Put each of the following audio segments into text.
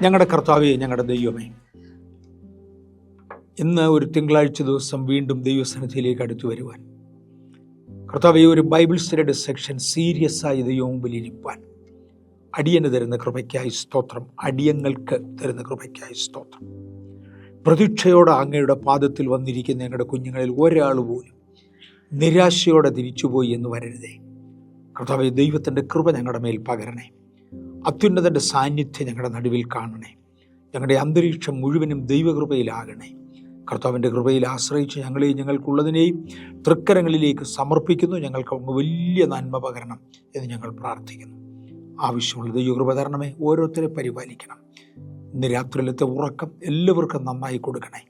ഞങ്ങളുടെ കർത്താവേ, ഞങ്ങളുടെ ദൈവമേ, ഇന്ന് ഒരു തിങ്കളാഴ്ച ദിവസം വീണ്ടും ദൈവസന്നിധിയിലേക്ക് അടുത്തു വരുവാൻ, കർത്താവേ, ഒരു ബൈബിൾ സ്റ്റഡിയുടെ സെക്ഷൻ സീരിയസ് ആയി ദൈവം മുമ്പിൽ ഇരിപ്പാൻ അടിയന് തരുന്ന കൃപയ്ക്കായി സ്തോത്രം. അടിയങ്ങൾക്ക് തരുന്ന കൃപയ്ക്കായി സ്തോത്രം. പ്രതീക്ഷയോടെ അങ്ങയുടെ പാദത്തിൽ വന്നിരിക്കുന്ന ഞങ്ങളുടെ കുഞ്ഞുങ്ങളിൽ ഒരാൾ പോലും നിരാശയോടെ തിരിച്ചുപോയി എന്ന് വരരുതേ. കർത്താവേ, ദൈവത്തിൻ്റെ കൃപ ഞങ്ങളുടെ മേൽ പകരണേ. അത്യുന്നതൻ്റെ സാന്നിധ്യം ഞങ്ങളുടെ നടുവിൽ കാണണേ. ഞങ്ങളുടെ അന്തരീക്ഷം മുഴുവനും ദൈവകൃപയിലാകണേ. കർത്താവിൻ്റെ കൃപയിൽ ആശ്രയിച്ച് ഞങ്ങളെയും ഞങ്ങൾക്കുള്ളതിനെയും തൃക്കരങ്ങളിലേക്ക് സമർപ്പിക്കുന്നു. ഞങ്ങൾക്ക് അങ്ങ് വലിയ നന്മ പകരണം എന്ന് ഞങ്ങൾ പ്രാർത്ഥിക്കുന്നു. ആവശ്യമുള്ള ദൈവകൃപ തരണമേ. ഓരോരുത്തരെ പരിപാലിക്കണം. ഇന്ന് രാത്രിയിലത്തെ ഉറക്കം എല്ലാവർക്കും നന്നായി കൊടുക്കണേ.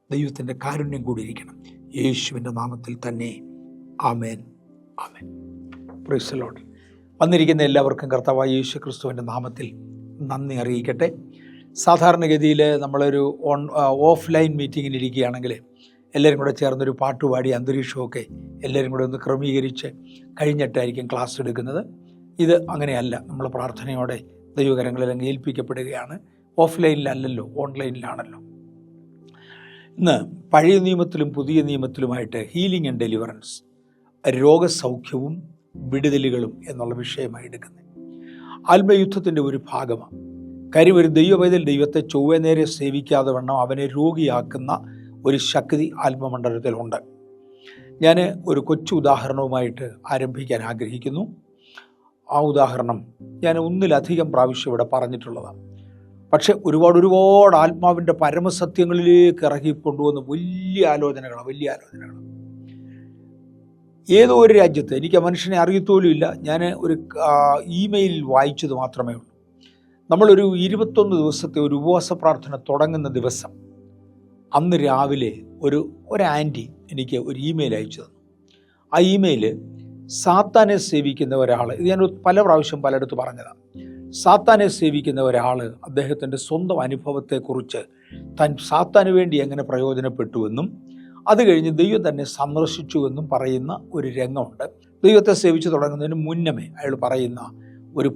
ദൈവത്തിൻ്റെ കാരുണ്യം കൂടിയിരിക്കണം. യേശുവിൻ്റെ നാമത്തിൽ തന്നെ. ആമേൻ, ആമേൻ. Praise the Lord. വന്നിരിക്കുന്ന എല്ലാവർക്കും കർത്താവായ യേശു ക്രിസ്തുവിൻ്റെ നാമത്തിൽ നന്ദി അറിയിക്കട്ടെ. സാധാരണഗതിയിൽ നമ്മളൊരു ഓഫ്ലൈൻ മീറ്റിങ്ങിന് ഇരിക്കുകയാണെങ്കിൽ എല്ലാവരും കൂടെ ചേർന്നൊരു പാട്ടുപാടി അന്തരീക്ഷമൊക്കെ എല്ലാവരും കൂടെ ഒന്ന് ക്രമീകരിച്ച് കഴിഞ്ഞിട്ടായിരിക്കും ക്ലാസ് എടുക്കുന്നത്. ഇത് അങ്ങനെയല്ല. നമ്മൾ പ്രാർത്ഥനയോടെ ദൈവകരങ്ങളിൽ ഏൽപ്പിക്കപ്പെടുകയാണ്. ഓഫ്ലൈനിലല്ലല്ലോ, ഓൺലൈനിലാണല്ലോ. ഇന്ന് പഴയ നിയമത്തിലും പുതിയ നിയമത്തിലുമായിട്ട് ഹീലിംഗ് ആൻഡ് ഡെലിവറൻസ്, രോഗസൗഖ്യവും വിടുതലുകളും എന്നുള്ള വിഷയമായി എടുക്കുന്നത് ആത്മയുദ്ധത്തിൻ്റെ ഒരു ഭാഗമാണ്. കാര്യം, ഒരു ദൈവപൈതൽ ദൈവത്തെ ചൊവ്വ നേരെ സേവിക്കാതെ വണ്ണം അവനെ രോഗിയാക്കുന്ന ഒരു ശക്തി ആത്മമണ്ഡലത്തിലുണ്ട്. ഞാൻ ഒരു കൊച്ചു ഉദാഹരണവുമായിട്ട് ആരംഭിക്കാൻ ആഗ്രഹിക്കുന്നു. ആ ഉദാഹരണം ഞാൻ ഒന്നിലധികം പ്രാവശ്യം ഇവിടെ പറഞ്ഞിട്ടുള്ളതാണ്. പക്ഷെ ഒരുപാട് ആത്മാവിൻ്റെ പരമസത്യങ്ങളിലേക്ക് ഇറക്കി കൊണ്ടുവന്ന് വലിയ ആലോചനകളാണ്. ഏതോ ഒരു രാജ്യത്ത്, എനിക്ക് ആ മനുഷ്യനെ അറിയത്തോലുമില്ല, ഞാൻ ഒരു ഇമെയിലിൽ വായിച്ചത് മാത്രമേ ഉള്ളൂ. നമ്മളൊരു 21 ദിവസത്തെ ഒരു ഉപവാസ പ്രാർത്ഥന തുടങ്ങുന്ന ദിവസം അന്ന് രാവിലെ ഒരു ആൻറ്റി എനിക്ക് ഒരു ഇമെയിൽ അയച്ചു തന്നു. ആ ഇമെയിൽ സാത്താനെ സേവിക്കുന്ന ഒരാൾ, ഇത് ഞാൻ പല പ്രാവശ്യം പലയിടത്ത് പറഞ്ഞതാണ്. സാത്താനെ സേവിക്കുന്ന ഒരാൾ അദ്ദേഹത്തിൻ്റെ സ്വന്തം അനുഭവത്തെക്കുറിച്ച് താൻ സാത്താന് വേണ്ടി എങ്ങനെ പ്രയോജനപ്പെട്ടുവെന്നും അത് കഴിഞ്ഞ് ദൈവം തന്നെ സന്ദർശിച്ചുവെന്നും പറയുന്ന ഒരു രംഗമുണ്ട്. ദൈവത്തെ സേവിച്ച് തുടങ്ങുന്നതിന് മുന്നമേ അയാൾ പറയുന്ന ഒരു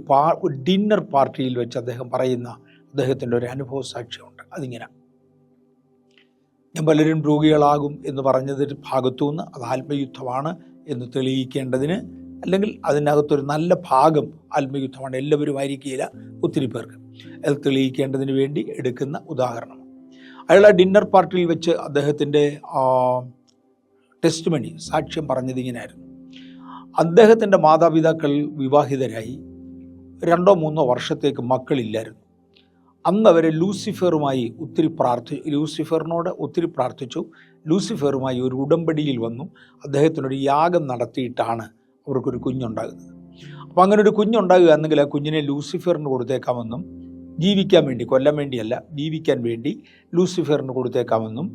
ഡിന്നർ പാർട്ടിയിൽ വെച്ച് അദ്ദേഹം പറയുന്ന അദ്ദേഹത്തിൻ്റെ ഒരു അനുഭവ സാക്ഷ്യമുണ്ട്. അതിങ്ങനെ: ഞാൻ പലരും രോഗികളാകും എന്ന് പറഞ്ഞതിൻ്റെ ഭാഗത്തുനിന്ന് അത് ആത്മയുദ്ധമാണ് എന്ന് തെളിയിക്കേണ്ടതിന്, അല്ലെങ്കിൽ അതിനകത്തൊരു നല്ല ഭാഗം ആത്മയുദ്ധമാണ്, എല്ലാവരും ആയിരിക്കില്ല, ഒത്തിരി പേർക്ക് അത് തെളിയിക്കേണ്ടതിന് വേണ്ടി എടുക്കുന്ന ഉദാഹരണം. അയാൾ ആ ഡിന്നർ പാർട്ടിയിൽ വെച്ച് അദ്ദേഹത്തിൻ്റെ ടെസ്റ്റിമണി, സാക്ഷ്യം പറഞ്ഞത് ഇങ്ങനെയായിരുന്നു. അദ്ദേഹത്തിൻ്റെ മാതാപിതാക്കൾ വിവാഹിതരായി 2-3 വർഷത്തേക്ക് മക്കളില്ലായിരുന്നു. അന്ന് അവരെ ലൂസിഫറുമായി ലൂസിഫറിനോട് ഒത്തിരി പ്രാർത്ഥിച്ചു. ലൂസിഫറുമായി ഒരു ഉടമ്പടിയിൽ വന്നു. അദ്ദേഹത്തിനൊരു യാഗം നടത്തിയിട്ടാണ് അവർക്കൊരു കുഞ്ഞുണ്ടാകുന്നത്. അപ്പോൾ അങ്ങനെ ഒരു കുഞ്ഞുണ്ടാകുക എന്നെങ്കിൽ ആ കുഞ്ഞിനെ ലൂസിഫറിന് കൊടുത്തേക്കാമെന്നും, ജീവിക്കാൻ വേണ്ടി, കൊല്ലാൻ വേണ്ടിയല്ല, ജീവിക്കാൻ വേണ്ടി ലൂസിഫറിന് കൊടുത്തേക്കാമെന്നും,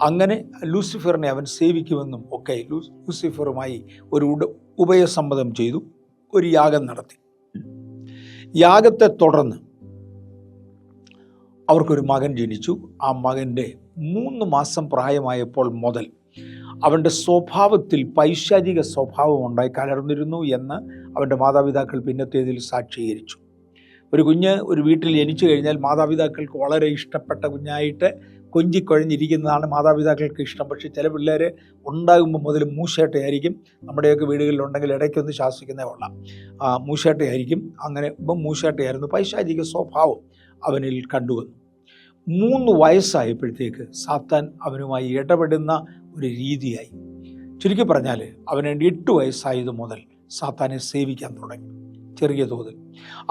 അങ്ങനെ ലൂസിഫറിനെ അവൻ സേവിക്കുമെന്നും ഒക്കെ ലൂസിഫറുമായി ഒരു ഉഭയസമ്മതം ചെയ്തു. ഒരു യാഗം നടത്തി. യാഗത്തെ തുടർന്ന് അവർക്കൊരു മകൻ ജനിച്ചു. ആ മകൻ്റെ 3 മാസം പ്രായമായപ്പോൾ മുതൽ അവൻ്റെ സ്വഭാവത്തിൽ പൈശാചിക സ്വഭാവം ഉണ്ടായി കലർന്നിരുന്നു എന്ന് അവൻ്റെ മാതാപിതാക്കൾ പിന്നത്തേതിൽ സാക്ഷീകരിച്ചു. ഒരു കുഞ്ഞ് ഒരു വീട്ടിൽ ജനിച്ചു കഴിഞ്ഞാൽ മാതാപിതാക്കൾക്ക് വളരെ ഇഷ്ടപ്പെട്ട കുഞ്ഞായിട്ട് കൊഞ്ചിക്കൊഴഞ്ഞിരിക്കുന്നതാണ് മാതാപിതാക്കൾക്ക് ഇഷ്ടം. പക്ഷേ ചില പിള്ളേർ ഉണ്ടാകുമ്പോൾ മുതൽ മൂശേട്ടയായിരിക്കും. നമ്മുടെയൊക്കെ വീടുകളിലുണ്ടെങ്കിൽ ഇടയ്ക്കൊന്ന് ശാസിക്കുന്നേ കൊള്ളാം. മൂശേട്ടയായിരിക്കും. അങ്ങനെ ഇപ്പം മൂശേട്ടയായിരുന്നു. പൈശാചിക സ്വഭാവം അവനിൽ കണ്ടുവന്നു. 3 വയസ്സായപ്പോഴത്തേക്ക് സാത്താൻ അവനുമായി ഇടപെടുന്ന ഒരു രീതിയായി. ചുരുക്കി പറഞ്ഞാൽ അവന് 8 വയസ്സായത് മുതൽ സാത്താനെ സേവിക്കാൻ തുടങ്ങി, ചെറിയ തോതിൽ.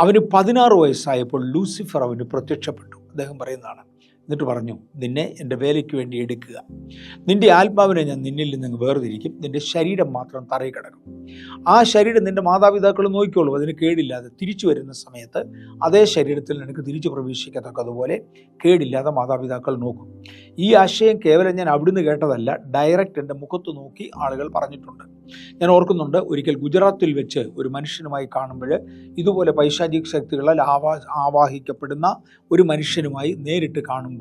അവന് 16 വയസ്സായപ്പോൾ ലൂസിഫർ അവന് പ്രത്യക്ഷപ്പെട്ടു. അദ്ദേഹം പറയുന്നതാണ്. എന്നിട്ട് പറഞ്ഞു, നിന്നെ എൻ്റെ വേലയ്ക്ക് വേണ്ടി എടുക്കുക. നിൻ്റെ ആത്മാവിനെ ഞാൻ നിന്നിൽ നിന്ന് വേർതിരിക്കും. നിൻ്റെ ശരീരം മാത്രം തറയിൽ കിടക്കും. ആ ശരീരം നിൻ്റെ മാതാപിതാക്കൾ നോക്കിക്കോളും. അതിന് കേടില്ലാതെ തിരിച്ചു വരുന്ന സമയത്ത് അതേ ശരീരത്തിൽ നിനക്ക് തിരിച്ചു പ്രവേശിക്കത്തക്കതുപോലെ കേടില്ലാതെ മാതാപിതാക്കൾ നോക്കും. ഈ ആശയം കേവലം ഞാൻ അവിടുന്ന് കേട്ടതല്ല, ഡയറക്റ്റ് എൻ്റെ മുഖത്ത് നോക്കി ആളുകൾ പറഞ്ഞിട്ടുണ്ട്. ഞാൻ ഓർക്കുന്നുണ്ട്, ഒരിക്കൽ ഗുജറാത്തിൽ വെച്ച് ഒരു മനുഷ്യനുമായി കാണുമ്പോൾ ഇതുപോലെ പൈശാചിക ശക്തികളാൽ ആവാഹിക്കപ്പെടുന്ന ഒരു മനുഷ്യനുമായി നേരിട്ട് കാണുമ്പോൾ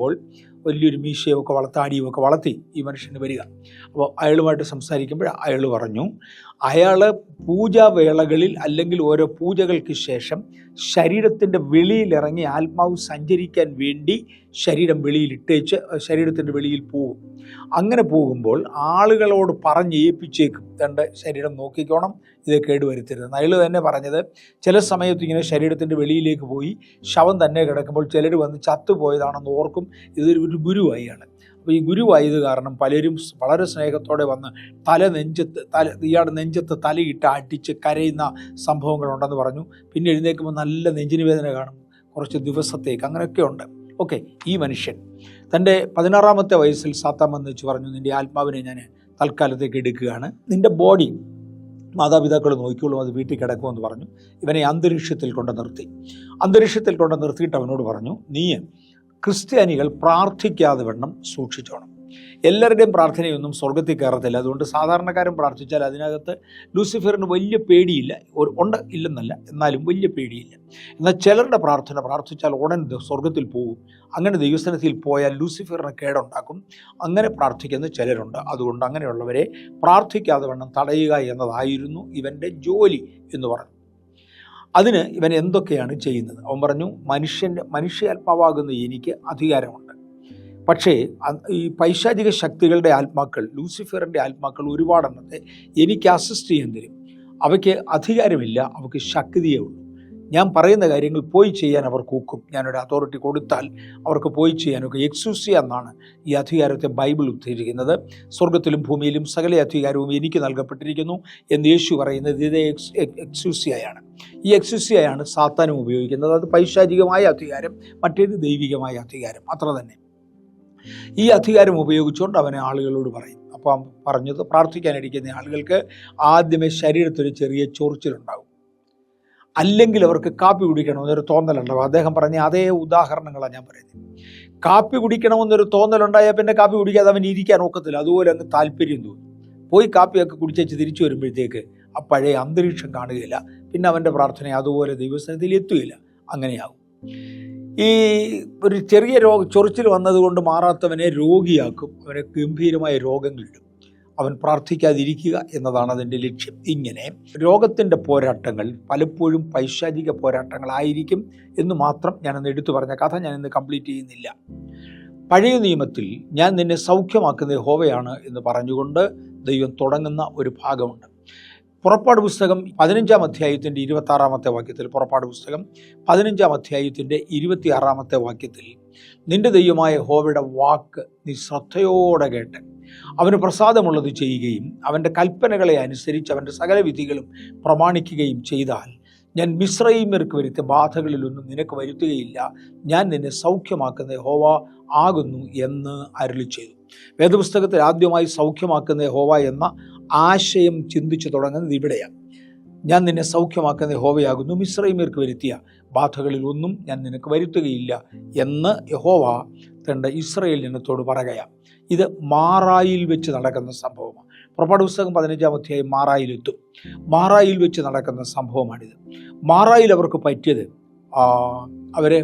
വലിയൊരു മീശയൊക്കെ താടിയുമൊക്കെ വളർത്തി ഈ മനുഷ്യന് വരിക. അപ്പോൾ അയാളുമായിട്ട് സംസാരിക്കുമ്പോൾ അയാൾ പറഞ്ഞു, അയാൾ പൂജാവേളകളിൽ അല്ലെങ്കിൽ ഓരോ പൂജകൾക്ക് ശേഷം ശരീരത്തിൻ്റെ വെളിയിലിറങ്ങി ആത്മാവ് സഞ്ചരിക്കാൻ വേണ്ടി ശരീരം വെളിയിലിട്ടേച്ച് ശരീരത്തിൻ്റെ വെളിയിൽ പോകും. അങ്ങനെ പോകുമ്പോൾ ആളുകളോട് പറഞ്ഞ് ഏൽപ്പിച്ചേക്കും, തൻ്റെ ശരീരം നോക്കിക്കോണം, ഇത് കേടുവരുത്തരുത്. അയാൾ തന്നെ പറഞ്ഞത്, ചില സമയത്ത് ഇങ്ങനെ ശരീരത്തിൻ്റെ വെളിയിലേക്ക് പോയി ശവം തന്നെ കിടക്കുമ്പോൾ ചിലർ വന്ന് ചത്തുപോയതാണെന്ന് ഓർക്കും. ഇതൊരു ഗുരുവായിയാണ്. അപ്പോൾ ഈ ഗുരുവായത് കാരണം പലരും വളരെ സ്നേഹത്തോടെ വന്ന് ഇയാളുടെ നെഞ്ചത്ത് തലയിട്ട് അടിച്ച് കരയുന്ന സംഭവങ്ങളുണ്ടെന്ന് പറഞ്ഞു. പിന്നെ എഴുന്നേൽക്കുമ്പോൾ നല്ല നെഞ്ചിന് വേദന കാണും കുറച്ച് ദിവസത്തേക്ക്, അങ്ങനെയൊക്കെ ഉണ്ട്. ഓക്കെ, ഈ മനുഷ്യൻ തൻ്റെ 16-ാമത്തെ വയസ്സിൽ സാത്താൻ വന്ന് വെച്ച് പറഞ്ഞു, നിൻ്റെ ആത്മാവിനെ ഞാൻ തൽക്കാലത്തേക്ക് എടുക്കുകയാണ്, നിൻ്റെ ബോഡി മാതാപിതാക്കൾ നോക്കിക്കോളും, അത് വീട്ടിൽ കിടക്കുമെന്ന് പറഞ്ഞു. ഇവനെ അന്തരീക്ഷത്തിൽ കൊണ്ട് നിർത്തിയിട്ട് അവനോട് പറഞ്ഞു, നീ ക്രിസ്ത്യാനികൾ പ്രാർത്ഥിക്കാതെ വണ്ണം സൂക്ഷിച്ചോണം. എല്ലാവരുടെയും പ്രാർത്ഥനയൊന്നും സ്വർഗത്തിൽ കയറത്തില്ല. അതുകൊണ്ട് സാധാരണക്കാരൻ പ്രാർത്ഥിച്ചാൽ അതിനകത്ത് ലൂസിഫറിന് വലിയ പേടിയില്ല, ഇല്ലെന്നല്ല, എന്നാലും വലിയ പേടിയില്ല. എന്നാൽ ചിലരുടെ പ്രാർത്ഥിച്ചാൽ ഉടൻ സ്വർഗത്തിൽ പോകും. അങ്ങനെ ദൈവസ്ഥാനത്തിൽ പോയാൽ ലൂസിഫറിന് കേടുണ്ടാക്കും. അങ്ങനെ പ്രാർത്ഥിക്കുന്ന ചിലരുണ്ട്. അതുകൊണ്ട് അങ്ങനെയുള്ളവരെ പ്രാർത്ഥിക്കാതെ വണ്ണം തടയുക എന്നതായിരുന്നു ഇവൻ്റെ ജോലി എന്ന് പറഞ്ഞു. അതിന് ഇവൻ എന്തൊക്കെയാണ് ചെയ്യുന്നത്? അവൻ പറഞ്ഞു, മനുഷ്യാത്മാവാകുന്ന എനിക്ക് അധികാരമുണ്ട്. പക്ഷേ ഈ പൈശാചിക ശക്തികളുടെ ആത്മാക്കൾ, ലൂസിഫറിൻ്റെ ആത്മാക്കൾ ഒരുപാടെണ്ണത്തെ എനിക്ക് അസിസ്റ്റ് ചെയ്യാൻ തരും. അവയ്ക്ക് അധികാരമില്ല, അവയ്ക്ക് ശക്തിയേ ഉള്ളൂ. ഞാൻ പറയുന്ന കാര്യങ്ങൾ പോയി ചെയ്യാൻ അവർ കൂക്കും. ഞാനൊരു അതോറിറ്റി കൊടുത്താൽ അവർക്ക് പോയി ചെയ്യാനൊക്കെ. എക്സൂസിയ എന്നാണ് ഈ അധികാരത്തെ ബൈബിൾ ഉദ്ധരിക്കുന്നത്. സ്വർഗത്തിലും ഭൂമിയിലും സകല അധികാരവും എനിക്ക് നൽകപ്പെട്ടിരിക്കുന്നു എന്ന് യേശു പറയുന്നത് ഇതേ എക്സൂസിയയാണ്. ഈ എക്സൂസിയയാണ് സാത്താനും ഉപയോഗിക്കുന്നത്. അത് പൈശാചികമായ അധികാരം, മറ്റേത് ദൈവികമായ അധികാരം, അത്ര തന്നെ. ഈ അധികാരം ഉപയോഗിച്ചുകൊണ്ട് അവനെ ആളുകളോട് പറയും. അപ്പം പറഞ്ഞത്, പ്രാർത്ഥിക്കാനിരിക്കുന്ന ആളുകൾക്ക് ആദ്യമേ ശരീരത്തൊരു ചെറിയ ചൊറിച്ചിലുണ്ടാകും, അല്ലെങ്കിൽ അവർക്ക് കാപ്പി കുടിക്കണമെന്നൊരു തോന്നലുണ്ടാവും. അദ്ദേഹം പറഞ്ഞ അതേ ഉദാഹരണങ്ങളാണ് ഞാൻ പറയുന്നത്. കാപ്പി കുടിക്കണമെന്നൊരു തോന്നലുണ്ടായാൽ പിന്നെ കാപ്പി കുടിക്കാതെ അവൻ ഇരിക്കാൻ ഒക്കത്തില്ല. അതുപോലെ അങ്ങ് താല്പര്യം തോന്നും. പോയി കാപ്പിയൊക്കെ കുടിച്ചേച്ച് തിരിച്ചു വരുമ്പോഴത്തേക്ക് ആ പഴയ അന്തരീക്ഷം കാണുകയില്ല. പിന്നെ അവൻ്റെ പ്രാർത്ഥന അതുപോലെ ദൈവസ്ഥാനത്തിൽ എത്തുകയില്ല. അങ്ങനെയാകും. ഈ ഒരു ചെറിയ ചൊറിച്ചിൽ വന്നതുകൊണ്ട് മാറാത്തവനെ രോഗിയാക്കും. അവനെ ഗംഭീരമായ രോഗങ്ങളിടും. അവൻ പ്രാർത്ഥിക്കാതിരിക്കുക എന്നതാണ് അതിൻ്റെ ലക്ഷ്യം. ഇങ്ങനെ രോഗത്തിൻ്റെ പോരാട്ടങ്ങൾ പലപ്പോഴും പൈശാചിക പോരാട്ടങ്ങളായിരിക്കും എന്ന് മാത്രം ഞാനൊന്ന് എടുത്തു പറഞ്ഞ കഥ ഞാനിന്ന് കംപ്ലീറ്റ് ചെയ്യുന്നില്ല. പഴയ നിയമത്തിൽ ഞാൻ നിന്നെ സൗഖ്യമാക്കുന്ന യഹോവയാണ് എന്ന് പറഞ്ഞുകൊണ്ട് ദൈവം തുടങ്ങുന്ന ഒരു ഭാഗമുണ്ട്. പുറപ്പാട് പുസ്തകം 15-ാം അധ്യായത്തിൻ്റെ 26-ാമത്തെ വാക്യത്തിൽ, പുറപ്പാട് പുസ്തകം 15-ാം അധ്യായത്തിൻ്റെ 26-ാമത്തെ വാക്യത്തിൽ, നിന്റെ ദൈവമായ യഹോവയുടെ വാക്ക് നീ ശ്രദ്ധയോടെ കേട്ട് അവന് പ്രസാദമുള്ളത് ചെയ്യുകയും അവൻ്റെ കൽപ്പനകളെ അനുസരിച്ച് അവൻ്റെ സകല വിധികളും പ്രമാണിക്കുകയും ചെയ്താൽ ഞാൻ മിസ്രയീമ്യർക്ക് വരുത്തിയ ബാധകളിലൊന്നും നിനക്ക് വരുത്തുകയില്ല, ഞാൻ നിന്നെ സൗഖ്യമാക്കുന്ന യഹോവ ആകുന്നു എന്ന് അരുളി ചെയ്തു. വേദപുസ്തകത്തിൽ ആദ്യമായി സൗഖ്യമാക്കുന്ന യഹോവ എന്ന ആശയം ചിന്തിച്ചു തുടങ്ങുന്നത് ഇവിടെയാണ്. ഞാൻ നിന്നെ സൗഖ്യമാക്കുന്ന യഹോവയാകുന്നു, മിസ്രയീമ്യർക്ക് വരുത്തിയ ബാധകളിൽ ഒന്നും ഞാൻ നിനക്ക് വരുത്തുകയില്ല എന്ന് യഹോവ തൻ്റെ ഇസ്രായേൽ ജനത്തോട് പറയുകയാണ്. ഇത് മാറായിൽ വെച്ച് നടക്കുന്ന സംഭവമാണ്. പുറപ്പാട് പുസ്തകം 15-ാം അധ്യായം മാറായിലെത്തും. മാറായിൽ വെച്ച് നടക്കുന്ന സംഭവമാണിത്. മാറായിൽ അവർക്ക് പറ്റിയത്, അവരെ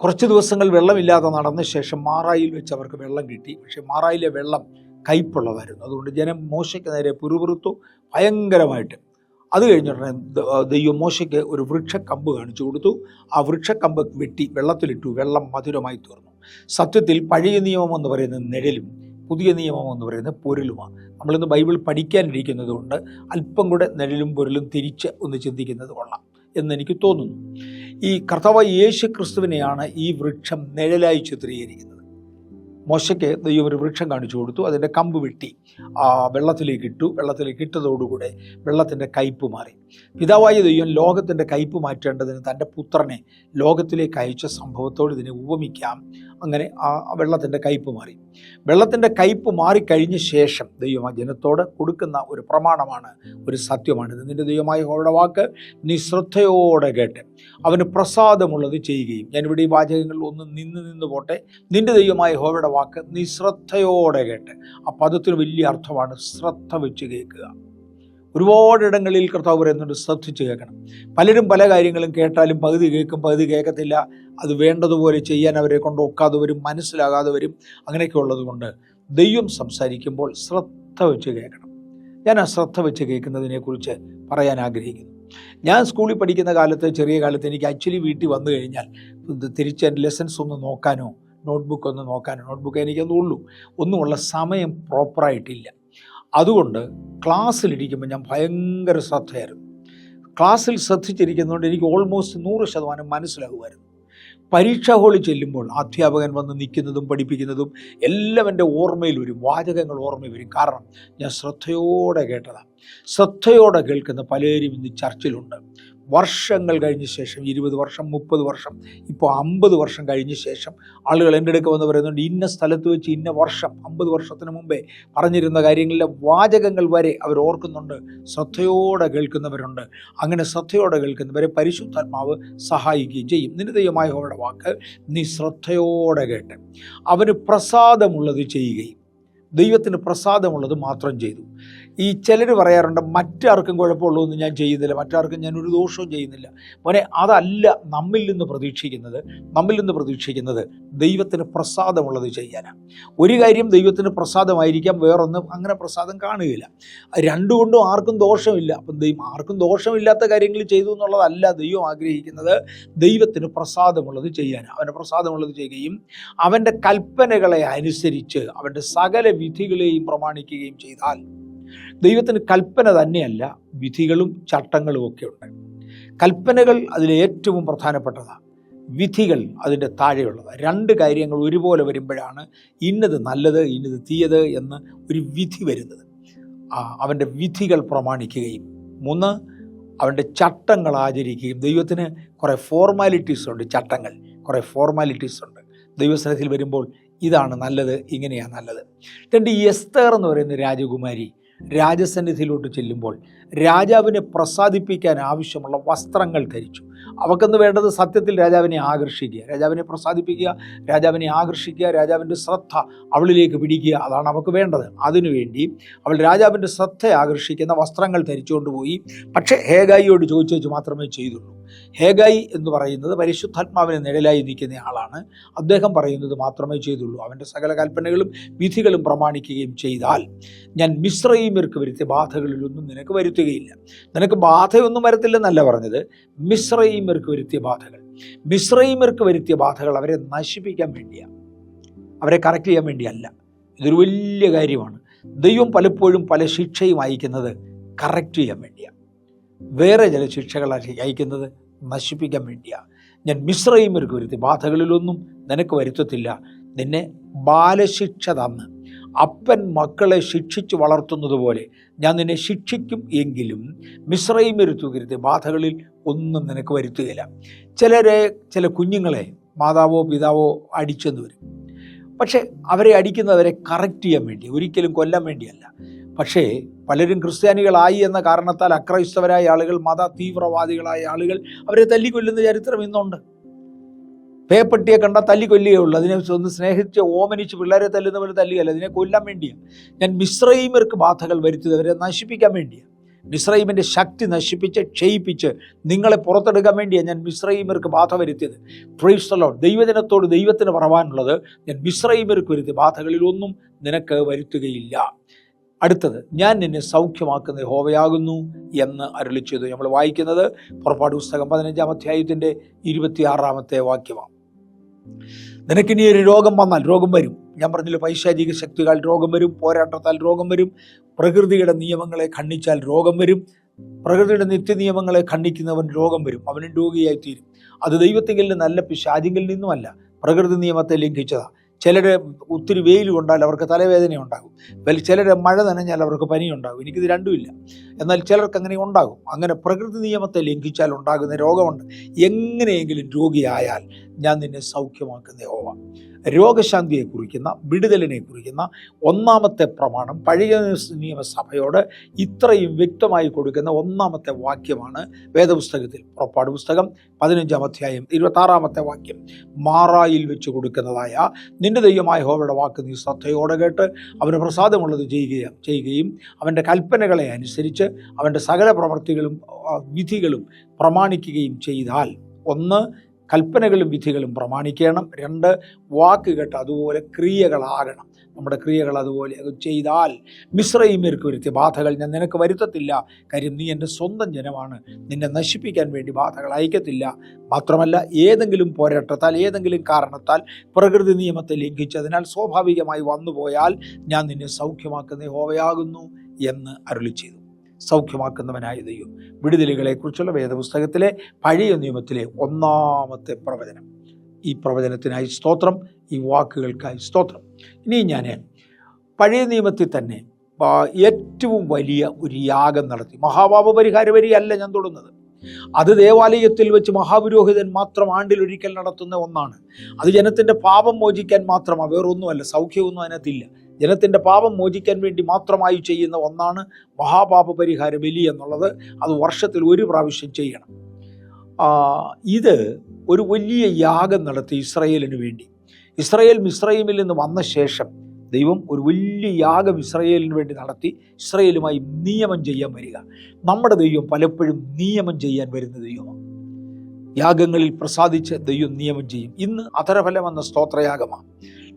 കുറച്ച് ദിവസങ്ങൾ വെള്ളമില്ലാതെ നടന്ന ശേഷം മാറായിൽ വെച്ച് അവർക്ക് വെള്ളം കിട്ടി. പക്ഷേ മാറായിലെ വെള്ളം കയ്പുള്ളതായിരുന്നു. അതുകൊണ്ട് ജനം മോശയ്ക്ക് നേരെ പിറുപിറുത്തു ഭയങ്കരമായിട്ട്. അത് കഴിഞ്ഞിട്ടുടനെ ദൈവം മോശയ്ക്ക് ഒരു വൃക്ഷക്കമ്പ് കാണിച്ചു കൊടുത്തു. ആ വൃക്ഷക്കമ്പ് വെട്ടി വെള്ളത്തിലിട്ടു. വെള്ളം മധുരമായി തീർന്നു. സത്യത്തിൽ പഴയ നിയമം എന്ന് പറയുന്നത് നിഴലും പുതിയ നിയമം എന്ന് പറയുന്നത് പൊരുളുമാണ്. നമ്മളിന്ന് ബൈബിൾ പഠിക്കാനിരിക്കുന്നത് കൊണ്ട് അല്പം കൂടെ നിഴലും പൊരുളും തിരിച്ച് ഒന്ന് ചിന്തിക്കുന്നത് കൊള്ളാം എന്നെനിക്ക് തോന്നുന്നു. ഈ കർത്താവായ യേശു ക്രിസ്തുവിനെയാണ് ഈ വൃക്ഷം നിഴലായി ചിത്രീകരിക്കുന്നത്. മോശയ്ക്ക് ദൈവം ഒരു വൃക്ഷം കാണിച്ചു കൊടുത്തു. അതിൻ്റെ കമ്പ് വെട്ടി വെള്ളത്തിലേക്ക് ഇട്ടു. വെള്ളത്തിലേക്ക് ഇട്ടതോടുകൂടെ വെള്ളത്തിൻ്റെ കയ്പ് മാറി. പിതാവായ ദൈവം ലോകത്തിൻ്റെ കയ്പ് മാറ്റേണ്ടതിന് തൻ്റെ പുത്രനെ ലോകത്തിലേക്ക് അയച്ച സംഭവത്തോട് ഇതിനെ ഉപമിക്കാം. അങ്ങനെ ആ വെള്ളത്തിൻ്റെ കയ്പ് മാറി. വെള്ളത്തിൻ്റെ കയ്പ് മാറിക്കഴിഞ്ഞ ശേഷം ദൈവം ആ ജനത്തോട് കൊടുക്കുന്ന ഒരു പ്രമാണമാണ്, ഒരു സത്യമാണിത്. നിൻ്റെ ദൈവമായ യഹോവയുടെ വാക്ക് നീ ശ്രദ്ധയോടെ കേട്ട് അവന് പ്രസാദമുള്ളത് ചെയ്യുകയും. ഞാനിവിടെ ഈ വാചകങ്ങളിൽ ഒന്ന് നിന്ന് പോട്ടെ. നിൻ്റെ ദൈവമായ യഹോവയുടെ വാക്ക് നീ ശ്രദ്ധയോടെ കേട്ട്. ആ പദത്തിന് വലിയ അർത്ഥമാണ്, ശ്രദ്ധ വെച്ച് കേൾക്കുക. ഒരുപാടിടങ്ങളിൽ കർത്താവ് പറയുന്നുണ്ട്, ശ്രദ്ധിച്ച് കേൾക്കണം. പലരും പല കാര്യങ്ങളും കേട്ടാലും പകുതി കേൾക്കും, പകുതി കേൾക്കത്തില്ല. അത് വേണ്ടതുപോലെ ചെയ്യാൻ അവരെ കൊണ്ട് ഒക്കാതെ വരും, മനസ്സിലാകാതെ വരും. അങ്ങനെയൊക്കെ ഉള്ളത് കൊണ്ട് ദൈവം സംസാരിക്കുമ്പോൾ ശ്രദ്ധ വെച്ച് കേൾക്കണം. ഞാൻ ആ ശ്രദ്ധ വെച്ച് കേൾക്കുന്നതിനെക്കുറിച്ച് പറയാൻ ആഗ്രഹിക്കുന്നു. ഞാൻ സ്കൂളിൽ പഠിക്കുന്ന കാലത്ത്, ചെറിയ കാലത്ത്, എനിക്ക് ആക്ച്വലി വീട്ടിൽ വന്നു കഴിഞ്ഞാൽ തിരിച്ച് എൻ്റെ ലെസൺസ് ഒന്ന് നോക്കാനോ നോട്ട്ബുക്ക് ഒന്ന് നോക്കാനോ, നോട്ട്ബുക്ക് എനിക്കൊന്നുള്ളൂ, ഒന്നുമുള്ള സമയം പ്രോപ്പറായിട്ടില്ല. അതുകൊണ്ട് ക്ലാസ്സിലിരിക്കുമ്പോൾ ഞാൻ ഭയങ്കര ശ്രദ്ധയായിരുന്നു. ക്ലാസ്സിൽ ശ്രദ്ധിച്ചിരിക്കുന്നതുകൊണ്ട് എനിക്ക് ഓൾമോസ്റ്റ് 100% മനസ്സിലാകുമായിരുന്നു. പരീക്ഷാ ഹാളിൽ ചെല്ലുമ്പോൾ അധ്യാപകൻ വന്ന് നിൽക്കുന്നതും പഠിപ്പിക്കുന്നതും എല്ലാം എൻ്റെ ഓർമ്മയിൽ വരും, വാചകങ്ങൾ ഓർമ്മയിൽ വരും. കാരണം ഞാൻ ശ്രദ്ധയോടെ കേട്ടതാണ്. ശ്രദ്ധയോടെ കേൾക്കുന്ന പലരും ഇന്ന് ചർച്ചിലുണ്ട്. വർഷങ്ങൾ കഴിഞ്ഞ ശേഷം, 20 വർഷം, 30 വർഷം, ഇപ്പോൾ 50 വർഷം കഴിഞ്ഞ ശേഷം ആളുകൾ എൻ്റെ അടുക്ക് വന്ന് പറയുന്നുണ്ട്, ഇന്ന സ്ഥലത്ത് വെച്ച് ഇന്ന വർഷം, 50 വർഷത്തിന് മുമ്പേ പറഞ്ഞിരുന്ന കാര്യങ്ങളിലെ വാചകങ്ങൾ വരെ അവർ ഓർക്കുന്നുണ്ട്. ശ്രദ്ധയോടെ കേൾക്കുന്നവരുണ്ട്. അങ്ങനെ ശ്രദ്ധയോടെ കേൾക്കുന്നവരെ പരിശുദ്ധാത്മാവ് സഹായിക്കുകയും ചെയ്യും. നിന്റെ ദൈവമായ യഹോവയുടെ വാക്ക് നീ ശ്രദ്ധയോടെ കേട്ട് അവന് പ്രസാദമുള്ളത് ചെയ്യുകയും ദൈവത്തിന് പ്രസാദമുള്ളത് മാത്രം ചെയ്തു. ഈ ചിലർ പറയാറുണ്ട്, മറ്റാർക്കും കുഴപ്പമുള്ളതൊന്നും ഞാൻ ചെയ്യുന്നില്ല, മറ്റാർക്കും ഞാൻ ഒരു ദോഷവും ചെയ്യുന്നില്ല. മോനെ, അതല്ല നമ്മിൽ നിന്ന് പ്രതീക്ഷിക്കുന്നത് ദൈവത്തിന് പ്രസാദമുള്ളത് ചെയ്യാനാണ്. ഒരു കാര്യം ദൈവത്തിന് പ്രസാദമായിരിക്കാം, വേറൊന്നും അങ്ങനെ പ്രസാദം കാണുകയില്ല. രണ്ടുകൊണ്ടും ആർക്കും ദോഷമില്ല. അപ്പം ആർക്കും ദോഷമില്ലാത്ത കാര്യങ്ങൾ ചെയ്തു എന്നുള്ളതല്ല ദൈവം ആഗ്രഹിക്കുന്നത്. ദൈവത്തിന് പ്രസാദമുള്ളത് ചെയ്യാനാണ്. അവൻ്റെ പ്രസാദമുള്ളത് ചെയ്യുകയും അവൻ്റെ കൽപ്പനകളെ അനുസരിച്ച് അവൻ്റെ സകല വിധികളെയും പ്രമാണിക്കുകയും ചെയ്താൽ, ദൈവത്തിന് കൽപ്പന തന്നെയല്ല, വിധികളും ചട്ടങ്ങളും ഒക്കെ ഉണ്ട്. കൽപ്പനകൾ അതിലെ ഏറ്റവും പ്രധാനപ്പെട്ടതാണ്, വിധികൾ അതിൻ്റെ താഴെയുള്ളതാണ്. രണ്ട് കാര്യങ്ങൾ ഒരുപോലെ വരുമ്പോഴാണ് ഇന്നത് നല്ലത്, ഇന്നത് തീയത് എന്ന് ഒരു വിധി വരുന്നത്. അവൻ്റെ വിധികൾ പ്രമാണിക്കുകയും, 3, അവൻ്റെ ചട്ടങ്ങൾ ആചരിക്കുകയും. ദൈവത്തിന് കുറേ ഫോർമാലിറ്റീസ് ഉണ്ട്, ചട്ടങ്ങൾ, കുറേ ഫോർമാലിറ്റീസ് ഉണ്ട്. ദൈവസന്നിധിയിൽ വരുമ്പോൾ ഇതാണ് നല്ലത്, ഇങ്ങനെയാണ് നല്ലത്. 2, എസ്തേർ എന്ന് പറയുന്ന രാജകുമാരി രാജസന്നിധിയിലോട്ട് ചെല്ലുമ്പോൾ രാജാവിനെ പ്രസാദിപ്പിക്കാൻ ആവശ്യമുള്ള വസ്ത്രങ്ങൾ ധരിച്ചു. അവൾക്കെന്ന് വേണ്ടത് സത്യത്തിൽ രാജാവിനെ ആകർഷിക്കുക, രാജാവിനെ പ്രസാദിപ്പിക്കുക, രാജാവിനെ ആകർഷിക്കുക, രാജാവിൻ്റെ ശ്രദ്ധ അവളിലേക്ക് പിടിക്കുക. അതാണ് അവൾക്ക് വേണ്ടത്. അതിനുവേണ്ടി അവൾ രാജാവിൻ്റെ ശ്രദ്ധ ആകർഷിക്കുന്ന വസ്ത്രങ്ങൾ ധരിച്ചുകൊണ്ട് പോയി. പക്ഷേ ഹേഗായിയോട് ചോദിച്ചു മാത്രമേ ചെയ്തുള്ളൂ. ഹേഗായി എന്ന് പറയുന്നത് പരിശുദ്ധാത്മാവിന് നിഴലായി നിൽക്കുന്ന ആളാണ്. അദ്ദേഹം പറയുന്നത് മാത്രമേ ചെയ്തുള്ളൂ. അവൻ്റെ സകല കൽപ്പനകളും വിധികളും പ്രമാണിക്കുകയും ചെയ്താൽ ഞാൻ മിസ്രയീമ്യർക്ക് വരുത്തിയ ബാധകളിലൊന്നും നിനക്ക് വരുത്തുകയില്ല. നിനക്ക് ബാധയൊന്നും വരത്തില്ലെന്നല്ല പറഞ്ഞത്, മിസ്രയീമ്യർക്ക് വരുത്തിയ ബാധകൾ അവരെ നശിപ്പിക്കാൻ വേണ്ടിയാണ്, അവരെ കറക്റ്റ് ചെയ്യാൻ വേണ്ടിയല്ല. ഇതൊരു വലിയ കാര്യമാണ്. ദൈവം പലപ്പോഴും പല ശിക്ഷയും അയക്കുന്നത് കറക്റ്റ് ചെയ്യാൻ വേണ്ടിയാണ്. വേറെ ചില ശിക്ഷകൾ അയക്കുന്നത് നശിപ്പിക്കാൻ വേണ്ടിയാണ്. ഞാൻ മിസ്രയീമ്യർക്ക് വരുത്തിയ ബാധകളിലൊന്നും നിനക്ക് വരുത്തത്തില്ല. നിന്നെ ബാലശിക്ഷ തന്ന് അപ്പൻ മക്കളെ ശിക്ഷിച്ച് വളർത്തുന്നത് പോലെ ഞാൻ നിന്നെ ശിക്ഷിക്കും, എങ്കിലും മിസ്രയീമ്യർക്ക് വരുത്തിയ ബാധകളിൽ ഒന്നും നിനക്ക് വരുത്തുകയില്ല. ചില കുഞ്ഞുങ്ങളെ മാതാവോ പിതാവോ അടിച്ചെന്ന് വരും. പക്ഷേ അവരെ അടിക്കുന്നവരെ കറക്റ്റ് ചെയ്യാൻ വേണ്ടി, ഒരിക്കലും കൊല്ലാൻ വേണ്ടിയല്ല. പക്ഷേ പലരും ക്രിസ്ത്യാനികളായി എന്ന കാരണത്താൽ അക്രൈസ്തവരായ ആളുകൾ, മത തീവ്രവാദികളായ ആളുകൾ അവരെ തല്ലിക്കൊല്ലുന്ന ചരിത്രം ഇന്നുണ്ട്. പേപ്പട്ടിയെ കണ്ടാൽ തല്ലിക്കൊല്ലുകയുള്ളൂ. അതിനെ ഒന്ന് സ്നേഹിച്ച് ഓമനിച്ച് പിള്ളേരെ തല്ലുന്നവരെ തല്ലുകയല്ല, അതിനെ കൊല്ലാൻ വേണ്ടിയാണ്. ഞാൻ മിസ്രയീമ്യർക്ക് ബാധകൾ വരുത്തിയവരെ നശിപ്പിക്കാൻ വേണ്ടിയാണ്. മിസ്രയീമിൻ്റെ ശക്തി നശിപ്പിച്ച് ക്ഷയിപ്പിച്ച് നിങ്ങളെ പുറത്തെടുക്കാൻ വേണ്ടിയാണ് ഞാൻ മിസ്രയീമ്യർക്ക് ബാധ വരുത്തിയത്. Price the Lord. ദൈവജനത്തോട് ദൈവത്തിന് പറവാനുള്ളത്, ഞാൻ മിസ്രയീമ്യർക്ക് വരുത്തിയ ബാധകളിലൊന്നും നിനക്ക് വരുത്തുകയില്ല. അടുത്തത്, ഞാൻ നിന്നെ സൗഖ്യമാക്കുന്ന യഹോവയാകുന്നു എന്ന് അരുളി ചെയ്തു. നമ്മൾ വായിക്കുന്നത് പുറപ്പാട് പുസ്തകം 15-ാം അധ്യായത്തിൻ്റെ 26-ാമത്തെ വാക്യമാണ്. നിനക്കിനി ഒരു രോഗം വന്നാൽ, രോഗം വരും. ഞാൻ പറഞ്ഞില്ല, പൈശാചിക ശക്തികൾ രോഗം വരും, പോരാട്ടത്താൽ രോഗം വരും, പ്രകൃതിയുടെ നിയമങ്ങളെ ഖണ്ഡിച്ചാൽ രോഗം വരും. പ്രകൃതിയുടെ നിത്യനിയമങ്ങളെ ഖണ്ഡിക്കുന്നവൻ രോഗം വരും, അവനും രോഗിയായി തീരും. അത് ദൈവത്തിങ്കിൽ നിന്നല്ല, പിശാചിങ്കിൽ നിന്നുമല്ല, പ്രകൃതി നിയമത്തെ ലംഘിച്ചതാണ്. ചിലരെ ഒത്തിരി വെയിൽ കൊണ്ടാൽ അവർക്ക് തലവേദന ഉണ്ടാകും, ചിലരെ മഴ നനഞ്ഞാൽ അവർക്ക് പനി ഉണ്ടാകും. എനിക്കിത് രണ്ടുമില്ല, എന്നാൽ ചിലർക്ക് അങ്ങനെ ഉണ്ടാകും. അങ്ങനെ പ്രകൃതി നിയമത്തെ ലംഘിച്ചാൽ ഉണ്ടാകുന്ന രോഗമുണ്ട്. എങ്ങനെയെങ്കിലും രോഗിയായാൽ ഞാൻ നിന്നെ സൗഖ്യമാക്കുന്ന യഹോവ. രോഗശാന്തിയെ കുറിക്കുന്ന, വിടുതലിനെ കുറിക്കുന്ന ഒന്നാമത്തെ പ്രമാണം പഴയ നിയമസഭയോട് ഇത്രയും വ്യക്തമായി കൊടുക്കുന്ന ഒന്നാമത്തെ വാക്യമാണ് വേദപുസ്തകത്തിൽ. പുറപ്പാട് പുസ്തകം 15-ാം അധ്യായം 26-ാമത്തെ വാക്യം. മാറായിൽ വെച്ച് കൊടുക്കുന്നതായ നിന്റെ ദൈവമായ യഹോവയുടെ വാക്ക് നീ ശ്രദ്ധയോടെ കേട്ട് അവന് പ്രസാദമുള്ളത് ചെയ്യുകയും അവൻ്റെ കൽപ്പനകളെ അനുസരിച്ച് അവൻ്റെ സകല പ്രവൃത്തികളും വിധികളും പ്രമാണിക്കുകയും ചെയ്താൽ, ഒന്ന്, കൽപ്പനകളും വിധികളും പ്രമാണിക്കണം. 2, വാക്ക് കേട്ട് അതുപോലെ ക്രിയകളാകണം. നമ്മുടെ ക്രിയകൾ അതുപോലെ അത് ചെയ്താൽ മിസ്രയീമ്യർക്ക് വരുത്തിയ ബാധകൾ ഞാൻ നിനക്ക് വരുത്തത്തില്ല. കാര്യം നീ എൻ്റെ സ്വന്തം ജനമാണ്. നിന്നെ നശിപ്പിക്കാൻ വേണ്ടി ബാധകൾ അയക്കത്തില്ല. മാത്രമല്ല, ഏതെങ്കിലും പോരാട്ടത്താൽ, ഏതെങ്കിലും കാരണത്താൽ പ്രകൃതി നിയമത്തെ ലംഘിച്ചതിനാൽ സ്വാഭാവികമായി വന്നുപോയാൽ ഞാൻ നിന്നെ സൗഖ്യമാക്കുന്ന യഹോവയാകുന്നു എന്ന് അരുളി ചെയ്തു. സൗഖ്യമാക്കുന്നവനായ ദൈവം. വിടുതലുകളെക്കുറിച്ചുള്ള വേദപുസ്തകത്തിലെ പഴയ നിയമത്തിലെ ഒന്നാമത്തെ പ്രവചനം. ഈ പ്രവചനത്തിനായി സ്തോത്രം, ഈ വാക്കുകൾക്കായി സ്തോത്രം. ഇനി ഞാൻ പഴയ നിയമത്തിൽ തന്നെ ഏറ്റവും വലിയ ഒരു യാഗം നടത്തി. മഹാപാപ പരിഹാര വരിയല്ല ഞാൻ തൊടുന്നത്. അത് ദേവാലയത്തിൽ വെച്ച് മഹാപുരോഹിതൻ മാത്രം ആണ്ടിലൊരിക്കൽ നടത്തുന്ന ഒന്നാണ്. അത് ജനത്തിൻ്റെ പാപം മോചിക്കാൻ മാത്രമാണ്, വേറൊന്നുമല്ല. സൗഖ്യമൊന്നും അതിനകത്തില്ല. ജനത്തിൻ്റെ പാപം മോചിക്കാൻ വേണ്ടി മാത്രമായി ചെയ്യുന്ന ഒന്നാണ് മഹാപാപ പരിഹാര ബലി എന്നുള്ളത്. അത് വർഷത്തിൽ ഒരു പ്രാവശ്യം ചെയ്യണം. ഇത് ഒരു വലിയ യാഗം നടത്തി ഇസ്രായേലിന് വേണ്ടി. ഇസ്രായേൽ മിസ്രയീമിൽ നിന്ന് വന്ന ശേഷം ദൈവം ഒരു വലിയ യാഗം ഇസ്രായേലിന് വേണ്ടി നടത്തി ഇസ്രായേലുമായി നിയമം ചെയ്യാൻ വരിക. നമ്മുടെ ദൈവം പലപ്പോഴും നിയമം ചെയ്യാൻ വരുന്ന ദൈവമാണ്. യാഗങ്ങളിൽ പ്രസാദിച്ച് ദൈവം നിയമം ചെയ്യും. ഇന്ന് അധരഫലം എന്ന സ്തോത്രയാഗമാണ്.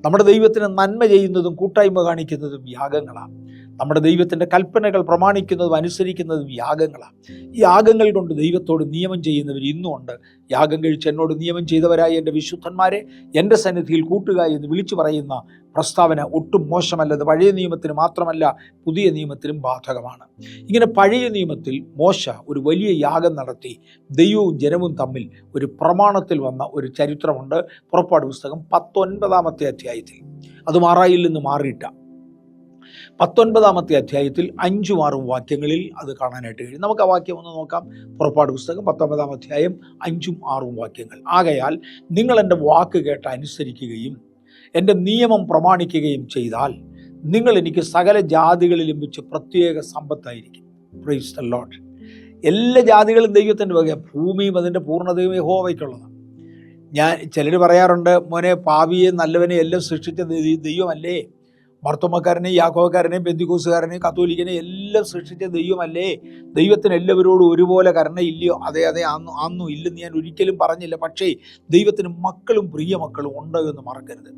നമ്മുടെ ദൈവത്തിന് നന്മ ചെയ്യുന്നതും കൂട്ടായ്മ കാണിക്കുന്നതും യാഗങ്ങളാണ്. നമ്മുടെ ദൈവത്തിൻ്റെ കൽപ്പനകൾ പ്രമാണിക്കുന്നതും അനുസരിക്കുന്നതും യാഗങ്ങളാണ്. ഈ യാഗങ്ങൾ കൊണ്ട് ദൈവത്തോട് നിയമം ചെയ്യുന്നവർ ഇന്നുമുണ്ട്. യാഗം കഴിച്ച് എന്നോട് നിയമം ചെയ്തവരായ എൻ്റെ വിശുദ്ധന്മാരെ എൻ്റെ സന്നിധിയിൽ കൂട്ടുക എന്ന് വിളിച്ചു പറയുന്ന പ്രസ്താവന ഒട്ടും മോശമല്ലത്. പഴയ നിയമത്തിന് മാത്രമല്ല, പുതിയ നിയമത്തിനും ബാധകമാണ്. ഇങ്ങനെ പഴയ നിയമത്തിൽ മോശ ഒരു വലിയ യാഗം നടത്തി ദൈവവും ജനവും തമ്മിൽ ഒരു പ്രമാണത്തിൽ വന്ന ഒരു ചരിത്രമുണ്ട്. പുറപ്പാട് പുസ്തകം 19-ാമത്തെ അധ്യായത്തിൽ. അത് മാറായിൽ നിന്ന് മാറിയിട്ട 19-ാമത്തെ അധ്യായത്തിൽ 5-6 വാക്യങ്ങളിൽ അത് കാണാനായിട്ട് കഴിയും. നമുക്ക് ആ വാക്യം ഒന്ന് നോക്കാം. പുറപ്പാട് പുസ്തകം 19-ാം അധ്യായം 5-6 വാക്യങ്ങൾ. ആകയാൽ നിങ്ങൾ എൻ്റെ വാക്ക് കേട്ട് അനുസരിക്കുകയും എൻ്റെ നിയമം പ്രമാണിക്കുകയും ചെയ്താൽ നിങ്ങൾ എനിക്ക് സകല ജാതികളിലും വെച്ച് പ്രത്യേക സമ്പത്തായിരിക്കും. Price the Lord. എല്ലാ ജാതികളും ദൈവത്തിൻ്റെ വക, ഭൂമിയും അതിൻ്റെ പൂർണ്ണതയും യഹോവയ്ക്കുള്ളതാണ്. ചിലർ പറയാറുണ്ട്, മോനെ, പാപിയെ നല്ലവനെ എല്ലാം സൃഷ്ടിച്ച ദൈവമല്ലേ? മർത്തോമക്കാരനെയും യാക്കോബക്കാരനെയും പെന്തിക്കോസുകാരനെയും കത്തോലിക്കനെയും എല്ലാം സൃഷ്ടിച്ച ദൈവമല്ലേ? ദൈവത്തിന് എല്ലാവരോടും ഒരുപോലെ കരുണയില്ലയോ? അതെ, അന്നും ഇല്ലെന്ന് ഞാൻ ഒരിക്കലും പറഞ്ഞില്ല. പക്ഷേ ദൈവത്തിന് മക്കളും പ്രിയ മക്കളും ഉണ്ട് എന്ന് മറക്കരുത്.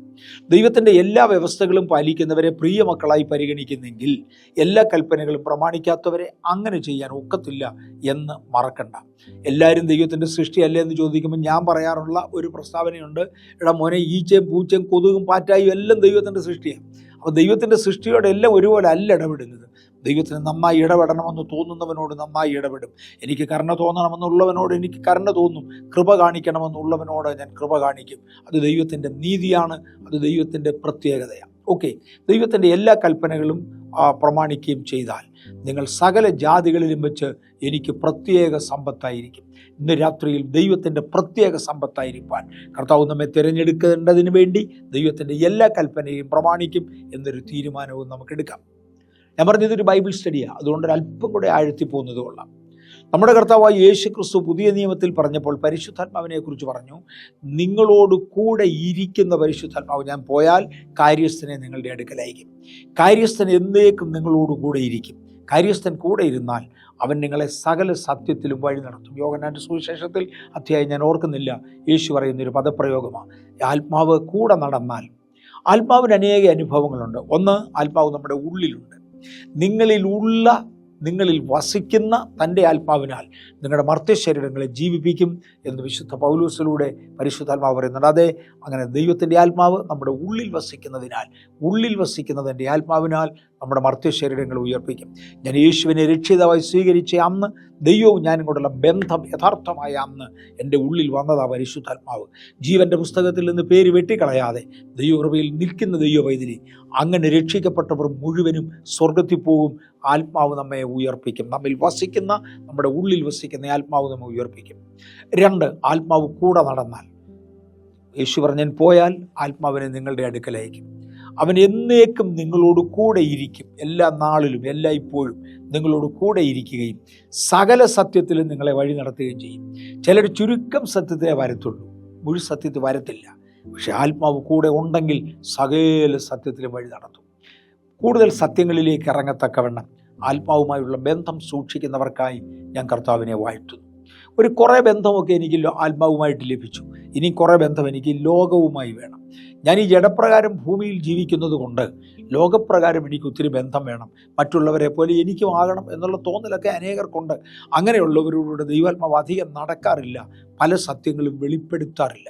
ദൈവത്തിൻ്റെ എല്ലാ വ്യവസ്ഥകളും പാലിക്കുന്നവരെ പ്രിയ മക്കളായി പരിഗണിക്കുന്നെങ്കിൽ എല്ലാ കൽപ്പനകളും പ്രമാണിക്കാത്തവരെ അങ്ങനെ ചെയ്യാൻ ഒക്കത്തില്ല എന്ന് മറക്കണ്ട. എല്ലാവരും ദൈവത്തിൻ്റെ സൃഷ്ടിയല്ലേ എന്ന് ചോദിക്കുമ്പോൾ ഞാൻ പറയാറുള്ള ഒരു പ്രസ്താവനയുണ്ട്, എടാ മോനെ, ഈച്ചയും പൂച്ചയും കൊതുകും പാറ്റായും എല്ലാം ദൈവത്തിൻ്റെ സൃഷ്ടിയാണ്. അപ്പോൾ ദൈവത്തിൻ്റെ സൃഷ്ടിയോടെ എല്ലാം ഒരുപോലെ അല്ല ഇടപെടുന്നത്. ദൈവത്തിന് നന്നായി ഇടപെടണമെന്ന് തോന്നുന്നവനോട് നന്നായി ഇടപെടും. എനിക്ക് കരുണ തോന്നണമെന്നുള്ളവനോട് എനിക്ക് കരുണ തോന്നും. കൃപ കാണിക്കണമെന്നുള്ളവനോട് ഞാൻ കൃപ കാണിക്കും. അത് ദൈവത്തിൻ്റെ നീതിയാണ്, അത് ദൈവത്തിൻ്റെ പ്രത്യേകതയാണ്. ഓക്കെ, ദൈവത്തിൻ്റെ എല്ലാ കൽപ്പനകളും പ്രമാണിക്കുകയും ചെയ്താൽ നിങ്ങൾ സകല ജാതികളിലും വെച്ച് എനിക്ക് പ്രത്യേക സമ്പത്തായിരിക്കും. ഇന്ന് രാത്രിയിൽ ദൈവത്തിൻ്റെ പ്രത്യേക സമ്പത്തായിരിക്കാൻ കർത്താവ് നമ്മെ തിരഞ്ഞെടുക്കേണ്ടതിന് വേണ്ടി ദൈവത്തിൻ്റെ എല്ലാ കൽപ്പനയും പ്രമാണിക്കും എന്നൊരു തീരുമാനവും നമുക്കെടുക്കാം. ഞാൻ പറഞ്ഞതൊരു ബൈബിൾ സ്റ്റഡിയാണ്, അതുകൊണ്ട് അല്പം കൂടെ ആഴ്ത്തി പോകുന്നത് കൊള്ളാം. നമ്മുടെ കർത്താവായ യേശു ക്രിസ്തു പുതിയ നിയമത്തിൽ പറഞ്ഞപ്പോൾ പരിശുദ്ധാത്മാവിനെ കുറിച്ച് പറഞ്ഞു, നിങ്ങളോട് കൂടെ ഇരിക്കുന്ന പരിശുദ്ധാത്മാവ്, ഞാൻ പോയാൽ കാര്യസ്ഥനെ നിങ്ങളുടെ അടുക്കലയക്കും. കാര്യസ്ഥൻ എന്നേക്കും നിങ്ങളോട് കൂടെ ഇരിക്കും. കാര്യസ്ഥൻ കൂടെ ഇരുന്നാൽ അവൻ നിങ്ങളെ സകല സത്യത്തിലും വഴി നടത്തും. യോഹന്നാന്റെ സുവിശേഷത്തിൽ അധ്യായം ഞാൻ ഓർക്കുന്നില്ല, യേശു പറയുന്നൊരു പദപ്രയോഗമാണ്, ആത്മാവ് കൂടെ നടന്നാൽ. ആത്മാവിന് അനേക അനുഭവങ്ങളുണ്ട്. ഒന്ന്, ആത്മാവ് നമ്മുടെ ഉള്ളിലുണ്ട്. നിങ്ങളിൽ വസിക്കുന്ന തൻ്റെ ആത്മാവിനാൽ നിങ്ങളുടെ മർത്യശരീരങ്ങളെ ജീവിപ്പിക്കും എന്ന് വിശുദ്ധ പൗലോസിലൂടെ പരിശുദ്ധാത്മാവ് പറയുന്നുണ്ട്. അതെ, അങ്ങനെ ദൈവത്തിൻ്റെ ആത്മാവ് നമ്മുടെ ഉള്ളിൽ വസിക്കുന്നതിൻ്റെ ആത്മാവിനാൽ നമ്മുടെ മർത്യശരീരങ്ങളെ ഉയർപ്പിക്കും. ഞാൻ യേശുവിനെ രക്ഷിതാവായി സ്വീകരിച്ച അന്ന്, ദൈവവും ഞാനും കൊണ്ടുള്ള ബന്ധം യഥാർത്ഥമായ അന്ന് എൻ്റെ ഉള്ളിൽ വന്നതാ പരിശുദ്ധാത്മാവ്. ജീവൻ്റെ പുസ്തകത്തിൽ നിന്ന് പേര് വെട്ടിക്കളയാതെ ദൈവകൃപയിൽ നിൽക്കുന്ന ദൈവവൈദ്യനെ, അങ്ങനെ രക്ഷിക്കപ്പെട്ടവർ മുഴുവനും സ്വർഗത്തിൽ പോകും. ആത്മാവ് നമ്മെ ഉയർപ്പിക്കും. നമ്മുടെ ഉള്ളിൽ വസിക്കുന്ന ആത്മാവ് നമ്മെ ഉയർപ്പിക്കും. 2, ആത്മാവ് കൂടെ നടന്നാൽ. യേശു പറഞ്ഞാൽ പോയാൽ ആത്മാവിനെ നിങ്ങളുടെ അടുക്കലയക്കും. അവൻ എന്നേക്കും നിങ്ങളോട് കൂടെ ഇരിക്കും. എല്ലാ നാളിലും എല്ലായ്പ്പോഴും നിങ്ങളോട് കൂടെ ഇരിക്കുകയും സകല സത്യത്തിലും നിങ്ങളെ വഴി നടത്തുകയും ചെയ്യും. ചിലർ ചുരുക്കം സത്യത്തെ വരത്തുള്ളൂ, മുഴു സത്യത്തിൽ വരത്തില്ല. പക്ഷെ ആത്മാവ് കൂടെ ഉണ്ടെങ്കിൽ സകല സത്യത്തിലും വഴി നടത്തും. കൂടുതൽ സത്യങ്ങളിലേക്ക് ഇറങ്ങത്തക്കവണ്ണം ആത്മാവുമായുള്ള ബന്ധം സൂക്ഷിക്കുന്നവർക്കായി ഞാൻ കർത്താവിനെ വാഴ്ത്തുന്നു. കുറേ ബന്ധമൊക്കെ എനിക്ക് ആത്മാവുമായിട്ട് ലഭിച്ചു. ഇനി കുറേ ബന്ധം എനിക്ക് ലോകവുമായി വേണം. ഞാൻ ഈ ജഡപ്രകാരം ഭൂമിയിൽ ജീവിക്കുന്നത് കൊണ്ട് ലോകപ്രകാരം എനിക്ക് ഒത്തിരി ബന്ധം വേണം. മറ്റുള്ളവരെ പോലെ എനിക്കും ആകണം എന്നുള്ള തോന്നലൊക്കെ അനേകർക്കുണ്ട്. അങ്ങനെയുള്ളവരോട് ദൈവാത്മാവ് അധികം നടക്കാറില്ല, പല സത്യങ്ങളും വെളിപ്പെടുത്താറില്ല.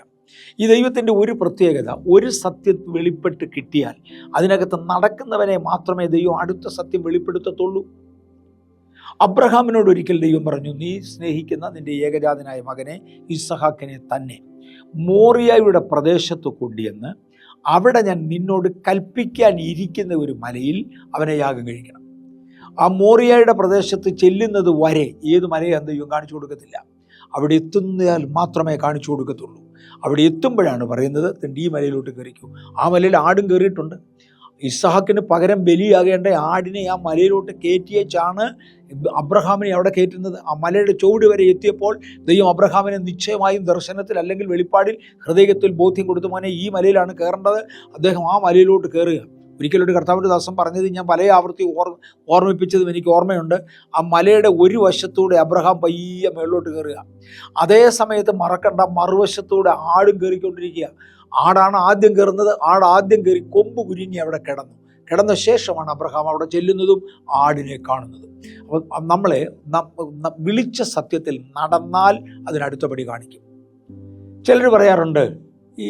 ഈ ദൈവത്തിൻ്റെ ഒരു പ്രത്യേകത, ഒരു സത്യം വെളിപ്പെട്ട് കിട്ടിയാൽ അതിനകത്ത് നടക്കുന്നവനെ മാത്രമേ ദൈവം അടുത്ത സത്യം വെളിപ്പെടുത്തത്തുള്ളൂ. അബ്രഹാമിനോട് ഒരിക്കൽ ദൈവം പറഞ്ഞു, നീ സ്നേഹിക്കുന്ന നിന്റെ ഏകജാതനായ മകനെ ഇസഹാക്കിനെ തന്നെ മോറിയയുടെ പ്രദേശത്ത് കൊണ്ടുവന്ന് അവിടെ ഞാൻ നിന്നോട് കൽപ്പിക്കാൻ ഇരിക്കുന്ന ഒരു മലയിൽ അവനെ യാഗം കഴിക്കണം. ആ മോറിയയുടെ പ്രദേശത്ത് ചെല്ലുന്നത് വരെ ഏത് മലയാണെന്ന് ദൈവം കാണിച്ചു കൊടുക്കത്തില്ല. അവിടെ എത്തുന്നയാൽ മാത്രമേ കാണിച്ചു കൊടുക്കത്തുള്ളൂ. അവിടെ എത്തുമ്പോഴാണ് പറയുന്നത്, ഈ മലയിലോട്ട് കയറിക്കൂ. ആ മലയിൽ ആടും കയറിയിട്ടുണ്ട്. ഇസഹാക്കിന് പകരം ബലിയാകേണ്ട ആടിനെ ആ മലയിലോട്ട് കയറ്റിയേച്ചാണ് അബ്രഹാമിനെ അവിടെ കയറ്റുന്നത്. ആ മലയുടെ ചുവട് വരെ എത്തിയപ്പോൾ ദൈവം അബ്രഹാമിനെ നിശ്ചയമായും ദർശനത്തിൽ അല്ലെങ്കിൽ വെളിപ്പാടിൽ ഹൃദയത്തിൽ ബോധ്യം കൊടുത്തു, മോനെ ഈ മലയിലാണ് കയറേണ്ടത്. അദ്ദേഹം ആ മലയിലോട്ട് കയറുക. ഒരിക്കലൊരു കർത്താവിൻ്റെ ദാസം പറഞ്ഞത് ഞാൻ പല ആവർത്തി ഓർമ്മിപ്പിച്ചതും എനിക്ക് ഓർമ്മയുണ്ട്. ആ മലയുടെ ഒരു വശത്തൂടെ അബ്രഹാം പയ്യെ മേളിലോട്ട് കയറുക. അതേ സമയത്ത് മറക്കണ്ട, മറുവശത്തൂടെ ആടും കയറിക്കൊണ്ടിരിക്കുക. ആടാണ് ആദ്യം കയറുന്നത്. ആദ്യം കയറി കൊമ്പ് കുരുങ്ങി അവിടെ കിടന്ന ശേഷമാണ് അബ്രഹാം അവിടെ ചെല്ലുന്നതും ആടിനെ കാണുന്നതും. അപ്പോൾ നമ്മളെ വിളിച്ച സത്യത്തിൽ നടന്നാൽ അതിനടുത്തപടി കാണിക്കും. ചിലർ പറയാറുണ്ട്, ഈ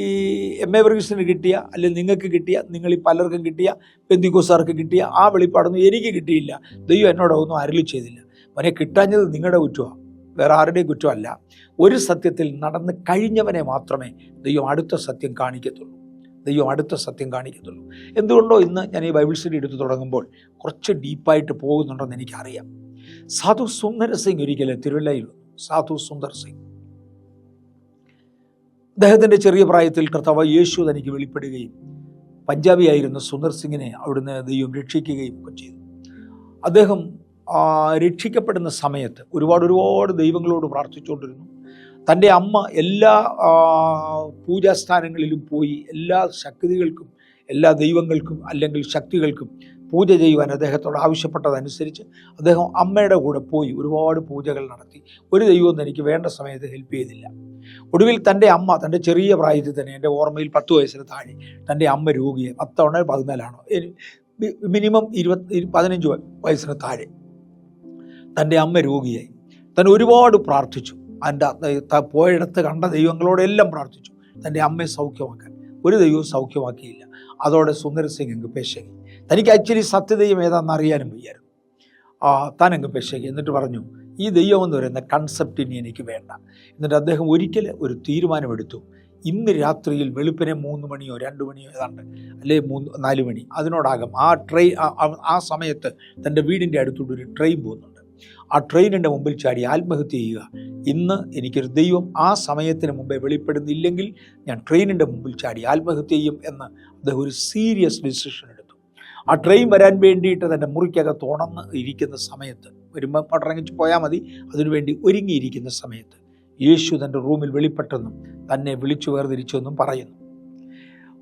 MA വർഗീസിന് കിട്ടിയ, അല്ലെങ്കിൽ നിങ്ങൾക്ക് കിട്ടിയ, നിങ്ങളീ പലർക്കും കിട്ടിയ, പെന്തിക്കോസ്തുകാർക്ക് കിട്ടിയ ആ വെളിപ്പാടൊന്നും എനിക്ക് കിട്ടിയില്ല, ദൈവം എന്നോടൊന്നും അരുളി ചെയ്തില്ല. മോനെ, കിട്ടാഞ്ഞത് നിങ്ങളുടെ കുറ്റമാണ്, വേറെ ആരുടെയും കുറ്റമല്ല. ഒരു സത്യത്തിൽ നടന്ന് കഴിഞ്ഞവനെ മാത്രമേ ദൈവം അടുത്ത സത്യം കാണിക്കത്തുള്ളൂ. എന്തുകൊണ്ടോ ഇന്ന് ഞാൻ ഈ ബൈബിൾ സ്റ്റഡി എടുത്തു തുടങ്ങുമ്പോൾ കുറച്ച് ഡീപ്പായിട്ട് പോകുന്നുണ്ടെന്ന് എനിക്കറിയാം. സാധു സുന്ദർ സിംഗ് ഒരിക്കലും തിരുവല്ലയിൽ വന്നു. സാധു സുന്ദർ സിംഗ്, അദ്ദേഹത്തിൻ്റെ ചെറിയ പ്രായത്തിൽ കർത്താവ് യേശു തനിക്ക് വെളിപ്പെടുകയും പഞ്ചാബിയായിരുന്ന സുന്ദർ സിംഗിനെ അവിടുന്ന് ദൈവം രക്ഷിക്കുകയും ഒക്കെ ചെയ്തു. അദ്ദേഹം രക്ഷിക്കപ്പെടുന്ന സമയത്ത് ഒരുപാട് ദൈവങ്ങളോട് പ്രാർത്ഥിച്ചുകൊണ്ടിരുന്നു. തൻ്റെ അമ്മ എല്ലാ പൂജാസ്ഥാനങ്ങളിലും പോയി എല്ലാ ശക്തികൾക്കും, എല്ലാ ദൈവങ്ങൾക്കും അല്ലെങ്കിൽ ശക്തികൾക്കും പൂജ ചെയ്യുവാൻ അദ്ദേഹത്തോട് ആവശ്യപ്പെട്ടതനുസരിച്ച് അദ്ദേഹം അമ്മയുടെ കൂടെ പോയി ഒരുപാട് പൂജകൾ നടത്തി. ഒരു ദൈവവും തനിക്ക് വേണ്ട സമയത്ത് ഹെൽപ്പ് ചെയ്തില്ല. ഒടുവിൽ തൻ്റെ അമ്മ, തൻ്റെ ചെറിയ പ്രായത്തിൽ തന്നെ, എൻ്റെ ഓർമ്മയിൽ 10 വയസ്സിന് താഴെ തൻ്റെ അമ്മ രോഗിയെ, 10 14 മിനിമം 15 വയസ്സിന് താഴെ തൻ്റെ അമ്മ രോഗിയായി. താൻ ഒരുപാട് പ്രാർത്ഥിച്ചു. പോയിടത്ത് കണ്ട ദൈവങ്ങളോടെല്ലാം പ്രാർത്ഥിച്ചു തൻ്റെ അമ്മയെ സൗഖ്യമാക്കാൻ. ഒരു ദൈവവും സൗഖ്യമാക്കിയില്ല. അതോടെ സുന്ദർ സിംഗ് അങ്ങ് പെശകി. തനിക്ക് ആക്ച്വലി സത്യദൈവം ഏതാണെന്ന് അറിയാനും വയ്യായിരുന്നു. താൻ അങ്ങ് പെശകി. എന്നിട്ട് പറഞ്ഞു, ഈ ദൈവം എന്ന് പറയുന്ന കൺസെപ്റ്റ് ഇനി എനിക്ക് വേണ്ട. എന്നിട്ട് അദ്ദേഹം ഒരിക്കൽ ഒരു തീരുമാനമെടുത്തു. ഇന്ന് രാത്രിയിൽ വെളുപ്പിനെ 3 മണിയോ 2 മണിയോ ഏതാണ്ട്, അല്ലെ 4 മണി അതിനോടാകും, ആ സമയത്ത് തൻ്റെ വീടിൻ്റെ അടുത്തോട്ട് ഒരു ട്രെയിൻ പോകുന്നുണ്ട്. ആ ട്രെയിനിൻ്റെ മുമ്പിൽ ചാടി ആത്മഹത്യ ചെയ്യുക. ഇന്ന് എനിക്കൊരു ദൈവം ആ സമയത്തിന് മുമ്പേ വെളിപ്പെടുന്നില്ലെങ്കിൽ ഞാൻ ട്രെയിനിൻ്റെ മുമ്പിൽ ചാടി ആത്മഹത്യ ചെയ്യും എന്ന് അദ്ദേഹം ഒരു സീരിയസ് ഡിസിഷൻ എടുത്തു. ആ ട്രെയിൻ വരാൻ വേണ്ടിയിട്ട് തൻ്റെ മുറിക്കകത്ത് ഉണർന്ന് ഇരിക്കുന്ന സമയത്ത്, വരുമ്പോൾ പട്ടറങ്ങിച്ച് പോയാൽ മതി, അതിനുവേണ്ടി ഒരുങ്ങിയിരിക്കുന്ന സമയത്ത് യേശു തൻ്റെ റൂമിൽ വെളിപ്പെട്ടെന്നും തന്നെ വിളിച്ചു വേർതിരിച്ചെന്നും പറയുന്നു.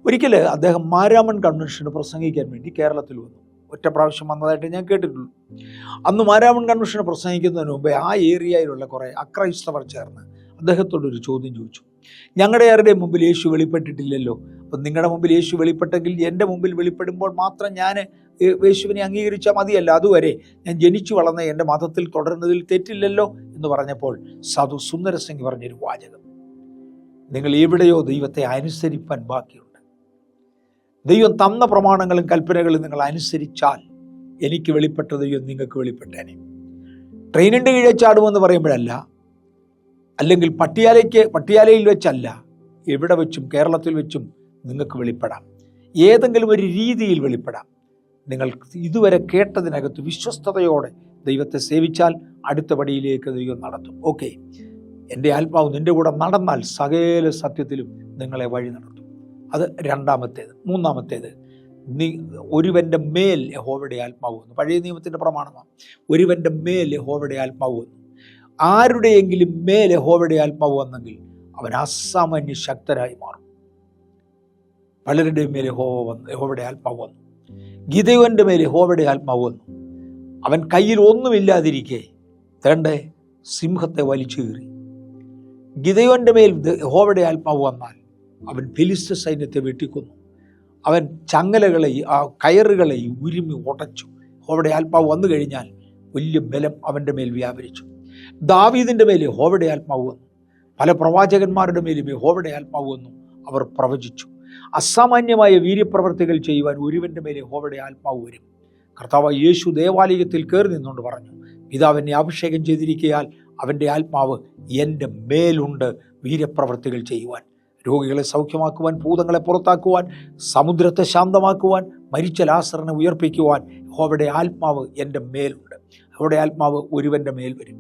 ഒരിക്കൽ അദ്ദേഹം മാരാമൺ കൺവെൻഷന് പ്രസംഗിക്കാൻ വേണ്ടി കേരളത്തിൽ വന്നു. ഒറ്റ പ്രാവശ്യം വന്നതായിട്ട് ഞാൻ കേട്ടിട്ടുള്ളൂ. അന്ന് മാരാമൺ കൺവെൻഷന് പ്രസംഗിക്കുന്നതിന് മുമ്പേ ആ ഏരിയയിലുള്ള കുറേ അക്രൈസ്തവർ ചേർന്ന് അദ്ദേഹത്തോടൊരു ചോദ്യം ചോദിച്ചു. ഞങ്ങളുടെ ആരുടെയും മുമ്പിൽ യേശു വെളിപ്പെട്ടിട്ടില്ലല്ലോ, അപ്പം നിങ്ങളുടെ മുമ്പിൽ യേശു വെളിപ്പെട്ടെങ്കിൽ എൻ്റെ മുമ്പിൽ വെളിപ്പെടുമ്പോൾ മാത്രം ഞാൻ യേശുവിനെ അംഗീകരിച്ചാൽ മതിയല്ല, അതുവരെ ഞാൻ ജനിച്ചു വളർന്ന എൻ്റെ മതത്തിൽ തുടരുന്നതിൽ തെറ്റില്ലല്ലോ എന്ന് പറഞ്ഞപ്പോൾ സാധു സുന്ദര സിംഗ് പറഞ്ഞൊരു വാചകം, നിങ്ങൾ എവിടെയോ ദൈവത്തെ അനുസരിപ്പാൻ ബാക്കിയുണ്ട്. ദൈവം തന്ന പ്രമാണങ്ങളും കൽപ്പനകളും നിങ്ങൾ അനുസരിച്ചാൽ എനിക്ക് വെളിപ്പെട്ട ദൈവം നിങ്ങൾക്ക് വെളിപ്പെട്ടേനെ. ട്രെയിനിൻ്റെ കീഴെ ചാടുമെന്ന് പറയുമ്പോഴല്ല, അല്ലെങ്കിൽ പട്ടിയാലയിൽ വെച്ചല്ല, എവിടെ വെച്ചും കേരളത്തിൽ വെച്ചും നിങ്ങൾക്ക് വെളിപ്പെടാം. ഏതെങ്കിലും ഒരു രീതിയിൽ വെളിപ്പെടാം. നിങ്ങൾ ഇതുവരെ കേട്ടതിനകത്ത് വിശ്വസ്തയോടെ ദൈവത്തെ സേവിച്ചാൽ അടുത്ത പടിയിലേക്ക് ദൈവം നടത്തും. ഓക്കെ, എൻ്റെ ആത്മാവ് നിൻ്റെ കൂടെ നടന്നാൽ സകല സത്യത്തിലും നിങ്ങളെ വഴി നടത്തും. അത് രണ്ടാമത്തേത്. മൂന്നാമത്തേത്, ഒരുവൻ്റെ മേൽ യഹോവയുടെ ആത്മാവ് വന്നു. പഴയ നിയമത്തിൻ്റെ പ്രമാണമാണ്. ഒരുവൻ്റെ മേൽ യഹോവയുടെ ആത്മാവ് വന്നു. ആരുടെയെങ്കിലും മേൽ യഹോവയുടെ ആത്മാവ് വന്നെങ്കിൽ അവൻ അസാമാന്യ ശക്തരായി മാറും. പലരുടെയും മേൽ യഹോവയുടെ ആത്മാവ് വന്നു. ഗിദെയോന്റെ മേൽ യഹോവയുടെ ആത്മാവ് വന്നു. അവൻ കയ്യിൽ ഒന്നുമില്ലാതിരിക്കെ തേണ്ടേ സിംഹത്തെ വലിച്ചു കീറി. ഗിദെയോന്റെ മേൽ യഹോവയുടെ ആത്മാവ് വന്നാൽ അവൻ ഫിലിസ്ത്യ സൈന്യത്തെ വെട്ടിക്കൊന്നു. അവൻ ചങ്ങലകളെയും കയറുകളെയും ഉരുമി ഉടച്ചു. യഹോവയുടെ ആത്മാവ് വന്നു കഴിഞ്ഞാൽ വലിയ ബലം അവൻ്റെ മേൽ വ്യാപരിച്ചു. ദാവീദിൻ്റെ മേൽ യഹോവയുടെ ആത്മാവ് വന്നു. പല പ്രവാചകന്മാരുടെ മേലും യഹോവയുടെ ആത്മാവ് വന്നു. അവർ പ്രവചിച്ചു. അസാമാന്യമായ വീര്യപ്രവർത്തികൾ ചെയ്യുവാൻ ഒരുവൻ്റെ മേൽ യഹോവയുടെ ആത്മാവ് വരും. കർത്താവ് യേശു ദേവാലയത്തിൽ കയറി നിന്നുകൊണ്ട് പറഞ്ഞു, പിതാവിനെ അഭിഷേകം ചെയ്തിരിക്കയാൽ അവൻ്റെ ആത്മാവ് എൻ്റെ മേലുണ്ട് വീര്യപ്രവർത്തികൾ ചെയ്യുവാൻ, രോഗികളെ സൗഖ്യമാക്കുവാൻ, ഭൂതങ്ങളെ പുറത്താക്കുവാൻ, സമുദ്രത്തെ ശാന്തമാക്കുവാൻ, മരിച്ച ലാസറിനെ ഉയർപ്പിക്കുവാൻ യഹോവയുടെ ആത്മാവ് എൻ്റെ മേലുണ്ട്. യഹോവയുടെ ആത്മാവ് ഒരുവൻ്റെ മേൽ വരും.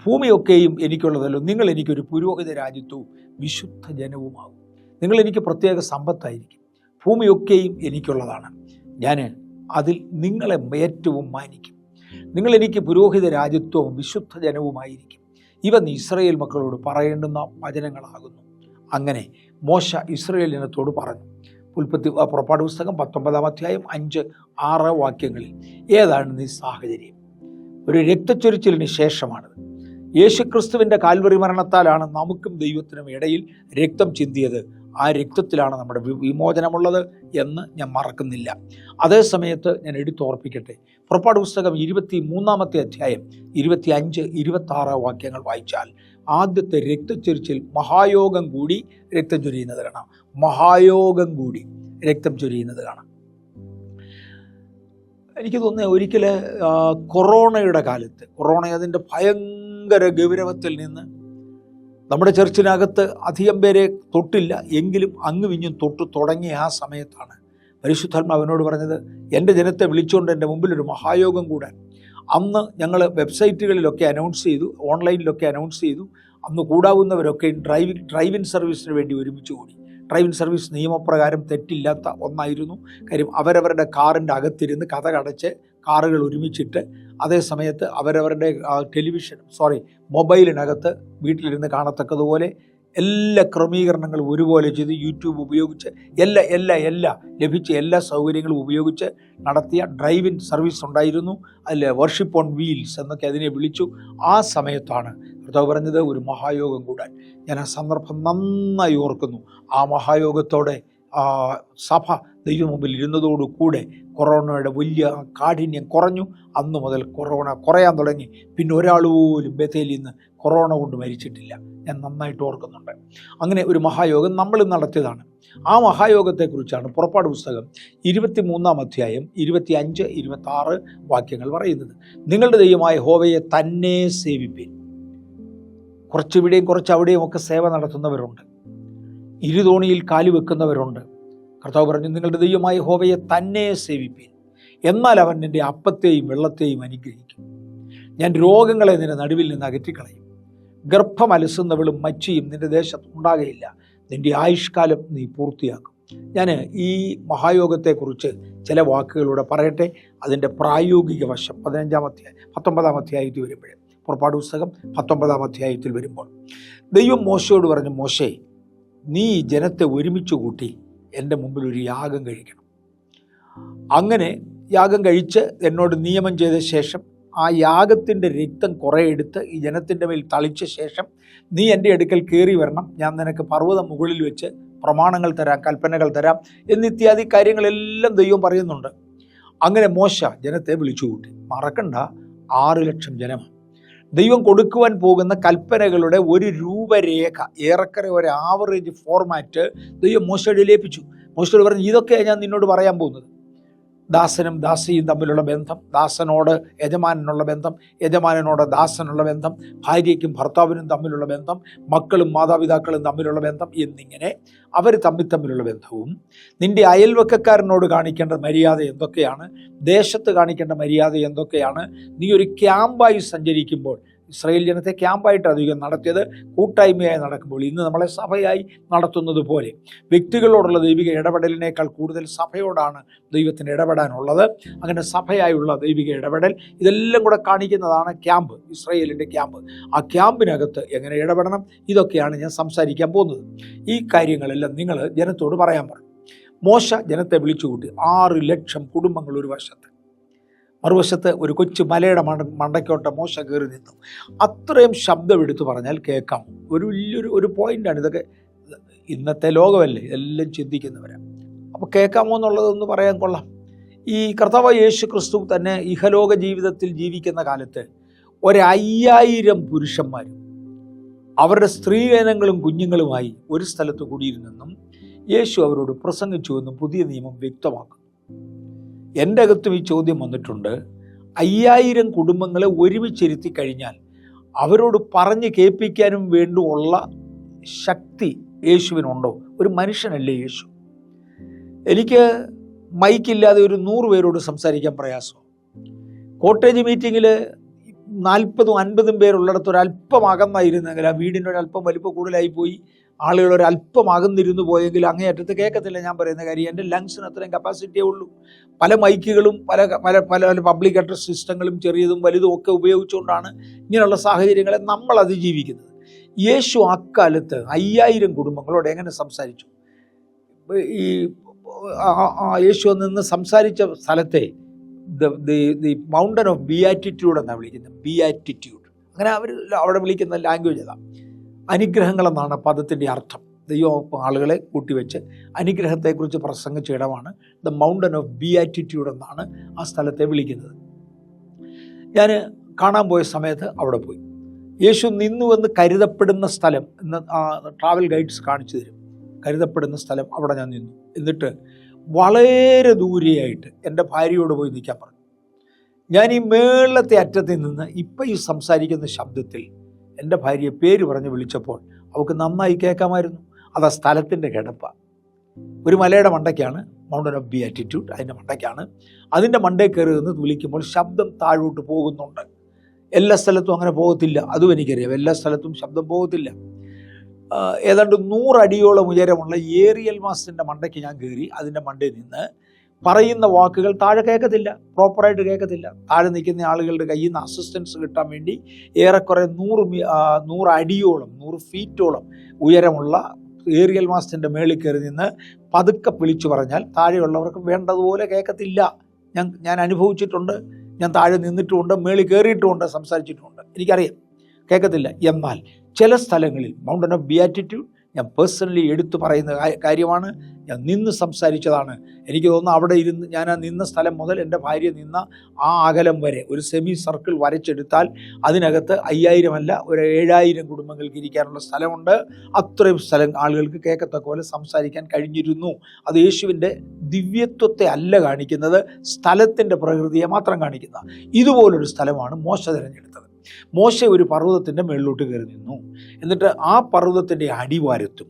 ഭൂമിയൊക്കെയും എനിക്കുള്ളതല്ലോ, നിങ്ങൾ എനിക്കൊരു പുരോഹിത രാജ്യത്വവും വിശുദ്ധ ജനവുമാകും. നിങ്ങൾ എനിക്ക് പ്രത്യേക സമ്പത്തായിരിക്കും. ഭൂമിയൊക്കെയും എനിക്കുള്ളതാണ്. ഞാൻ അതിൽ നിങ്ങളെ ഏറ്റവും മാനിക്കും. നിങ്ങൾ എനിക്ക് പുരോഹിത രാജ്യത്വവും വിശുദ്ധ ജനവുമായിരിക്കും. ഇവ നീ ഇസ്രായേൽ മക്കളോട് പറയേണ്ടുന്ന വചനങ്ങളാകുന്നു. അങ്ങനെ മോശ ഇസ്രായേൽ ജനത്തോട് പറഞ്ഞു. പുറപ്പാട് പുസ്തകം 19-ാം അധ്യായം 5-6 വാക്യങ്ങളിൽ ഏതാണ് ഈ സാഹചര്യം? ഒരു രക്തച്ചൊരിച്ചിലിന് ശേഷമാണിത്. യേശുക്രിസ്തുവിൻ്റെ കാൽവറി മരണത്താലാണ് നമുക്കും ദൈവത്തിനും ഇടയിൽ രക്തം ചിന്തിയത്. ആ രക്തത്തിലാണ് നമ്മുടെ വിമോചനമുള്ളത് എന്ന് ഞാൻ മറക്കുന്നില്ല. അതേ സമയത്ത് ഞാൻ എടുത്തോർപ്പിക്കട്ടെ, പുറപ്പാട് പുസ്തകം 23-ാമത്തെ അധ്യായം 25-26 വാക്യങ്ങൾ വായിച്ചാൽ ആദ്യത്തെ രക്തച്ചൊരിച്ചിൽ മഹായോഗം കൂടി രക്തം ചൊരിയുന്നത് കാണാം. മഹായോഗം കൂടി രക്തം ചൊരിയുന്നത് കാണാം. എനിക്ക് തോന്നുന്നത് ഒരിക്കൽ കൊറോണയുടെ കാലത്ത്, അതിൻ്റെ ഭയങ്കര ഗൗരവത്തിൽ നിന്ന് നമ്മുടെ ചർച്ചിനകത്ത് അധികം പേരെ തൊട്ടില്ല, എങ്കിലും അങ്ങും ഇഞ്ഞും തൊട്ട് തുടങ്ങിയ ആ സമയത്താണ് പരിശുദ്ധാത്മാവിനോട് പറഞ്ഞത്, എൻ്റെ ജനത്തെ വിളിച്ചുകൊണ്ട് എൻ്റെ മുമ്പിലൊരു മഹായോഗം കൂടാൻ. അന്ന് ഞങ്ങൾ വെബ്സൈറ്റുകളിലൊക്കെ അനൗൺസ് ചെയ്തു, ഓൺലൈനിലൊക്കെ അനൗൺസ് ചെയ്തു. അന്ന് കൂടാവുന്നവരൊക്കെ ഡ്രൈവിൻ സർവീസിന് വേണ്ടി ഒരുമിച്ച് കൂടി. ഡ്രൈവിൻ സർവീസ് നിയമപ്രകാരം തെറ്റില്ലാത്ത ഒന്നായിരുന്നു. കാര്യം അവരവരുടെ കാറിൻ്റെ അകത്തിരുന്ന് കതകടച്ച് കാറുകൾ ഒരുമിച്ചിട്ട് അതേ സമയത്ത് അവരവരുടെ മൊബൈലിനകത്ത് വീട്ടിലിരുന്ന് കാണത്തക്കതുപോലെ എല്ലാ ക്രമീകരണങ്ങളും ഒരുപോലെ ചെയ്ത് യൂട്യൂബ് ഉപയോഗിച്ച് എല്ലാ ലഭിച്ച എല്ലാ സൗകര്യങ്ങളും ഉപയോഗിച്ച് നടത്തിയ ഡ്രൈവിൻ സർവീസ് ഉണ്ടായിരുന്നു. അതിൽ വർഷിപ്പ് ഓൺ വീൽസ് എന്നൊക്കെ അതിനെ വിളിച്ചു. ആ സമയത്താണ് കർത്താവ് പറഞ്ഞത് ഒരു മഹായോഗം കൂടാൻ. ഞാൻ ആ സന്ദർഭം നന്നായി ഓർക്കുന്നു. ആ മഹായോഗത്തോടെ സഭ ദൈവം മുമ്പിൽ ഇരുന്നതോടുകൂടെ കൊറോണയുടെ വലിയ കാഠിന്യം കുറഞ്ഞു. അന്നു മുതൽ കൊറോണ കുറയാൻ തുടങ്ങി. പിന്നെ ഒരാൾ പോലും ബഥേലിൽ നിന്ന് കൊറോണ കൊണ്ട് മരിച്ചിട്ടില്ല. ഞാൻ നന്നായിട്ട് ഓർക്കുന്നുണ്ട്. അങ്ങനെ ഒരു മഹായോഗം നമ്മൾ നടത്തിയതാണ്. ആ മഹായോഗത്തെക്കുറിച്ചാണ് പുറപ്പാട് പുസ്തകം 23-ാം അധ്യായം 25-26 വാക്യങ്ങൾ പറയുന്നത്. നിങ്ങളുടെ ദൈവമായ യഹോവയെ തന്നെ സേവിപ്പീൻ. കുറച്ചിവിടെയും കുറച്ചവിടെയും ഒക്കെ സേവ നടത്തുന്നവരുണ്ട്. ഇരുതോണിയിൽ കാലു വെക്കുന്നവരുണ്ട്. കർത്താവ് പറഞ്ഞു, നിങ്ങളുടെ ദൈവമായ യഹോവയെ തന്നെ സേവിപ്പീൻ, എന്നാൽ അവൻ നിന്റെ അപ്പത്തെയും വെള്ളത്തെയും അനുഗ്രഹിക്കും. ഞാൻ രോഗങ്ങളെ നിന്റെ നടുവിൽ നിന്ന് അകറ്റിക്കളയും. ഗർഭം അലസുന്നവളും മച്ചിയും നിന്റെ ദേശത്ത് ഉണ്ടാകുകയില്ല. നിന്റെ ആയുഷ്കാലം നീ പൂർത്തിയാക്കും. ഞാൻ ഈ മഹായോഗത്തെക്കുറിച്ച് ചില വാക്കുകളിലൂടെ പറയട്ടെ. അതിൻ്റെ പ്രായോഗിക വശം 19-ാം അധ്യായത്തിൽ വരുമ്പോൾ, പുറപ്പാട് പുസ്തകം 19-ാം അധ്യായത്തിൽ വരുമ്പോൾ ദൈവം മോശയോട് പറഞ്ഞു, മോശേ, നീ ജനത്തെ ഒരുമിച്ച് കൂട്ടി എൻ്റെ മുമ്പിൽ ഒരു യാഗം കഴിക്കണം. അങ്ങനെ യാഗം കഴിച്ച് എന്നോട് നിയമം ചെയ്ത ശേഷം ആ യാഗത്തിൻ്റെ രക്തം കുറേ എടുത്ത് ഈ ജനത്തിൻ്റെ മേൽ തളിച്ച ശേഷം നീ എൻ്റെ അടുക്കൽ കയറി വരണം. ഞാൻ നിനക്ക് പർവ്വതം മുകളിൽ വെച്ച് പ്രമാണങ്ങൾ തരാം, കൽപ്പനകൾ തരാം എന്നിത്യാദി കാര്യങ്ങളെല്ലാം ദൈവം പറയുന്നുണ്ട്. അങ്ങനെ മോശ ജനത്തെ വിളിച്ചു കൂട്ടി. മറക്കണ്ട, 6 ലക്ഷം ജനമാണ്. ദൈവം കൊടുക്കുവാൻ പോകുന്ന കൽപ്പനകളുടെ ഒരു രൂപരേഖ, ഏറെക്കുറെ ഒരു ആവറേജ് ഫോർമാറ്റ് ദൈവം മോശയോട് ഏൽപ്പിച്ചു. മോശയോട് പറഞ്ഞു, ഇതൊക്കെയാണ് ഞാൻ നിന്നോട് പറയാൻ പോകുന്നത്. ദാസനും ദാസിയും തമ്മിലുള്ള ബന്ധം, ദാസനോട് യജമാനനുള്ള ബന്ധം, യജമാനനോട് ദാസനുള്ള ബന്ധം, ഭാര്യയ്ക്കും ഭർത്താവിനും തമ്മിലുള്ള ബന്ധം, മക്കളും മാതാപിതാക്കളും തമ്മിലുള്ള ബന്ധം എന്നിങ്ങനെ അവർ തമ്മിലുള്ള ബന്ധവും, നിന്റെ അയൽവക്കക്കാരനോട് കാണിക്കേണ്ട മര്യാദ എന്തൊക്കെയാണ്, ദേശത്ത് കാണിക്കേണ്ട മര്യാദ എന്തൊക്കെയാണ്, നീ ഒരു ക്യാമ്പായി സഞ്ചരിക്കുമ്പോൾ ഇസ്രായേൽ ജനത്തെ ക്യാമ്പായിട്ട് അധികം നടത്തിയത് കൂട്ടായ്മയായി നടക്കുമ്പോൾ ഇന്ന് നമ്മളെ സഭയായി നടത്തുന്നത് പോലെ വ്യക്തികളോടുള്ള ദൈവിക ഇടപെടലിനേക്കാൾ കൂടുതൽ സഭയോടാണ് ദൈവത്തിന് ഇടപെടാനുള്ളത്. അങ്ങനെ സഭയായുള്ള ദൈവിക ഇടപെടൽ ഇതെല്ലാം കൂടെ കാണിക്കുന്നതാണ് ക്യാമ്പ്, ഇസ്രായേലിൻ്റെ ക്യാമ്പ്. ആ ക്യാമ്പിനകത്ത് എങ്ങനെ ഇടപെടണം, ഇതൊക്കെയാണ് ഞാൻ സംസാരിക്കാൻ പോകുന്നത്. ഈ കാര്യങ്ങളെല്ലാം നിങ്ങൾ ജനത്തോട് പറയാൻ പറഞ്ഞു. മോശ ജനത്തെ വിളിച്ചുകൂട്ടി. 6 ലക്ഷം കുടുംബങ്ങൾ ഒരു വശത്ത്, മറുവശത്ത് ഒരു കൊച്ചു മലയുടെ മണ്ടയ്ക്കോട്ട് മോശ കയറി നിന്നു. അത്രയും ശബ്ദമെടുത്ത് പറഞ്ഞാൽ കേൾക്കാം. വലിയൊരു പോയിൻ്റാണ് ഇതൊക്കെ. ഇന്നത്തെ ലോകമല്ലേ, എല്ലാം ചിന്തിക്കുന്നവരാണ്. അപ്പോൾ കേൾക്കാമോ എന്നുള്ളതൊന്ന് പറയാൻ കൊള്ളാം. ഈ കർത്താവ് യേശു ക്രിസ്തു തന്നെ ഇഹലോക ജീവിതത്തിൽ ജീവിക്കുന്ന കാലത്ത് 5000 പുരുഷന്മാരും അവരുടെ സ്ത്രീജനങ്ങളും കുഞ്ഞുങ്ങളുമായി ഒരു സ്ഥലത്ത് കൂടിയിരുന്നെന്നും യേശു അവരോട് പ്രസംഗിച്ചുവെന്നും പുതിയ നിയമം വ്യക്തമാക്കുന്നു. എൻ്റെ അകത്തും ഈ ചോദ്യം വന്നിട്ടുണ്ട്. 5000 കുടുംബങ്ങളെ ഒരുമിച്ചിരുത്തി കഴിഞ്ഞാൽ അവരോട് പറഞ്ഞ് കേൾപ്പിക്കാനും വേണ്ടിയുള്ള ശക്തി യേശുവിനുണ്ടോ? ഒരു മനുഷ്യനല്ലേ യേശു. എനിക്ക് മൈക്കില്ലാതെ ഒരു 100 പേരോട് സംസാരിക്കാൻ പ്രയാസം. കോട്ടേജ് മീറ്റിങ്ങിൽ 40-50 പേരുള്ളിടത്ത് ഒരല്പം അകന്നായിരുന്നെങ്കിൽ, ആ വീടിനൊരല്പം വലിപ്പം കൂടുതലായി പോയി, ആളുകൾ ഒരല്പം അകന്നിരുന്നു പോയെങ്കിൽ അങ്ങേയറ്റത്ത് കേൾക്കത്തില്ല ഞാൻ പറയുന്ന കാര്യം. എൻ്റെ ലങ്സിന് അത്രയും കപ്പാസിറ്റിയേ ഉള്ളൂ. പല മൈക്കുകളും പല പല പല പബ്ലിക് അഡ്രസ് സിസ്റ്റങ്ങളും ചെറിയതും വലുതും ഒക്കെ ഉപയോഗിച്ചുകൊണ്ടാണ് ഇങ്ങനെയുള്ള സാഹചര്യങ്ങളെ നമ്മൾ അതിജീവിക്കുന്നത്. യേശു അക്കാലത്ത് 5000 കുടുംബങ്ങളോട് എങ്ങനെ സംസാരിച്ചു? ഈ യേശു നിന്ന് സംസാരിച്ച സ്ഥലത്തെ ദി മൗണ്ടൻ ഓഫ് ബിയാറ്റിറ്റ്യൂഡ് എന്നാണ് വിളിക്കുന്നത്. ബിയാറ്റിറ്റ്യൂഡ്, അങ്ങനെ അവർ അവിടെ വിളിക്കുന്ന ലാംഗ്വേജ് അതാണ്. അനുഗ്രഹങ്ങളെന്നാണ് പദത്തിൻ്റെ അർത്ഥം. ദൈവം ആളുകളെ കൂട്ടിവെച്ച് അനുഗ്രഹത്തെക്കുറിച്ച് പ്രസംഗിച്ച ഇടമാണ് ദ മൗണ്ടൻ ഓഫ് ബിയാറ്റിറ്റ്യൂഡ് എന്നാണ് ആ സ്ഥലത്തെ വിളിക്കുന്നത്. ഞാൻ കാണാൻ പോയ സമയത്ത് അവിടെ പോയി. യേശു നിന്നുവെന്ന് കരുതപ്പെടുന്ന സ്ഥലം എന്ന് ട്രാവൽ ഗൈഡ്സ് കാണിച്ചു തരും. കരുതപ്പെടുന്ന സ്ഥലം അവിടെ ഞാൻ നിന്നു. എന്നിട്ട് വളരെ ദൂരെയായിട്ട് എൻ്റെ ഭാര്യയോട് പോയി നിൽക്കാൻ പറഞ്ഞു. ഞാൻ ഈ മേളത്തെ അറ്റത്തിൽ നിന്ന് ഇപ്പം ഈ സംസാരിക്കുന്ന ശബ്ദത്തിൽ എൻ്റെ ഭാര്യയെ പേര് പറഞ്ഞ് വിളിച്ചപ്പോൾ അവൾക്ക് നന്നായി കേൾക്കാമായിരുന്നു. അത് ആ സ്ഥലത്തിൻ്റെ കിടപ്പാണ്. ഒരു മലയുടെ മണ്ടയ്ക്കാണ് മൗണ്ടൻ ഓഫ് ബിയാറ്റിറ്റ്യൂഡ്, അതിൻ്റെ മണ്ടയ്ക്കാണ്. അതിൻ്റെ മണ്ടയിൽ കയറി നിന്ന് വിളിക്കുമ്പോൾ ശബ്ദം താഴോട്ട് പോകുന്നുണ്ട്. എല്ലാ സ്ഥലത്തും അങ്ങനെ പോകത്തില്ല, അതും എനിക്കറിയാം. എല്ലാ സ്ഥലത്തും ശബ്ദം പോകത്തില്ല. ഏതാണ്ട് 100 അടിയോളം ഉയരമുള്ള ഏറിയൽ മാസിൻ്റെ മണ്ടയ്ക്ക് ഞാൻ കയറി. അതിൻ്റെ മണ്ടയിൽ നിന്ന് പറയുന്ന വാക്കുകൾ താഴെ കേൾക്കത്തില്ല, പ്രോപ്പറായിട്ട് കേൾക്കത്തില്ല. താഴെ നിൽക്കുന്ന ആളുകളുടെ കയ്യിൽ നിന്ന് അസിസ്റ്റൻസ് കിട്ടാൻ വേണ്ടി ഏറെക്കുറെ 100 അടിയോളം 100 ഫീറ്റോളം ഉയരമുള്ള ഏറിയൽ മാസിൻ്റെ മേളിൽ കയറി നിന്ന് പതുക്കെ വിളിച്ചു പറഞ്ഞാൽ താഴെയുള്ളവർക്ക് വേണ്ടതുപോലെ കേൾക്കത്തില്ല. ഞാൻ അനുഭവിച്ചിട്ടുണ്ട്. ഞാൻ താഴെ നിന്നിട്ടുമുണ്ട്, മേളിൽ കയറിയിട്ടുമുണ്ട്, സംസാരിച്ചിട്ടുമുണ്ട്. എനിക്കറിയാം, കേൾക്കത്തില്ല. എന്നാൽ ചില സ്ഥലങ്ങളിൽ മൗണ്ടൻ ഓഫ് ബിയാറ്റിറ്റ്യൂഡ് ഞാൻ പേഴ്സണലി എടുത്തു പറയുന്ന കാര്യമാണ്. ഞാൻ നിന്ന് സംസാരിച്ചതാണ്. എനിക്ക് തോന്നുന്നു അവിടെ ഇരുന്ന് ഞാൻ ആ നിന്ന സ്ഥലം മുതൽ എൻ്റെ ഭാര്യ നിന്ന ആ അകലം വരെ ഒരു സെമി സർക്കിൾ വരച്ചെടുത്താൽ അതിനകത്ത് 5000 അല്ല, ഒരു 7000 കുടുംബങ്ങൾക്ക് ഇരിക്കാനുള്ള സ്ഥലമുണ്ട്. അത്രയും സ്ഥലം ആളുകൾക്ക് കേൾക്കത്തക്ക പോലെ സംസാരിക്കാൻ കഴിഞ്ഞിരുന്നു. അത് യേശുവിൻ്റെ ദിവ്യത്വത്തെ അല്ല കാണിക്കുന്നത്, സ്ഥലത്തിൻ്റെ പ്രകൃതിയെ മാത്രം കാണിക്കുന്ന ഇതുപോലൊരു സ്ഥലമാണ് മോശ തിരഞ്ഞെടുത്തത്. മോശ ഒരു പർവ്വതത്തിൻ്റെ മേളിലോട്ട് കയറി നിന്നു. എന്നിട്ട് ആ പർവ്വതത്തിൻ്റെ അടിവാരത്തും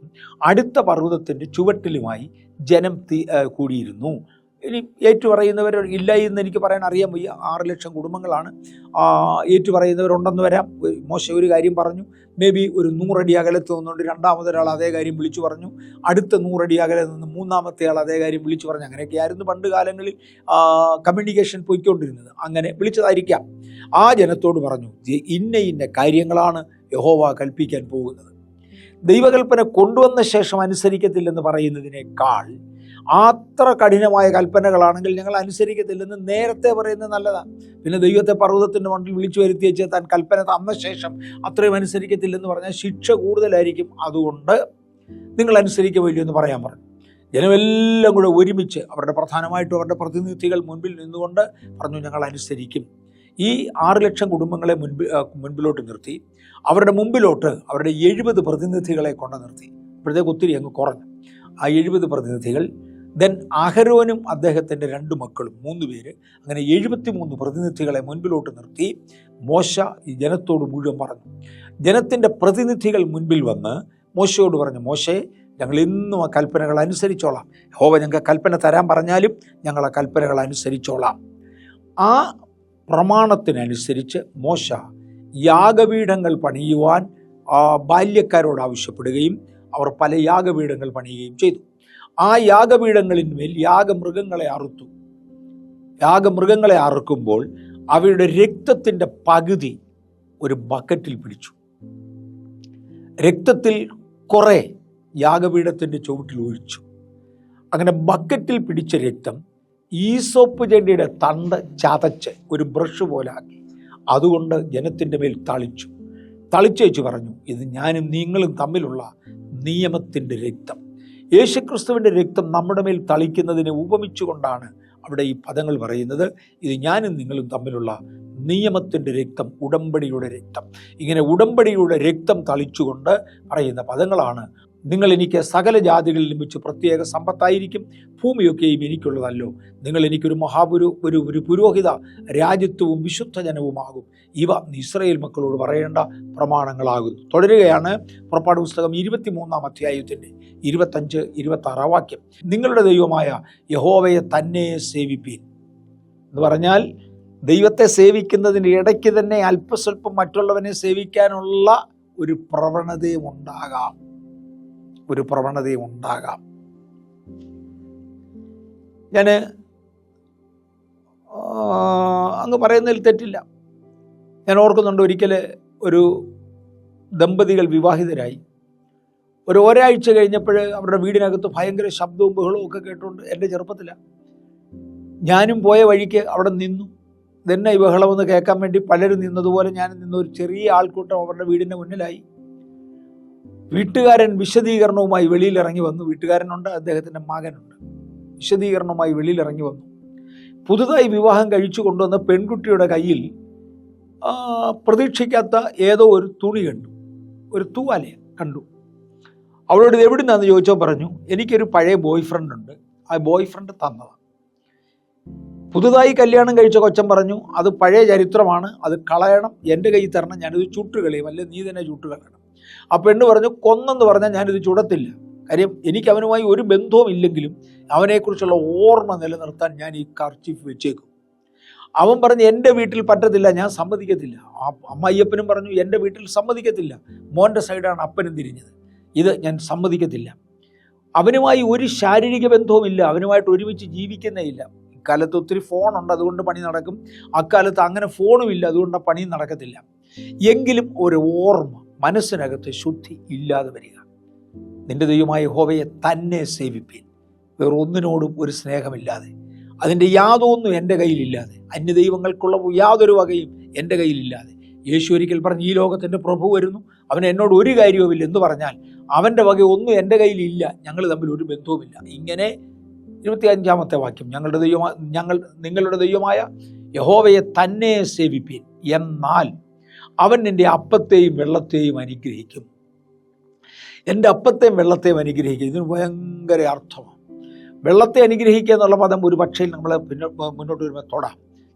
അടുത്ത പർവ്വതത്തിൻ്റെ ചുവട്ടിലുമായി ജനം കൂടിയിരുന്നു. ഇനി ഏറ്റുപറയുന്നവർ ഇല്ല എന്ന് എനിക്ക് പറയാൻ അറിയാൻ വയ്യ. 6 ലക്ഷം കുടുംബങ്ങളാണ്. ഏറ്റുപറയുന്നവരുണ്ടെന്ന് വരാം. മോശ ഒരു കാര്യം പറഞ്ഞു, മേ ബി ഒരു 100 അടി അകലത്ത് നിന്നുകൊണ്ട് രണ്ടാമതൊരാൾ അതേ കാര്യം വിളിച്ചു പറഞ്ഞു. അടുത്ത 100 അടി അകലത്ത് നിന്ന് മൂന്നാമത്തെ ആൾ അതേ കാര്യം വിളിച്ചു പറഞ്ഞു. അങ്ങനെയൊക്കെയായിരുന്നു പണ്ട് കാലങ്ങളിൽ കമ്മ്യൂണിക്കേഷൻ പോയിക്കൊണ്ടിരുന്നത്. അങ്ങനെ വിളിച്ചതായിരിക്കാം. ആ ജനത്തോട് പറഞ്ഞു, ഇന്ന കാര്യങ്ങളാണ് യഹോവ കൽപ്പിക്കാൻ പോകുന്നത്. ദൈവകൽപ്പന കൊണ്ടുവന്ന ശേഷം അനുസരിക്കത്തില്ലെന്ന് പറയുന്നതിനേക്കാൾ അത്ര കഠിനമായ കൽപ്പനകളാണെങ്കിൽ ഞങ്ങൾ അനുസരിക്കത്തില്ലെന്ന് നേരത്തെ പറയുന്നത് നല്ലതാണ്. പിന്നെ ദൈവത്തെ പർവ്വതത്തിൻ്റെ മണ്ടിൽ വിളിച്ചു വരുത്തി വെച്ച് താൻ കൽപ്പന തന്ന ശേഷം അത്രയും അനുസരിക്കത്തില്ലെന്ന് പറഞ്ഞാൽ ശിക്ഷ കൂടുതലായിരിക്കും. അതുകൊണ്ട് നിങ്ങൾ അനുസരിക്കുമല്ലോ എന്ന് പറയാൻ പറഞ്ഞു. ജനമെല്ലാം കൂടെ ഒരുമിച്ച് അവരുടെ പ്രധാനമായിട്ടും അവരുടെ പ്രതിനിധികൾ മുൻപിൽ നിന്നുകൊണ്ട് പറഞ്ഞു, ഞങ്ങൾ അനുസരിക്കും. ഈ 6 ലക്ഷം കുടുംബങ്ങളെ മുൻപിലോട്ട് നിർത്തി. അവരുടെ മുമ്പിലോട്ട് അവരുടെ 70 പ്രതിനിധികളെ കൊണ്ട് നിർത്തി. ഇപ്പോഴത്തേക്ക് ഒത്തിരി അങ്ങ് കുറഞ്ഞു. ആ 70 പ്രതിനിധികൾ, ദെൻ അഹരോനും അദ്ദേഹത്തിൻ്റെ 2 മക്കളും 3 പേര്, അങ്ങനെ 73 പ്രതിനിധികളെ മുൻപിലോട്ട് നിർത്തി മോശ ഈ ജനത്തോട് മുഴുവൻ പറഞ്ഞു. ജനത്തിൻ്റെ പ്രതിനിധികൾ മുൻപിൽ വന്ന് മോശയോട് പറഞ്ഞു, മോശേ, ഞങ്ങൾ ഇന്നും ആ കൽപ്പനകൾ അനുസരിച്ചോളാം. യഹോവ ഞങ്ങൾക്ക് കൽപ്പന തരാൻ പറഞ്ഞാലും ഞങ്ങൾ ആ കൽപ്പനകൾ അനുസരിച്ചോളാം. ആ പ്രമാണത്തിനനുസരിച്ച് മോശ യാഗപീഠങ്ങൾ പണിയുവാൻ ബാല്യക്കാരോട് ആവശ്യപ്പെടുകയും അവർ പല യാഗപീഠങ്ങൾ പണിയുകയും ചെയ്തു. ആ യാഗപീഠങ്ങളിന്മേൽ യാഗമൃഗങ്ങളെ അറുക്കുമ്പോൾ അവയുടെ രക്തത്തിൻ്റെ പകുതി ഒരു ബക്കറ്റിൽ പിടിച്ചു. രക്തത്തിൽ കുറെ യാഗപീഠത്തിൻ്റെ ചുവട്ടിൽ ഒഴിച്ചു. അങ്ങനെ ബക്കറ്റിൽ പിടിച്ച രക്തം ഈസോപ്പ് ചെടിയുടെ തണ്ട് ചതച്ച് ഒരു ബ്രഷ് പോലെ ആക്കി അതുകൊണ്ട് ജനത്തിൻ്റെ മേൽ തളിച്ചേച്ചു പറഞ്ഞു, ഇത് ഞാനും നിങ്ങളും തമ്മിലുള്ള നിയമത്തിൻ്റെ രക്തം. യേശുക്രിസ്തുവിൻ്റെ രക്തം നമ്മുടെ മേൽ തളിക്കുന്നതിനെ ഉപമിച്ചുകൊണ്ടാണ് അവിടെ ഈ പദങ്ങൾ പറയുന്നത്. ഇത് ഞാനും നിങ്ങളും തമ്മിലുള്ള നിയമത്തിൻ്റെ രക്തം, ഉടമ്പടിയുടെ രക്തം. ഇങ്ങനെ ഉടമ്പടിയുടെ രക്തം തളിച്ചുകൊണ്ട് പറയുന്ന പദങ്ങളാണ്, നിങ്ങൾ എനിക്ക് സകല ജാതികളിലും വെച്ച് പ്രത്യേക സമ്പത്തായിരിക്കും, ഭൂമിയൊക്കെയും എനിക്കുള്ളതല്ലോ. നിങ്ങൾ എനിക്കൊരു ഒരു പുരോഹിത രാജ്യത്വവും വിശുദ്ധ ജനവുമാകും. ഇവ ഇസ്രായേൽ മക്കളോട് പറയേണ്ട പ്രമാണങ്ങളാകുന്നു. തുടരുകയാണ് പുറപ്പാട് പുസ്തകം 23-ാം അധ്യായത്തിൻ്റെ 25-26 വാക്യം. നിങ്ങളുടെ ദൈവമായ യഹോവയെ തന്നെ സേവിപ്പീൻ എന്ന് പറഞ്ഞാൽ, ദൈവത്തെ സേവിക്കുന്നതിൻ്റെ ഇടയ്ക്ക് തന്നെ അല്പസ്വല്പം മറ്റുള്ളവനെ സേവിക്കാനുള്ള ഒരു പ്രവണതയും ഉണ്ടാകാം. ഞാൻ അങ്ങ് പറയുന്നതിൽ തെറ്റില്ല. ഞാൻ ഓർക്കുന്നുണ്ട്, ഒരിക്കൽ ഒരു ദമ്പതികൾ വിവാഹിതരായി. ഒരാഴ്ച കഴിഞ്ഞപ്പോൾ അവരുടെ വീടിനകത്ത് ഭയങ്കര ശബ്ദവും ബഹളവും ഒക്കെ കേട്ടുകൊണ്ട്, എൻ്റെ ചെറുപ്പത്തിലാണ്, ഞാനും പോയ വഴിക്ക് അവിടെ നിന്നു. ഇതെന്നെ ഈ ബഹളമെന്ന് കേൾക്കാൻ വേണ്ടി പലരും നിന്നതുപോലെ ഞാൻ നിന്ന ഒരു ചെറിയ ആൾക്കൂട്ടം അവരുടെ വീടിൻ്റെ മുന്നിലായി. വീട്ടുകാരൻ വിശദീകരണവുമായി വെളിയിലിറങ്ങി വന്നു. വീട്ടുകാരനുണ്ട്, അദ്ദേഹത്തിൻ്റെ മകനുണ്ട്. വിശദീകരണവുമായി വെളിയിലിറങ്ങി വന്നു. പുതുതായി വിവാഹം കഴിച്ചു കൊണ്ടുവന്ന പെൺകുട്ടിയുടെ കയ്യിൽ പ്രതീക്ഷിക്കാത്ത ഏതോ ഒരു തുണി കണ്ടു, ഒരു തൂവാല കണ്ടു. അവളോട് ഇത് എവിടുന്നാന്ന് ചോദിച്ചോ പറഞ്ഞു, എനിക്കൊരു പഴയ ബോയ് ഫ്രണ്ട് ഉണ്ട്, ആ ബോയ് ഫ്രണ്ട് തന്നതാണ്. പുതുതായി കല്യാണം കഴിച്ച കൊച്ചൻ പറഞ്ഞു, അത് പഴയ ചരിത്രമാണ്, അത് കളയണം, എൻ്റെ കയ്യിൽ തരണം, ഞാനിത് ചുട്ടുകളയും, അല്ലെ നീ തന്നെ ചുട്ടുകളയണം. ആ പെണ്ണ് പറഞ്ഞു, കൊന്നെന്ന് പറഞ്ഞാൽ ഞാനിത് ചുടത്തില്ല, കാര്യം എനിക്ക് അവനുമായി ഒരു ബന്ധവും ഇല്ലെങ്കിലും അവനെക്കുറിച്ചുള്ള ഓർമ്മ നിലനിർത്താൻ ഞാൻ ഈ കർച്ചീഫ് വെച്ചേക്കും. അവൻ പറഞ്ഞു, എൻ്റെ വീട്ടിൽ പറ്റത്തില്ല, ഞാൻ സമ്മതിക്കത്തില്ല. അമ്മയ്യപ്പനും പറഞ്ഞു, എൻ്റെ വീട്ടിൽ സമ്മതിക്കത്തില്ല, മോൻ്റെ സൈഡാണ് അപ്പനും തിരിഞ്ഞത്, ഇത് ഞാൻ സമ്മതിക്കത്തില്ല. അവനുമായി ഒരു ശാരീരിക ബന്ധവുമില്ല, അവനുമായിട്ട് ഒരുമിച്ച് ജീവിക്കുന്നേ ഇല്ല. ഇക്കാലത്ത് ഒത്തിരി ഫോണുണ്ട്, അതുകൊണ്ട് പണി നടക്കും. അക്കാലത്ത് അങ്ങനെ ഫോണും ഇല്ല, അതുകൊണ്ട് പണി നടക്കത്തില്ല. എങ്കിലും ഒരു ഓർമ്മ, മനസ്സിനകത്ത് ശുദ്ധി ഇല്ലാതെ വരിക. നിന്റെ ദൈവമായ യഹോവയെ തന്നെ സേവിപ്പീൻ, വേറൊന്നിനോടും ഒരു സ്നേഹമില്ലാതെ, അതിൻ്റെ യാതൊന്നും എൻ്റെ കയ്യിലില്ലാതെ, അന്യദൈവങ്ങൾക്കുള്ള യാതൊരു വകയും എൻ്റെ കയ്യിലില്ലാതെ. യേശു ഒരിക്കൽ പറഞ്ഞു, ഈ ലോകത്തിൻ്റെ പ്രഭു വരുന്നു, അവന് എന്നോട് ഒരു കാര്യവുമില്ല എന്ന് പറഞ്ഞാൽ അവൻ്റെ വക ഒന്നും എൻ്റെ കയ്യിലില്ല, ഞങ്ങൾ തമ്മിൽ ഒരു ബന്ധവുമില്ല. ഇങ്ങനെ 25-ാമത്തെ വാക്യം, നിങ്ങളുടെ ദൈവമായ യഹോവയെ തന്നെ സേവിപ്പീൻ, എന്നാൽ അവൻ എൻ്റെ അപ്പത്തെയും വെള്ളത്തെയും അനുഗ്രഹിക്കും. എൻ്റെ അപ്പത്തെയും വെള്ളത്തെയും അനുഗ്രഹിക്കും. ഇതിന് ഭയങ്കര അർത്ഥമാണ്. വെള്ളത്തെ അനുഗ്രഹിക്കുക എന്നുള്ള പദം ഒരു പക്ഷേ നമ്മൾ മുന്നോട്ട് വരുമ്പോൾ തൊടാം.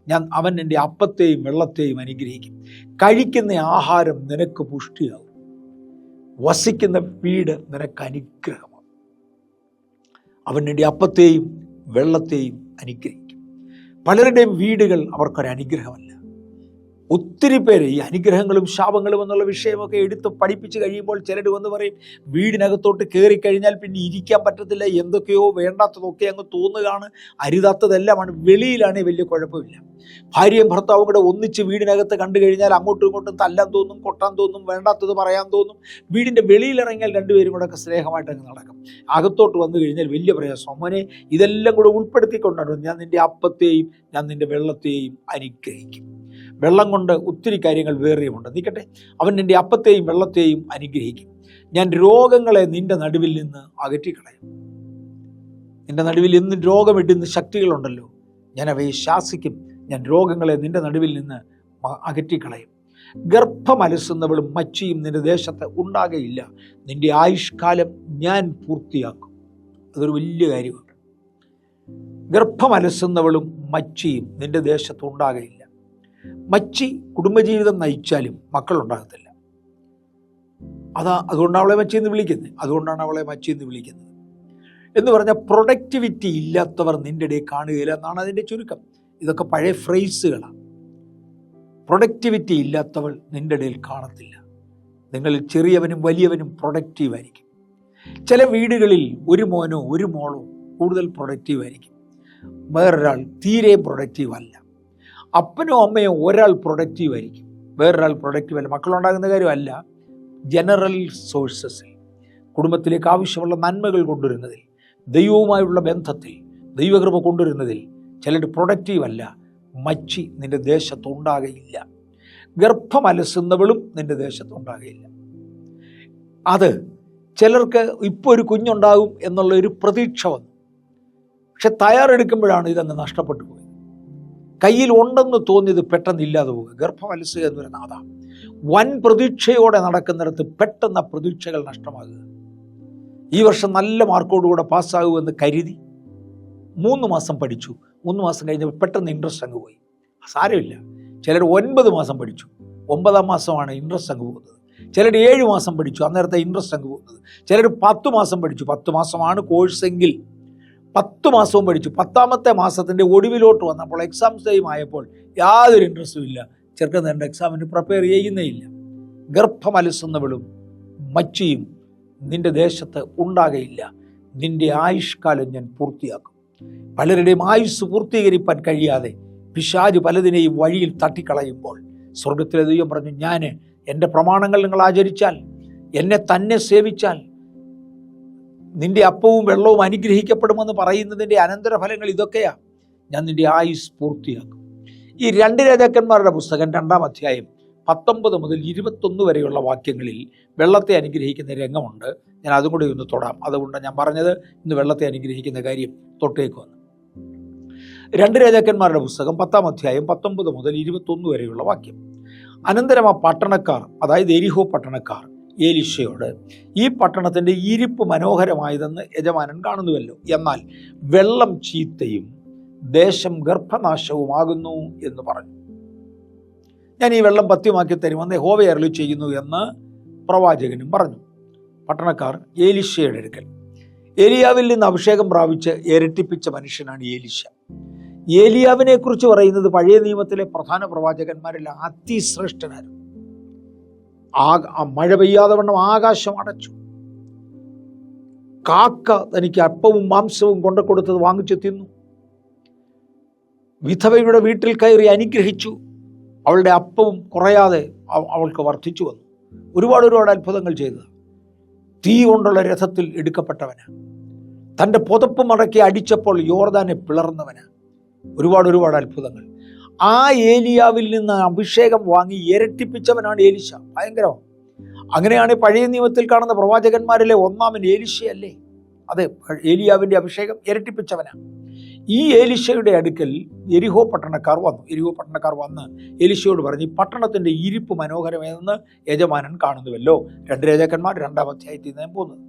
അവൻ എൻ്റെ അപ്പത്തെയും വെള്ളത്തെയും അനുഗ്രഹിക്കും. കഴിക്കുന്ന ആഹാരം നിനക്ക് പുഷ്ടിയാകും, വസിക്കുന്ന വീട് നിനക്ക് അനുഗ്രഹമാണ്. അവൻ എൻ്റെ അപ്പത്തെയും വെള്ളത്തെയും അനുഗ്രഹിക്കും. പലരുടെയും വീടുകൾ അവർക്കൊരനുഗ്രഹമല്ല. ഒത്തിരി പേര് ഈ അനുഗ്രഹങ്ങളും ശാപങ്ങളും എന്നുള്ള വിഷയമൊക്കെ എടുത്ത് പഠിപ്പിച്ച് കഴിയുമ്പോൾ ചിലർ വന്ന് പറയും, വീടിനകത്തോട്ട് കയറിക്കഴിഞ്ഞാൽ പിന്നെ ഇരിക്കാൻ പറ്റത്തില്ല, എന്തൊക്കെയോ വേണ്ടാത്തതൊക്കെ അങ്ങ് തോന്നുകയാണ്, അരുതാത്തതെല്ലാമാണ്. വെളിയിലാണെങ്കിൽ വലിയ കുഴപ്പമില്ല. ഭാര്യയും ഭർത്താവും കൂടെ ഒന്നിച്ച് വീടിനകത്ത് കണ്ടു കഴിഞ്ഞാൽ അങ്ങോട്ടും ഇങ്ങോട്ടും തല്ലാൻ തോന്നും, കൊട്ടാൻ തോന്നും, വേണ്ടാത്തത് പറയാൻ തോന്നും. വീടിൻ്റെ വെളിയിലിറങ്ങിയാൽ രണ്ടുപേരും കൂടെ ഒക്കെ സ്നേഹമായിട്ടങ്ങ് നടക്കും. അകത്തോട്ട് വന്നു കഴിഞ്ഞാൽ വലിയ പ്രയാസം. മോനെ, ഇതെല്ലാം കൂടെ ഉൾപ്പെടുത്തിക്കൊണ്ടാണ് ഞാൻ നിൻ്റെ അപ്പത്തെയും ഞാൻ നിൻ്റെ വെള്ളത്തെയും അനുഗ്രഹിക്കും. വെള്ളം കൊണ്ട് ഒത്തിരി കാര്യങ്ങൾ വേറെയുമുണ്ട്, നിൽക്കട്ടെ. അവൻ നിൻ്റെ അപ്പത്തെയും വെള്ളത്തെയും അനുഗ്രഹിക്കും. ഞാൻ രോഗങ്ങളെ നിൻ്റെ നടുവിൽ നിന്ന് അകറ്റിക്കളയും. നിൻ്റെ നടുവിൽ എന്നും രോഗമിടുന്ന ശക്തികളുണ്ടല്ലോ, ഞാൻ അവയെ ശാസിക്കും. ഞാൻ രോഗങ്ങളെ നിൻ്റെ നടുവിൽ നിന്ന് അകറ്റിക്കളയും. ഗർഭമലസുന്നവളും മച്ചിയും നിൻ്റെ ദേശത്ത് ഉണ്ടാകയില്ല. നിൻ്റെ ആയുഷ്കാലം ഞാൻ പൂർത്തിയാക്കും. അതൊരു വലിയ കാര്യമാണ്. ഗർഭമലസുന്നവളും മച്ചിയും നിൻ്റെ ദേശത്ത് ഉണ്ടാകയില്ല. മച്ചി കുടുംബജീവിതം നയിച്ചാലും മക്കളുണ്ടാകത്തില്ല. അതുകൊണ്ടാണ് അവളെ മച്ചി എന്ന് വിളിക്കുന്നത്. എന്ന് പറഞ്ഞാൽ പ്രൊഡക്ടിവിറ്റി ഇല്ലാത്തവർ നിൻ്റെ ഇടയിൽ കാണുകയില്ല എന്നാണ് അതിൻ്റെ ചുരുക്കം. ഇതൊക്കെ പഴയ ഫ്രേസുകളാണ്. പ്രൊഡക്ടിവിറ്റി ഇല്ലാത്തവൾ നിൻ്റെ ഇടയിൽ കാണത്തില്ല. നിങ്ങളിൽ ചെറിയവനും വലിയവനും പ്രൊഡക്റ്റീവായിരിക്കും. ചില വീടുകളിൽ ഒരു മോനോ ഒരു മോളോ കൂടുതൽ പ്രൊഡക്റ്റീവായിരിക്കും, വേറൊരാൾ തീരെ പ്രൊഡക്റ്റീവ് അല്ല. അപ്പനോ അമ്മയോ ഒരാൾ പ്രൊഡക്റ്റീവായിരിക്കും, വേറൊരാൾ പ്രൊഡക്റ്റീവ് അല്ല. മക്കളുണ്ടാകുന്ന കാര്യമല്ല, ജനറൽ സോഴ്സസിൽ കുടുംബത്തിലേക്ക് ആവശ്യമുള്ള നന്മകൾ കൊണ്ടുവരുന്നതിൽ, ദൈവവുമായുള്ള ബന്ധത്തിൽ ദൈവകൃപ കൊണ്ടുവരുന്നതിൽ ചിലർ പ്രൊഡക്റ്റീവ് അല്ല. മച്ചി നിൻ്റെ ദേശത്തുണ്ടാകയില്ല. ഗർഭമലസുന്നവളും നിൻ്റെ ദേശത്തുണ്ടാകയില്ല. അത് ചിലർക്ക് ഇപ്പോൾ ഒരു കുഞ്ഞുണ്ടാകും എന്നുള്ള ഒരു പ്രതീക്ഷ വന്നു, പക്ഷെ തയ്യാറെടുക്കുമ്പോഴാണ് ഇതങ്ങ് നഷ്ടപ്പെട്ടു പോയത്. കയ്യിൽ ഉണ്ടെന്ന് തോന്നിയത് പെട്ടെന്ന് ഇല്ലാതെ പോകുക. ഗർഭമലസുക എന്ന് പറയുന്ന അതാ. വൻ പ്രതീക്ഷയോടെ നടക്കുന്നിടത്ത് പെട്ടെന്ന് ആ പ്രതീക്ഷകൾ നഷ്ടമാകുക. ഈ വർഷം നല്ല മാർക്കോടുകൂടെ പാസ്സാകുമെന്ന് കരുതി 3 മാസം പഠിച്ചു, 3 മാസം കഴിഞ്ഞപ്പോൾ പെട്ടെന്ന് ഇൻട്രസ്റ്റ് അങ്ങ് പോയി. സാരമില്ല. ചിലർ 9 മാസം പഠിച്ചു, 9-ാം മാസമാണ് ഇൻട്രസ്റ്റ് അങ്ങ് പോകുന്നത്. ചിലർ 7 മാസം പഠിച്ചു, അന്നേരത്തെ ഇൻട്രസ്റ്റ് അങ്ങ് പോകുന്നത്. ചിലർ 10 മാസം പഠിച്ചു, 10 മാസമാണ് കോഴ്സെങ്കിൽ 10 മാസവും പഠിച്ചു. 10-ാമത്തെ മാസത്തിൻ്റെ ഒടുവിലോട്ട് വന്നപ്പോൾ എക്സാം ടൈം ആയപ്പോൾ യാതൊരു ഇൻട്രസ്റ്റും ഇല്ല. ചെറുക്കൻ എൻ്റെ എക്സാമിന് പ്രിപ്പയർ ചെയ്യുന്നേ ഇല്ല. ഗർഭമലസുന്നവളും മച്ചിയും നിൻ്റെ ദേശത്ത് ഉണ്ടാകയില്ല. നിൻ്റെ ആയുഷ്കാലം ഞാൻ പൂർത്തിയാക്കും. പലരുടെയും ആയുസ് പൂർത്തീകരിക്കാൻ കഴിയാതെ പിശാച് പലതിനെയും വഴിയിൽ തട്ടിക്കളയുമ്പോൾ സ്വർഗത്തിലെ ദൈവം പറഞ്ഞു, ഞാൻ എൻ്റെ പ്രമാണങ്ങൾ നിങ്ങൾ ആചരിച്ചാൽ, എന്നെ തന്നെ സേവിച്ചാൽ നിൻ്റെ അപ്പവും വെള്ളവും അനുഗ്രഹിക്കപ്പെടുമെന്ന് പറയുന്നതിൻ്റെ അനന്തരഫലങ്ങൾ ഇതൊക്കെയാണ്. ഞാൻ നിൻ്റെ ആയുസ് പൂർത്തിയാക്കും. ഈ 2 രാജാക്കന്മാരുടെ പുസ്തകം 2-ാം അധ്യായം 19 മുതൽ 21 വരെയുള്ള വാക്യങ്ങളിൽ വെള്ളത്തെ അനുഗ്രഹിക്കുന്ന രംഗമുണ്ട്. ഞാൻ അതും കൂടി ഒന്ന് തൊടാം. അതുകൊണ്ട് ഞാൻ പറഞ്ഞത് ഇന്ന് വെള്ളത്തെ അനുഗ്രഹിക്കുന്ന കാര്യം തൊട്ടേക്ക് വന്നു. 2 രാജാക്കന്മാരുടെ പുസ്തകം 10-ാം അധ്യായം 19 മുതൽ 21 വരെയുള്ള വാക്യം. അനന്തരം ആ പട്ടണക്കാർ, അതായത് എരിഹോ പട്ടണക്കാർ, എലീശയോട്, ഈ പട്ടണത്തിൻ്റെ ഇരിപ്പ് മനോഹരമായതെന്ന് യജമാനൻ കാണുന്നുവല്ലോ, എന്നാൽ വെള്ളം ചീത്തയും ദേശം ഗർഭനാശവുമാകുന്നു എന്ന് പറഞ്ഞു. ഞാൻ ഈ വെള്ളം പഥ്യമാക്കി തരുമെന്ന് യഹോവ അരുളി ചെയ്യുന്നു എന്ന് പ്രവാചകനും പറഞ്ഞു. പട്ടണക്കാർ എലീശയുടെ അടുക്കൽ. ഏലിയാവിൽ നിന്ന് അഭിഷേകം പ്രാപിച്ച് ഇരട്ടിപ്പിച്ച മനുഷ്യനാണ് എലീശ. ഏലിയാവിനെ കുറിച്ച് പറയുന്നത് പഴയ നിയമത്തിലെ പ്രധാന പ്രവാചകന്മാരിൽ അതിശ്രേഷ്ഠനായിരുന്നു. മഴ പെയ്യാതെ വണ്ണം ആകാശം അടച്ചു. കാക്ക തനിക്ക് അപ്പവും മാംസവും കൊണ്ടുകൊടുത്തത് വാങ്ങിച്ചു തിന്നു. വിധവയുടെ വീട്ടിൽ കയറി അനുഗ്രഹിച്ചു. അവളുടെ അപ്പവും കുറയാതെ അവൾക്ക് വർദ്ധിച്ചു വന്നു. ഒരുപാട് അത്ഭുതങ്ങൾ ചെയ്തത്. തീ കൊണ്ടുള്ള രഥത്തിൽ എടുക്കപ്പെട്ടവന്, തൻ്റെ പുതപ്പ് മടക്കി അടിച്ചപ്പോൾ യോർദാനെ പിളർന്നവന്, ഒരുപാട് അത്ഭുതങ്ങൾ. ആ ഏലിയാവിൽ നിന്ന് അഭിഷേകം വാങ്ങി ഇരട്ടിപ്പിച്ചവനാണ് എലീശ. ഭയങ്കരം. അങ്ങനെയാണ് പഴയ നിയമത്തിൽ കാണുന്ന പ്രവാചകന്മാരിലെ ഒന്നാമൻ എലീശയല്ലേ? അതെ, ഏലിയാവിൻ്റെ അഭിഷേകം ഇരട്ടിപ്പിച്ചവനാണ്. ഈ എലീശയുടെ അടുക്കൽ എരിഹോ പട്ടണക്കാർ വന്നു. എരിഹോ പട്ടണക്കാർ വന്ന് എലീശയോട് പറഞ്ഞു, പട്ടണത്തിൻ്റെ ഇരിപ്പ് മനോഹരമെന്ന് യജമാനൻ കാണുന്നുവല്ലോ. 2 രാജാക്കന്മാർ 2-ാം അധ്യായത്തിൽ നിന്ന് പോകുന്നത്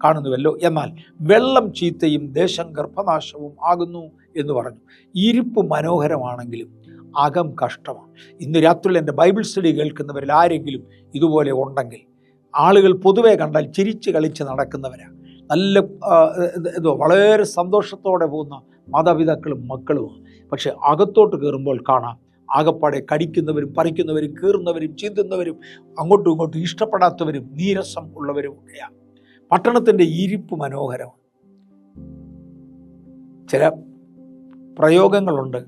കാണുന്നുവല്ലോ, എന്നാൽ വെള്ളം ചീത്തയും ദേശം ഗർഭനാശവും ആകുന്നു എന്ന് പറഞ്ഞു. ഇരിപ്പ് മനോഹരമാണെങ്കിലും അകം കഷ്ടമാണ്. ഇന്ന് രാത്രിയിൽ എൻ്റെ ബൈബിൾ സ്റ്റഡി കേൾക്കുന്നവരിൽ ആരെങ്കിലും ഇതുപോലെ ഉണ്ടെങ്കിൽ, ആളുകൾ പൊതുവെ കണ്ടാൽ ചിരിച്ച് കളിച്ച് നടക്കുന്നവരാണ്, നല്ല വളരെ സന്തോഷത്തോടെ പോകുന്ന മാതാപിതാക്കളും മക്കളുമാണ്. പക്ഷെ അകത്തോട്ട് കയറുമ്പോൾ കാണാം ആകപ്പാടെ കടിക്കുന്നവരും പറിക്കുന്നവരും കീറുന്നവരും ചീന്തുന്നവരും അങ്ങോട്ടും ഇങ്ങോട്ടും ഇഷ്ടപ്പെടാത്തവരും നീരസം ഉള്ളവരും ഒക്കെയാണ്. പട്ടണത്തിൻ്റെ ഇരിപ്പ് മനോഹരമാണ്. ചില പ്രയോഗങ്ങളുണ്ട്.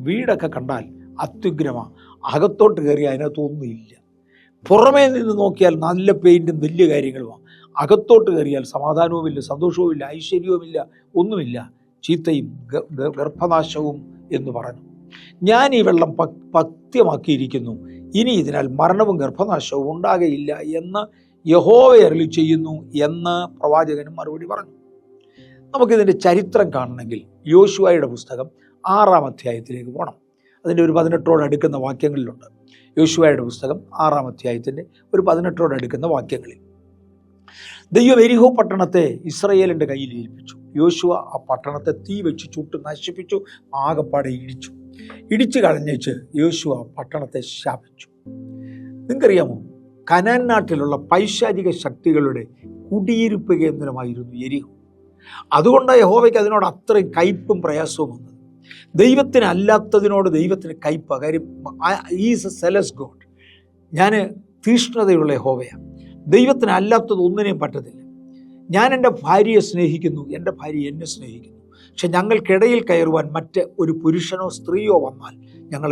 വീടൊക്കെ കണ്ടാൽ അത്യുഗ്രമാണ്, അകത്തോട്ട് കയറി അതിനകത്തൊന്നുമില്ല. പുറമേ നിന്ന് നോക്കിയാൽ നല്ല പെയിൻറ്റും വലിയ കാര്യങ്ങളുമാണ്. അകത്തോട്ട് കയറിയാൽ സമാധാനവുമില്ല, സന്തോഷവുമില്ല, ഐശ്വര്യവുമില്ല, ഒന്നുമില്ല. ചീത്തയും ഗർഭനാശവും എന്ന് പറഞ്ഞു. ഞാൻ ഈ വെള്ളം പഥ്യമാക്കിയിരിക്കുന്നു, ഇനി ഇതിനാൽ മരണവും ഗർഭനാശവും ഉണ്ടാകയില്ല എന്ന് യഹോവ അരുളി ചെയ്യുന്നു എന്ന് പ്രവാചകനും മറുപടി പറഞ്ഞു. നമുക്കിതിൻ്റെ ചരിത്രം കാണണമെങ്കിൽ യോശുവയുടെ പുസ്തകം 6-ാം അധ്യായത്തിലേക്ക് പോകണം. അതിൻ്റെ ഒരു 18 അടുക്കുന്ന വാക്യങ്ങളിലുണ്ട്. യോശുവയുടെ പുസ്തകം 6-ാം അധ്യായത്തിൻ്റെ ഒരു 18 അടുക്കുന്ന വാക്യങ്ങളിൽ ദൈവം എരിഹോ പട്ടണത്തെ ഇസ്രായേലിൻ്റെ കയ്യിൽ ഏൽപ്പിച്ചു. യോശുവ ആ പട്ടണത്തെ തീ വെച്ച് ചുട്ട് നശിപ്പിച്ചു, ആകപ്പാടെ ഇടിച്ചു കളഞ്ഞേച്ച് യോശുവ പട്ടണത്തെ ശാപിച്ചു. നിങ്ങൾക്കറിയാമോ, കനാൻ നാട്ടിലുള്ള പൈശാചിക ശക്തികളുടെ കുടിയിരിപ്പ് കേന്ദ്രമായിരുന്നു എരിഹോ. അതുകൊണ്ടാണ് യഹോവയ്ക്ക് അതിനോട് അത്രയും കയ്പും പ്രയാസവും വന്നത്. ദൈവത്തിനല്ലാത്തതിനോട് ദൈവത്തിന് കയ്പ. കാര്യം ഈസ് എ സെലസ് ഗോഡ്. ഞാൻ തീഷ്ണതയുള്ള യഹോവയാണ്. ദൈവത്തിനല്ലാത്തത് ഒന്നിനെയും പറ്റത്തില്ല. ഞാൻ എൻ്റെ ഭാര്യയെ സ്നേഹിക്കുന്നു, എൻ്റെ ഭാര്യ എന്നെ സ്നേഹിക്കുന്നു. പക്ഷെ ഞങ്ങൾക്കിടയിൽ കയറുവാൻ മറ്റ് ഒരു പുരുഷനോ സ്ത്രീയോ വന്നാൽ ഞങ്ങൾ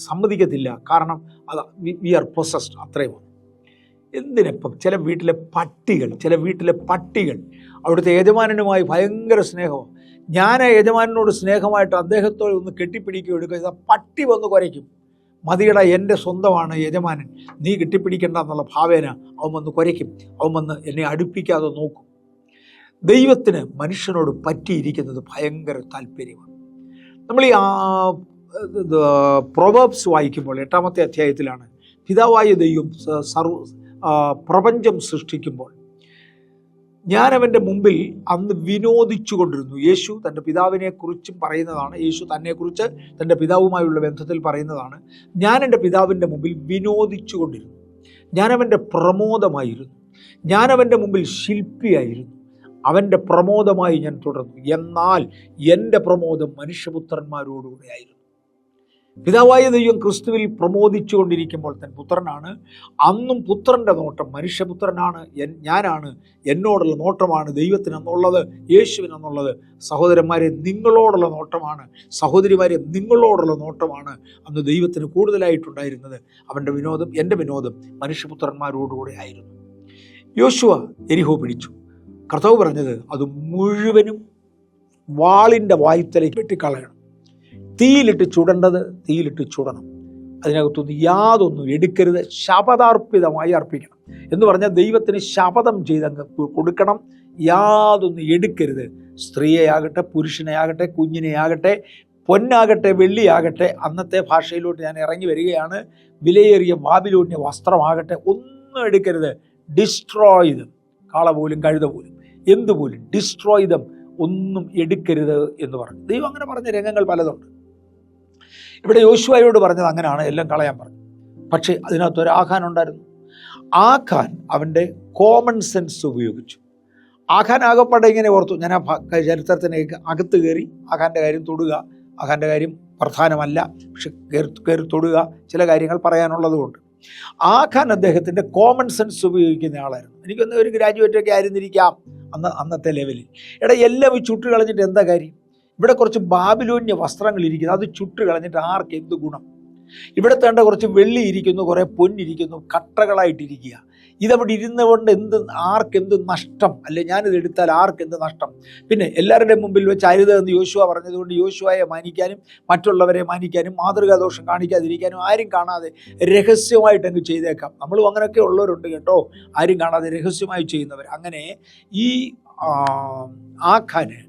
സമ്മതിക്കത്തില്ല. കാരണം അത് വി ആർ പൊസസ്ഡ്. അത്രയും. എന്തിനിപ്പം ചില വീട്ടിലെ പട്ടികൾ അവിടുത്തെ യജമാനനുമായി ഭയങ്കര സ്നേഹമാണ്. ഞാൻ യജമാനനോട് സ്നേഹമായിട്ട് അദ്ദേഹത്തോട് ഒന്ന് കെട്ടിപ്പിടിക്കുകയോ എടുക്കുക, പട്ടി വന്ന് കുരയ്ക്കും. മതിയട, എൻ്റെ സ്വന്തമാണ് യജമാനൻ, നീ കെട്ടിപ്പിടിക്കേണ്ട എന്നുള്ള ഭാവേന അവൻ വന്ന് കുരയ്ക്കും. അവൻ വന്ന് എന്നെ അടുപ്പിക്കാതെ നോക്കും. ദൈവത്തിന് മനുഷ്യനോട് പറ്റിയിരിക്കുന്നത് ഭയങ്കര താല്പര്യമാണ്. നമ്മൾ ഈ പ്രൊവേർബ്സ് വായിക്കുമ്പോൾ 8-ാമത്തെ അധ്യായത്തിലാണ് പിതാവായ ദൈവം പ്രപഞ്ചം സൃഷ്ടിക്കുമ്പോൾ ഞാൻ അവൻ്റെ മുമ്പിൽ അന്ന് വിനോദിച്ചു കൊണ്ടിരുന്നു. യേശു തൻ്റെ പിതാവിനെ കുറിച്ചും പറയുന്നതാണ്. യേശു തന്നെക്കുറിച്ച് തൻ്റെ പിതാവുമായുള്ള ബന്ധത്തിൽ പറയുന്നതാണ്. ഞാൻ എൻ്റെ പിതാവിൻ്റെ മുമ്പിൽ വിനോദിച്ചു കൊണ്ടിരുന്നു. ഞാൻ അവൻ്റെ പ്രമോദമായിരുന്നു. ഞാൻ അവൻ്റെ മുമ്പിൽ ശില്പിയായിരുന്നു. അവൻ്റെ പ്രമോദമായി ഞാൻ തുടർന്നു. എന്നാൽ എൻ്റെ പ്രമോദം മനുഷ്യപുത്രന്മാരോടുകൂടെ ആയിരുന്നു. പിതാവായ ദൈവം ക്രിസ്തുവിൽ പ്രമോദിച്ചു കൊണ്ടിരിക്കുമ്പോൾ തൻ പുത്രനാണ്. അന്നും പുത്രൻ്റെ നോട്ടം മനുഷ്യപുത്രനാണ്, ഞാനാണ്, എന്നോടുള്ള നോട്ടമാണ് ദൈവത്തിനെന്നുള്ളത്, യേശുവിനെന്നുള്ളത്. സഹോദരന്മാരെ, നിങ്ങളോടുള്ള നോട്ടമാണ്. സഹോദരിമാരെ, നിങ്ങളോടുള്ള നോട്ടമാണ് അന്ന് ദൈവത്തിന് കൂടുതലായിട്ടുണ്ടായിരുന്നത്. അവൻ്റെ വിനോദം, എൻ്റെ വിനോദം മനുഷ്യപുത്രന്മാരോടുകൂടെ ആയിരുന്നു. യോശുവ എരിഹോ പിടിച്ചു. കർത്താവ് പറഞ്ഞത് അത് മുഴുവനും വാളിൻ്റെ വായ്ത്തലേക്ക് വെട്ടിക്കളയണം. തീയിലിട്ട് ചുടേണ്ടത് തീയിലിട്ട് ചുടണം. അതിനകത്തൊന്നും യാതൊന്നും എടുക്കരുത്. ശപഥാർപ്പിതമായി അർപ്പിക്കണം എന്ന് പറഞ്ഞാൽ ദൈവത്തിന് ശപഥം ചെയ്തങ്ങ് കൊടുക്കണം. യാതൊന്നും എടുക്കരുത്. സ്ത്രീയെയാകട്ടെ, പുരുഷനെയാകട്ടെ, കുഞ്ഞിനെയാകട്ടെ, പൊന്നാകട്ടെ, വെള്ളിയാകട്ടെ, അന്നത്തെ ഭാഷയിലോട്ട് ഞാൻ ഇറങ്ങി വരികയാണ്. വിലയേറിയ ബാബിലോന്യ വസ്ത്രമാകട്ടെ, ഒന്നും എടുക്കരുത്. ഡിസ്ട്രോയ് ദം. കാള പോലും കഴുത പോലും എന്തുപോലും ഡിസ്ട്രോയ് ദം. ഒന്നും എടുക്കരുത് എന്ന് പറഞ്ഞു. ദൈവം അങ്ങനെ പറഞ്ഞ രംഗങ്ങൾ പലതുണ്ട്. ഇവിടെ യോശുവയോട് പറഞ്ഞത് അങ്ങനെയാണ്, എല്ലാം കളയാൻ പറഞ്ഞു. പക്ഷേ അതിനകത്തൊരു ആഖാൻ ഉണ്ടായിരുന്നു. ആഖാൻ അവൻ്റെ കോമൺ സെൻസ് ഉപയോഗിച്ചു. ആഖാൻ ആകപ്പാടെ ഇങ്ങനെ ഓർത്തു, ഞാൻ ആ ചരിത്രത്തിന് അകത്ത് കയറി ആഖാൻ്റെ കാര്യം തൊടുക, ആഖാൻ്റെ കാര്യം പ്രധാനമല്ല, പക്ഷെ കയറി തൊടുക, ചില കാര്യങ്ങൾ പറയാനുള്ളതുകൊണ്ട്. ആഖാൻ അദ്ദേഹത്തിൻ്റെ കോമൺ സെൻസ് ഉപയോഗിക്കുന്ന ആളായിരുന്നു. എനിക്കൊന്ന് ഒരു ഗ്രാജുവേറ്റൊക്കെ ആയിരുന്നിരിക്കാം അന്നത്തെ ലെവലിൽ. എല്ലാം ഈ ചുട്ട് കളഞ്ഞിട്ട് എന്താ കാര്യം? ഇവിടെ കുറച്ച് ബാബിലോന്യ വസ്ത്രങ്ങൾ ഇരിക്കുന്നു, അത് ചുട്ട് കളഞ്ഞിട്ട് ആർക്ക് എന്ത് ഗുണം? ഇവിടെ തേണ്ട കുറച്ച് വെള്ളി ഇരിക്കുന്നു, കുറേ പൊന്നിരിക്കുന്നു, കട്ടകളായിട്ടിരിക്കുക. ഇതവിടെ ഇരുന്നുകൊണ്ട് ആർക്കെന്ത് നഷ്ടം? അല്ലെ, ഞാനിത് എടുത്താൽ ആർക്കെന്ത് നഷ്ടം? പിന്നെ എല്ലാവരുടെയും മുമ്പിൽ വെച്ച് അരുത് എന്ന് യോശുവ പറഞ്ഞതുകൊണ്ട് യോശുവയെ മാനിക്കാനും മറ്റുള്ളവരെ മാനിക്കാനും മാതൃകാദോഷം കാണിക്കാതിരിക്കാനും ആരും കാണാതെ രഹസ്യമായിട്ടങ്ങ് ചെയ്തേക്കാം. നമ്മളും അങ്ങനെയൊക്കെ ഉള്ളവരുണ്ട് കേട്ടോ, ആരും കാണാതെ രഹസ്യമായി ചെയ്യുന്നവർ. അങ്ങനെ ഈ ആഖാന്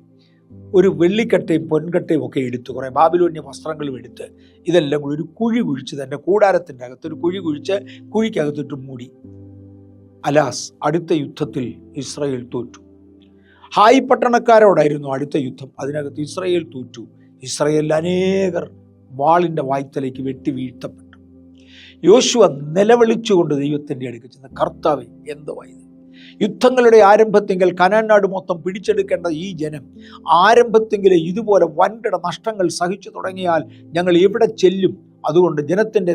ഒരു വെള്ളിക്കട്ടയും പൊൻകട്ടയും ഒക്കെ എടുത്ത് കുറേ ബാബിലോന്യ വസ്ത്രങ്ങളും എടുത്ത് ഇതെല്ലാം കൂടി ഒരു കുഴി കുഴിച്ച് തൻ്റെ കൂടാരത്തിൻ്റെ അകത്തൊരു കുഴി കുഴിച്ച് കുഴിക്കകത്തിട്ട് മൂടി. അലാസ്, അടുത്ത യുദ്ധത്തിൽ ഇസ്രായേൽ തോറ്റു. ഹായ് പട്ടണക്കാരോടായിരുന്നു അടുത്ത യുദ്ധം. അതിനകത്ത് ഇസ്രായേൽ തോറ്റു. ഇസ്രായേലിൽ അനേകർ വാളിൻ്റെ വായ്ത്തലേക്ക് വെട്ടി വീഴ്ത്തപ്പെട്ടു. യോശുവ നിലവിളിച്ചുകൊണ്ട് ദൈവത്തിൻ്റെ അടുക്കൽ ചെന്ന്, കർത്താവേ, എന്തുവായത്? യുദ്ധങ്ങളുടെ ആരംഭത്തെങ്കിൽ കനാൻ നാട് മൊത്തം പിടിച്ചെടുക്കേണ്ട ഈ ജനം ആരംഭത്തെങ്കിൽ ഇതുപോലെ വൻകിട നഷ്ടങ്ങൾ സഹിച്ചു തുടങ്ങിയാൽ ഞങ്ങൾ എവിടെ ചെല്ലും? അതുകൊണ്ട് ജനത്തിൻ്റെ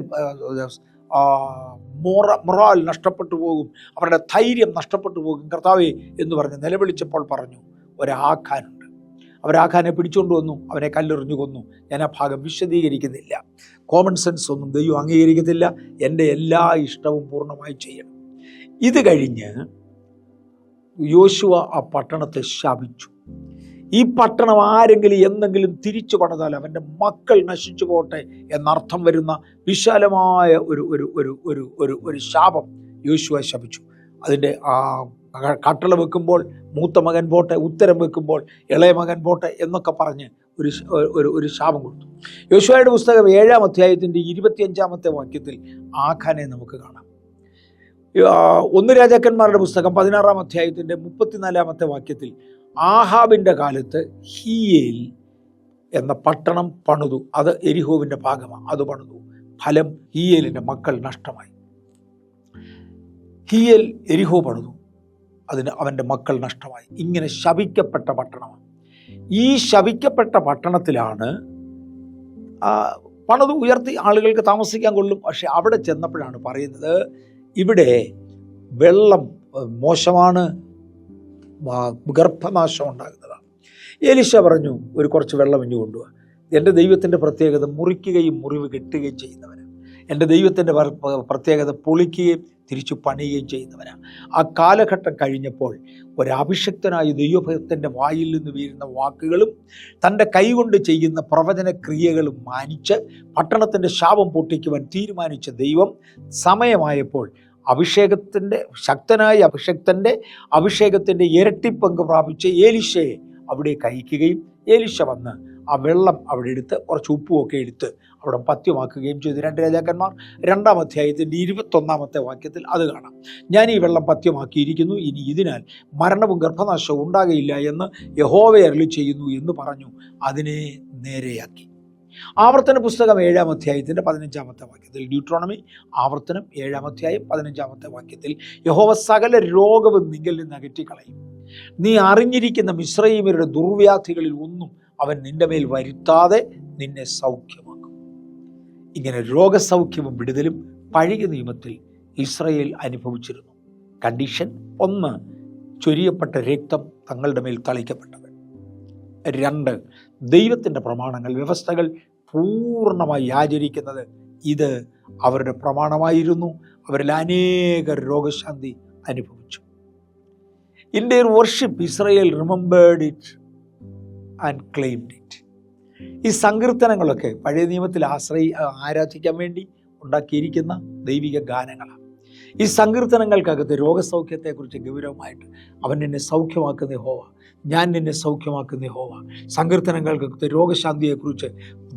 മൊറാൽ നഷ്ടപ്പെട്ടു പോകും, അവരുടെ ധൈര്യം നഷ്ടപ്പെട്ടു പോകും കർത്താവേ എന്ന് പറഞ്ഞ് നിലവിളിച്ചപ്പോൾ പറഞ്ഞു, ഒരാഖാനുണ്ട്. അവരാഖാനെ പിടിച്ചുകൊണ്ട് വന്നു, അവനെ കല്ലെറിഞ്ഞു കൊന്നു. ഞാൻ ആ ഭാഗം വിശദീകരിക്കുന്നില്ല. കോമൺ സെൻസ് ഒന്നും ദൈവം അംഗീകരിക്കത്തില്ല. എൻ്റെ എല്ലാ ഇഷ്ടവും പൂർണ്ണമായി ചെയ്യണം. ഇത് കഴിഞ്ഞ് യോശുവ ആ പട്ടണത്തെ ശപിച്ചു. ഈ പട്ടണം ആരെങ്കിലും എന്തെങ്കിലും തിരിച്ചു പണിതാൽ അവൻ്റെ മക്കൾ നശിച്ചു പോട്ടെ എന്നർത്ഥം വരുന്ന വിശാലമായ ഒരു ശാപം യോശുവ ശപിച്ചു. അതിൻ്റെ കട്ടള വെക്കുമ്പോൾ മൂത്ത മകൻ പോട്ടെ, ഉത്തരം വെക്കുമ്പോൾ ഇളയ മകൻ പോട്ടെ എന്നൊക്കെ പറഞ്ഞ് ഒരു ശാപം കൊടുത്തു. യോശുവയുടെ പുസ്തകം 7-ാം അധ്യായത്തിൻ്റെ 25-ാമത്തെ വാക്യത്തിൽ ആഖാനെ നമുക്ക് കാണാം. 1 രാജാക്കന്മാരുടെ പുസ്തകം 16-ാം അധ്യായത്തിൻ്റെ 34-ാമത്തെ വാക്യത്തിൽ ആഹാബിൻ്റെ കാലത്ത് ഹീയേൽ എന്ന പട്ടണം പണിതു. അത് എരിഹോവിൻ്റെ ഭാഗമാണ്. അത് പണിതു. ഫലം ഹീയേലിൻ്റെ മക്കൾ നഷ്ടമായി. ഹീയേൽ എരിഹോ പണിതു, അതിന് അവൻ്റെ മക്കൾ നഷ്ടമായി. ഇങ്ങനെ ശപിക്കപ്പെട്ട പട്ടണമാണ്. ഈ ശപിക്കപ്പെട്ട പട്ടണത്തിലാണ് പണിത് ഉയർത്തി ആളുകൾക്ക് താമസിക്കാൻ കൊള്ളും. പക്ഷെ അവിടെ ചെന്നപ്പോഴാണ് പറയുന്നത്, ഇവിടെ വെള്ളം മോശമാണ്, ഗർഭനാശം ഉണ്ടാകുന്നതാണ്. എലീശ പറഞ്ഞു, ഒരു കുറച്ച് വെള്ളം ഇഞ്ഞു കൊണ്ടുപോവാ. എൻ്റെ ദൈവത്തിൻ്റെ പ്രത്യേകത മുറിക്കുകയും മുറിവ് കെട്ടുകയും ചെയ്യുന്നവനാണ്. എൻ്റെ ദൈവത്തിൻ്റെ പ്രത്യേകത പൊളിക്കുകയും തിരിച്ചു പണിയുകയും ചെയ്യുന്നവനാണ്. ആ കാലഘട്ടം കഴിഞ്ഞപ്പോൾ ഒരഭിഷിക്തനായ ദൈവഭക്തൻ്റെ വായിൽ നിന്ന് വീഴുന്ന വാക്കുകളും തൻ്റെ കൈകൊണ്ട് ചെയ്യുന്ന പ്രവചന ക്രിയകളും മാനിച്ച് പട്ടണത്തിൻ്റെ ശാപം പൊട്ടിക്കുവാൻ തീരുമാനിച്ച ദൈവം സമയമായപ്പോൾ ശക്തനായ അഭിഷേകത്തിൻ്റെ ഇരട്ടിപ്പങ്ക് പ്രാപിച്ച ഏലീശയെ അവിടെ അയക്കുകയും ഏലീശ വന്ന് ആ വെള്ളം അവിടെ എടുത്ത് കുറച്ച് ഉപ്പുമൊക്കെ എടുത്ത് അവിടെ പഥ്യമാക്കുകയും ചെയ്തു. 2 രാജാക്കന്മാർ 2-ാം അധ്യായത്തിൻ്റെ 21-ാമത്തെ വാക്യത്തിൽ അത് കാണാം. ഞാൻ ഈ വെള്ളം പഥ്യമാക്കിയിരിക്കുന്നു, ഇനി ഇതിനാൽ മരണവും ഗർഭനാശവും ഉണ്ടാകയില്ല എന്ന് യഹോവ അരുളി ചെയ്യുന്നു എന്ന് പറഞ്ഞു അതിനെ നേരെയാക്കി. ആവർത്തന പുസ്തകം 7-ാം അധ്യായത്തിൻ്റെ 15-ാമത്തെ വാക്യത്തിൽ, ഡ്യൂട്രോണമി ആവർത്തനം 7-ാം അധ്യായം 15-ാമത്തെ വാക്യത്തിൽ, യഹോവ സകല രോഗവും നിങ്ങളിൽ നിന്ന് അകറ്റിക്കളയും, നീ അറിഞ്ഞിരിക്കുന്ന മിസ്രയീമ്യരുടെ ദുർവ്യാധികളിൽ ഒന്നും അവൻ നിന്റെ മേൽ വരുത്താതെ നിന്നെ സൗഖ്യമാക്കും. ഇങ്ങനെ രോഗസൗഖ്യവും വിടുതലും പഴയ നിയമത്തിൽ ഇസ്രായേൽ അനുഭവിച്ചിരുന്നു. കണ്ടീഷൻ 1, ചൊരിയപ്പെട്ട രക്തം തങ്ങളുടെ മേൽ തളിക്കപ്പെട്ടത്. 2, ദൈവത്തിൻ്റെ പ്രമാണങ്ങൾ, വ്യവസ്ഥകൾ പൂർണ്ണമായി ആചരിക്കുന്നത്. ഇത് അവരുടെ പ്രമാണമായിരുന്നു. അവരിൽ അനേക രോഗശാന്തി അനുഭവിച്ചു. In there worship Israel remembered it and claimed it. ഈ സങ്കീർത്തനങ്ങളൊക്കെ പഴയ നിയമത്തിൽ ആരാധിക്കാൻ വേണ്ടി ഉണ്ടാക്കിയിരിക്കുന്ന ദൈവിക ഗാനങ്ങളാണ്. ഈ സങ്കീർത്തനങ്ങൾക്കകത്ത് രോഗസൗഖ്യത്തെക്കുറിച്ച് ഗൗരവമായിട്ട്, അവൻ നിന്നെ സൗഖ്യമാക്കുന്ന യഹോവ, ഞാൻ നിന്നെ സൗഖ്യമാക്കുന്ന യഹോവ, സങ്കീർത്തനങ്ങൾക്കകത്ത് രോഗശാന്തിയെക്കുറിച്ച്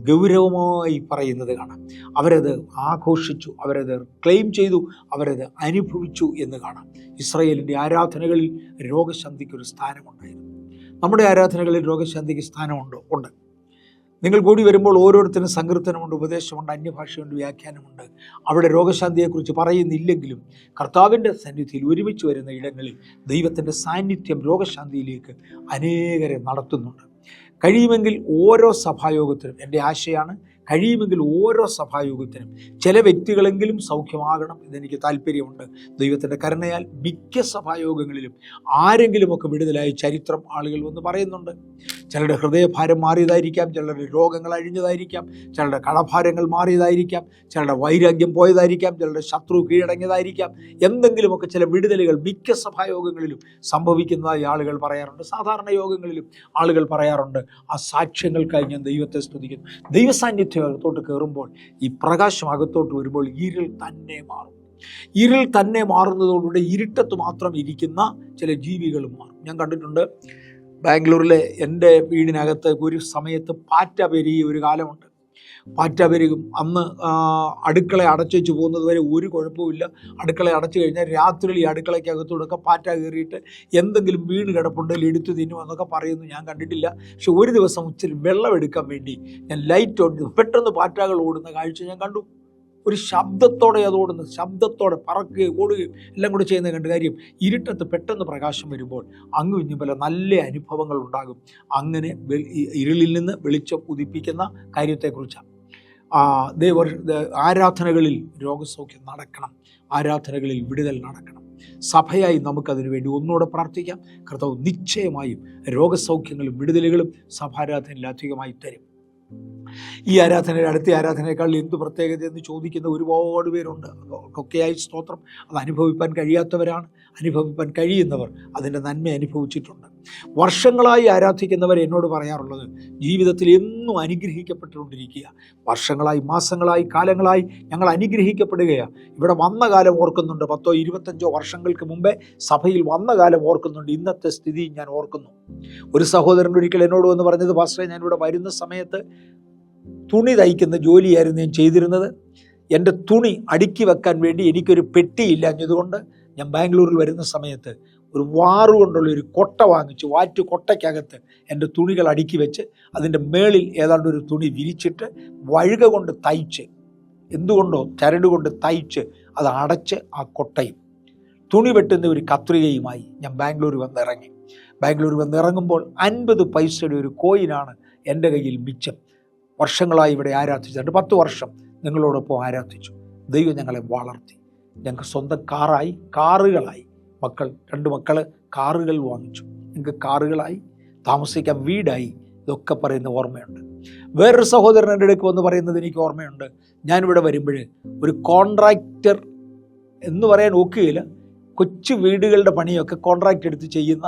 ഗൗരവമായി പറയുന്നത് കാണാം. അവരത് ആഘോഷിച്ചു, അവരത് ക്ലെയിം ചെയ്തു, അവരത് അനുഭവിച്ചു എന്ന് കാണാം. ഇസ്രായേലിൻ്റെ ആരാധനകളിൽ രോഗശാന്തിക്കൊരു സ്ഥാനമുണ്ടായിരുന്നു. നമ്മുടെ ആരാധനകളിൽ രോഗശാന്തിക്ക് സ്ഥാനമുണ്ടോ? ഉണ്ട്. നിങ്ങൾ കൂടി വരുമ്പോൾ ഓരോരുത്തരും സങ്കീർത്തനമുണ്ട്, ഉപദേശമുണ്ട്, അന്യഭാഷയുണ്ട്, വ്യാഖ്യാനമുണ്ട്. അവിടെ രോഗശാന്തിയെക്കുറിച്ച് പറയുന്നില്ലെങ്കിലും കർത്താവിൻ്റെ സന്നിധിയിൽ ഒരുമിച്ച് വരുന്ന ഇടങ്ങളിൽ ദൈവത്തിൻ്റെ സാന്നിധ്യം രോഗശാന്തിയിലേക്ക് അനേകരെ നടത്തുന്നുണ്ട്. കഴിയുമെങ്കിൽ ഓരോ സഭായോഗത്തിനും, എൻ്റെ ആശയാണ്, കഴിയുമെങ്കിൽ ഓരോ സഭായോഗത്തിനും ചില വ്യക്തികളെങ്കിലും സൗഖ്യമാകണം എന്നെനിക്ക് താല്പര്യമുണ്ട്. ദൈവത്തിൻ്റെ കരുണയാൽ മിക്ക സഭായോഗങ്ങളിലും ആരെങ്കിലുമൊക്കെ വിടുതലായി ചരിത്രം ആളുകൾ വന്ന് പറയുന്നുണ്ട്. ചിലരുടെ ഹൃദയഭാരം മാറിയതായിരിക്കാം, ചിലരുടെ രോഗങ്ങൾ അഴിഞ്ഞതായിരിക്കാം, ചിലരുടെ കടഭാരങ്ങൾ മാറിയതായിരിക്കാം, ചിലരുടെ വൈരാഗ്യം പോയതായിരിക്കാം, ചിലരുടെ ശത്രു കീഴടങ്ങിയതായിരിക്കാം. എന്തെങ്കിലുമൊക്കെ ചില വിടുതലുകൾ മിക്ക സഭായോഗങ്ങളിലും സംഭവിക്കുന്നതായി ആളുകൾ പറയാറുണ്ട്. സാധാരണ യോഗങ്ങളിലും ആളുകൾ പറയാറുണ്ട്. ആ സാക്ഷ്യങ്ങൾക്കായി ഞാൻ ദൈവത്തെ സ്തുതിക്കുന്നു. ദൈവസാന്നിധ്യം അകത്തോട്ട് കയറുമ്പോൾ, ഈ പ്രകാശം അകത്തോട്ട് വരുമ്പോൾ ഇരുൾ തന്നെ മാറും. ഇരുൾ തന്നെ മാറുന്നതോടുകൂടി ഇരുട്ടത്ത് മാത്രം ഇരിക്കുന്ന ചില ജീവികളും മാറും. ഞാൻ കണ്ടിട്ടുണ്ട്, ബാംഗ്ലൂരിലെ എൻ്റെ വീടിനകത്ത് ഒരു സമയത്ത് പാറ്റ പെരുകിയ ഒരു കാലമുണ്ട്. പാറ്റ പെരുകും. അന്ന് അടുക്കള അടച്ചു വെച്ച് പോകുന്നത് വരെ ഒരു കുഴപ്പമില്ല. അടുക്കള അടച്ചു കഴിഞ്ഞാൽ രാത്രിയിൽ ഈ അടുക്കളയ്ക്കകത്തൂടെയൊക്കെ പാറ്റ കയറിയിട്ട് എന്തെങ്കിലും വീണ് കിടപ്പുണ്ടെങ്കിൽ എടുത്തു തിന്നും എന്നൊക്കെ പറയുന്നു. ഞാൻ കണ്ടിട്ടില്ല. പക്ഷെ ഒരു ദിവസം ഇച്ചിരി വെള്ളം എടുക്കാൻ വേണ്ടി ഞാൻ ലൈറ്റ് ഓൺ ചെയ്തു. പെട്ടെന്ന് പാറ്റകൾ ഓടുന്ന കാഴ്ച ഞാൻ കണ്ടു. ഒരു ശബ്ദത്തോടെ അത് ഓടുന്നത്, ശബ്ദത്തോടെ പറക്കുകയും ഓടുകയും എല്ലാം കൂടെ ചെയ്യുന്നത് കണ്ട്. കാര്യം, ഇരുട്ടത്ത് പെട്ടെന്ന് പ്രകാശം വരുമ്പോൾ അങ്ങും ഇഞ്ഞും പല നല്ല അനുഭവങ്ങൾ ഉണ്ടാകും. അങ്ങനെ ഇരുളിൽ നിന്ന് വെളിച്ചം ഉദിപ്പിക്കുന്ന കാര്യത്തെക്കുറിച്ചാണ്. ആരാധനകളിൽ രോഗസൗഖ്യം നടക്കണം, ആരാധനകളിൽ വിടുതൽ നടക്കണം. സഭയായി നമുക്കതിനു വേണ്ടി ഒന്നുകൂടെ പ്രാർത്ഥിക്കാം. കർത്താവ് നിശ്ചയമായും രോഗസൗഖ്യങ്ങളും വിടുതലുകളും സഭാരാധനയിൽ അധികമായി തരും. ഈ ആരാധനയുടെ അടുത്ത ആരാധനയേക്കാൾ എന്ത് പ്രത്യേകത എന്ന് ചോദിക്കുന്ന ഒരുപാട് പേരുണ്ട്. അവർക്കൊക്കെയായി സ്തോത്രം. അത് അനുഭവിപ്പാൻ കഴിയാത്തവരാണ്. അനുഭവിപ്പാൻ കഴിയുന്നവർ അതിൻ്റെ നന്മ അനുഭവിച്ചിട്ടുണ്ട്. വർഷങ്ങളായി ആരാധിക്കുന്നവർ എന്നോട് പറയാറുള്ളത്, ജീവിതത്തിൽ എന്നും അനുഗ്രഹിക്കപ്പെട്ടുകൊണ്ടിരിക്കുക. വർഷങ്ങളായി, മാസങ്ങളായി, കാലങ്ങളായി ഞങ്ങൾ അനുഗ്രഹിക്കപ്പെടുകയാണ്. ഇവിടെ വന്ന കാലം ഓർക്കുന്നുണ്ട്. 10-25 വർഷങ്ങൾക്ക് മുമ്പേ സഭയിൽ വന്ന കാലം ഓർക്കുന്നുണ്ട്. ഇന്നത്തെ സ്ഥിതി ഞാൻ ഓർക്കുന്നു. ഒരു സഹോദരൻ ഒരിക്കൽ എന്നോട് വന്ന് പറഞ്ഞത്, പാസ്റ്ററെ, ഞാനിവിടെ വരുന്ന സമയത്ത് തുണി തയ്ക്കുന്ന ജോലിയായിരുന്നു ഞാൻ ചെയ്തിരുന്നത്. എൻ്റെ തുണി അടുക്കി വെക്കാൻ വേണ്ടി എനിക്കൊരു പെട്ടിയില്ലാഞ്ഞതുകൊണ്ട് ഞാൻ ബാംഗ്ലൂരിൽ വരുന്ന സമയത്ത് ഒരു വാറുകൊണ്ടുള്ളൊരു കൊട്ട വാങ്ങിച്ചു. വാറ്റ് കൊട്ടയ്ക്കകത്ത് എൻ്റെ തുണികൾ അടുക്കി വെച്ച് അതിൻ്റെ മേളിൽ ഏതാണ്ട് ഒരു തുണി വിരിച്ചിട്ട് വഴുക കൊണ്ട് തയ്ച്ച്, എന്തുകൊണ്ടോ ചരട് കൊണ്ട് തയ്ച്ച് അത് അടച്ച് ആ കൊട്ടയും തുണി വെട്ടുന്ന ഒരു കത്രികയുമായി ഞാൻ ബാംഗ്ലൂരിൽ വന്നിറങ്ങി. ബാംഗ്ലൂരിൽ വന്നിറങ്ങുമ്പോൾ 50 പൈസയുടെ ഒരു കോയിനാണ് എൻ്റെ കയ്യിൽ മിച്ചം. വർഷങ്ങളായി ഇവിടെ ആരാധിച്ചിട്ടുണ്ട്. 10 വർഷം നിങ്ങളോടൊപ്പം ആരാധിച്ചു. ദൈവം ഞങ്ങളെ വളർത്തി. ഞങ്ങൾക്ക് സ്വന്തം കാറുകളായി. 2 മക്കൾ കാറുകൾ വാങ്ങിച്ചു. ഞങ്ങൾക്ക് കാറുകളായി, താമസിക്കാൻ വീടായി. ഇതൊക്കെ പറയുന്ന ഓർമ്മയുണ്ട്. വേറൊരു സഹോദരൻ എൻ്റെ അടുക്ക് വന്ന് പറയുന്നത് എനിക്ക് ഓർമ്മയുണ്ട്. ഞാനിവിടെ വരുമ്പോൾ ഒരു കോൺട്രാക്ടർ എന്ന് പറയാൻ ഒക്കുകയില്ല, കൊച്ചു വീടുകളുടെ പണിയൊക്കെ കോൺട്രാക്ട് എടുത്ത് ചെയ്യുന്ന,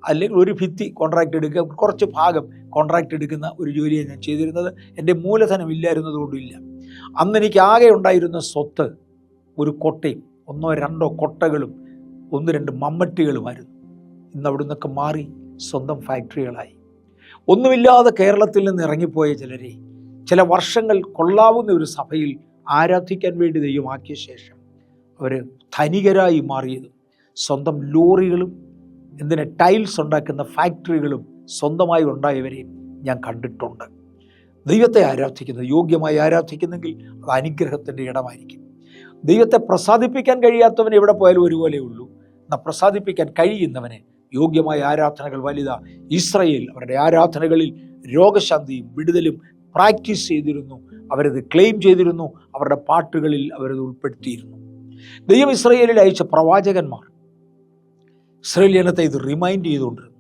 അല്ലെങ്കിൽ ഒരു ഭിത്തി കോൺട്രാക്ട് എടുക്കുക, കുറച്ച് ഭാഗം കോൺട്രാക്ട് എടുക്കുന്ന ഒരു ജോലിയാണ് ഞാൻ ചെയ്തിരുന്നത്. എൻ്റെ മൂലധനം ഇല്ലായിരുന്നത് കൊണ്ടില്ല. അന്ന് എനിക്ക് ആകെ ഉണ്ടായിരുന്ന സ്വത്ത് ഒരു കൊട്ടയും 1-2 കൊട്ടകളും 1-2 മമ്മട്ടികളുമായിരുന്നു. ഇന്ന് അവിടെ നിന്നൊക്കെ മാറി സ്വന്തം ഫാക്ടറികളായി. ഒന്നുമില്ലാതെ കേരളത്തിൽ നിന്ന് ഇറങ്ങിപ്പോയ ചിലരെ ചില വർഷങ്ങൾ കൊള്ളാവുന്ന ഒരു സഭയിൽ ആരാധിക്കാൻ വേണ്ടി ദൈവമാക്കിയ ശേഷം അവർ ധനികരായി മാറിയതും സ്വന്തം ലോറികളും ടൈൽസ് ഉണ്ടാക്കുന്ന ഫാക്ടറികളും സ്വന്തമായി ഉണ്ടായവരെയും ഞാൻ കണ്ടിട്ടുണ്ട്. ദൈവത്തെ ആരാധിക്കുന്നത്, യോഗ്യമായി ആരാധിക്കുന്നെങ്കിൽ അത് അനുഗ്രഹത്തിൻ്റെ ഇടമായിരിക്കും. ദൈവത്തെ പ്രസാദിപ്പിക്കാൻ കഴിയാത്തവൻ എവിടെ പോയാലും ഒരുപോലെ ഉള്ളൂ. എന്നാൽ പ്രസാദിപ്പിക്കാൻ കഴിയുന്നവന് യോഗ്യമായ ആരാധനകൾ വലുതാ. ഇസ്രായേൽ അവരുടെ ആരാധനകളിൽ രോഗശാന്തിയും വിടുതലും പ്രാക്ടീസ് ചെയ്തിരുന്നു. അവരത് ക്ലെയിം ചെയ്തിരുന്നു. അവരുടെ പാട്ടുകളിൽ അവരത് ഉൾപ്പെടുത്തിയിരുന്നു. ദൈവം ഇസ്രായേലിൽ അയച്ച പ്രവാചകന്മാർ ഇസ്രായേൽ ജനത്തെ ഇത് റിമൈൻഡ് ചെയ്തുകൊണ്ടിരുന്നു.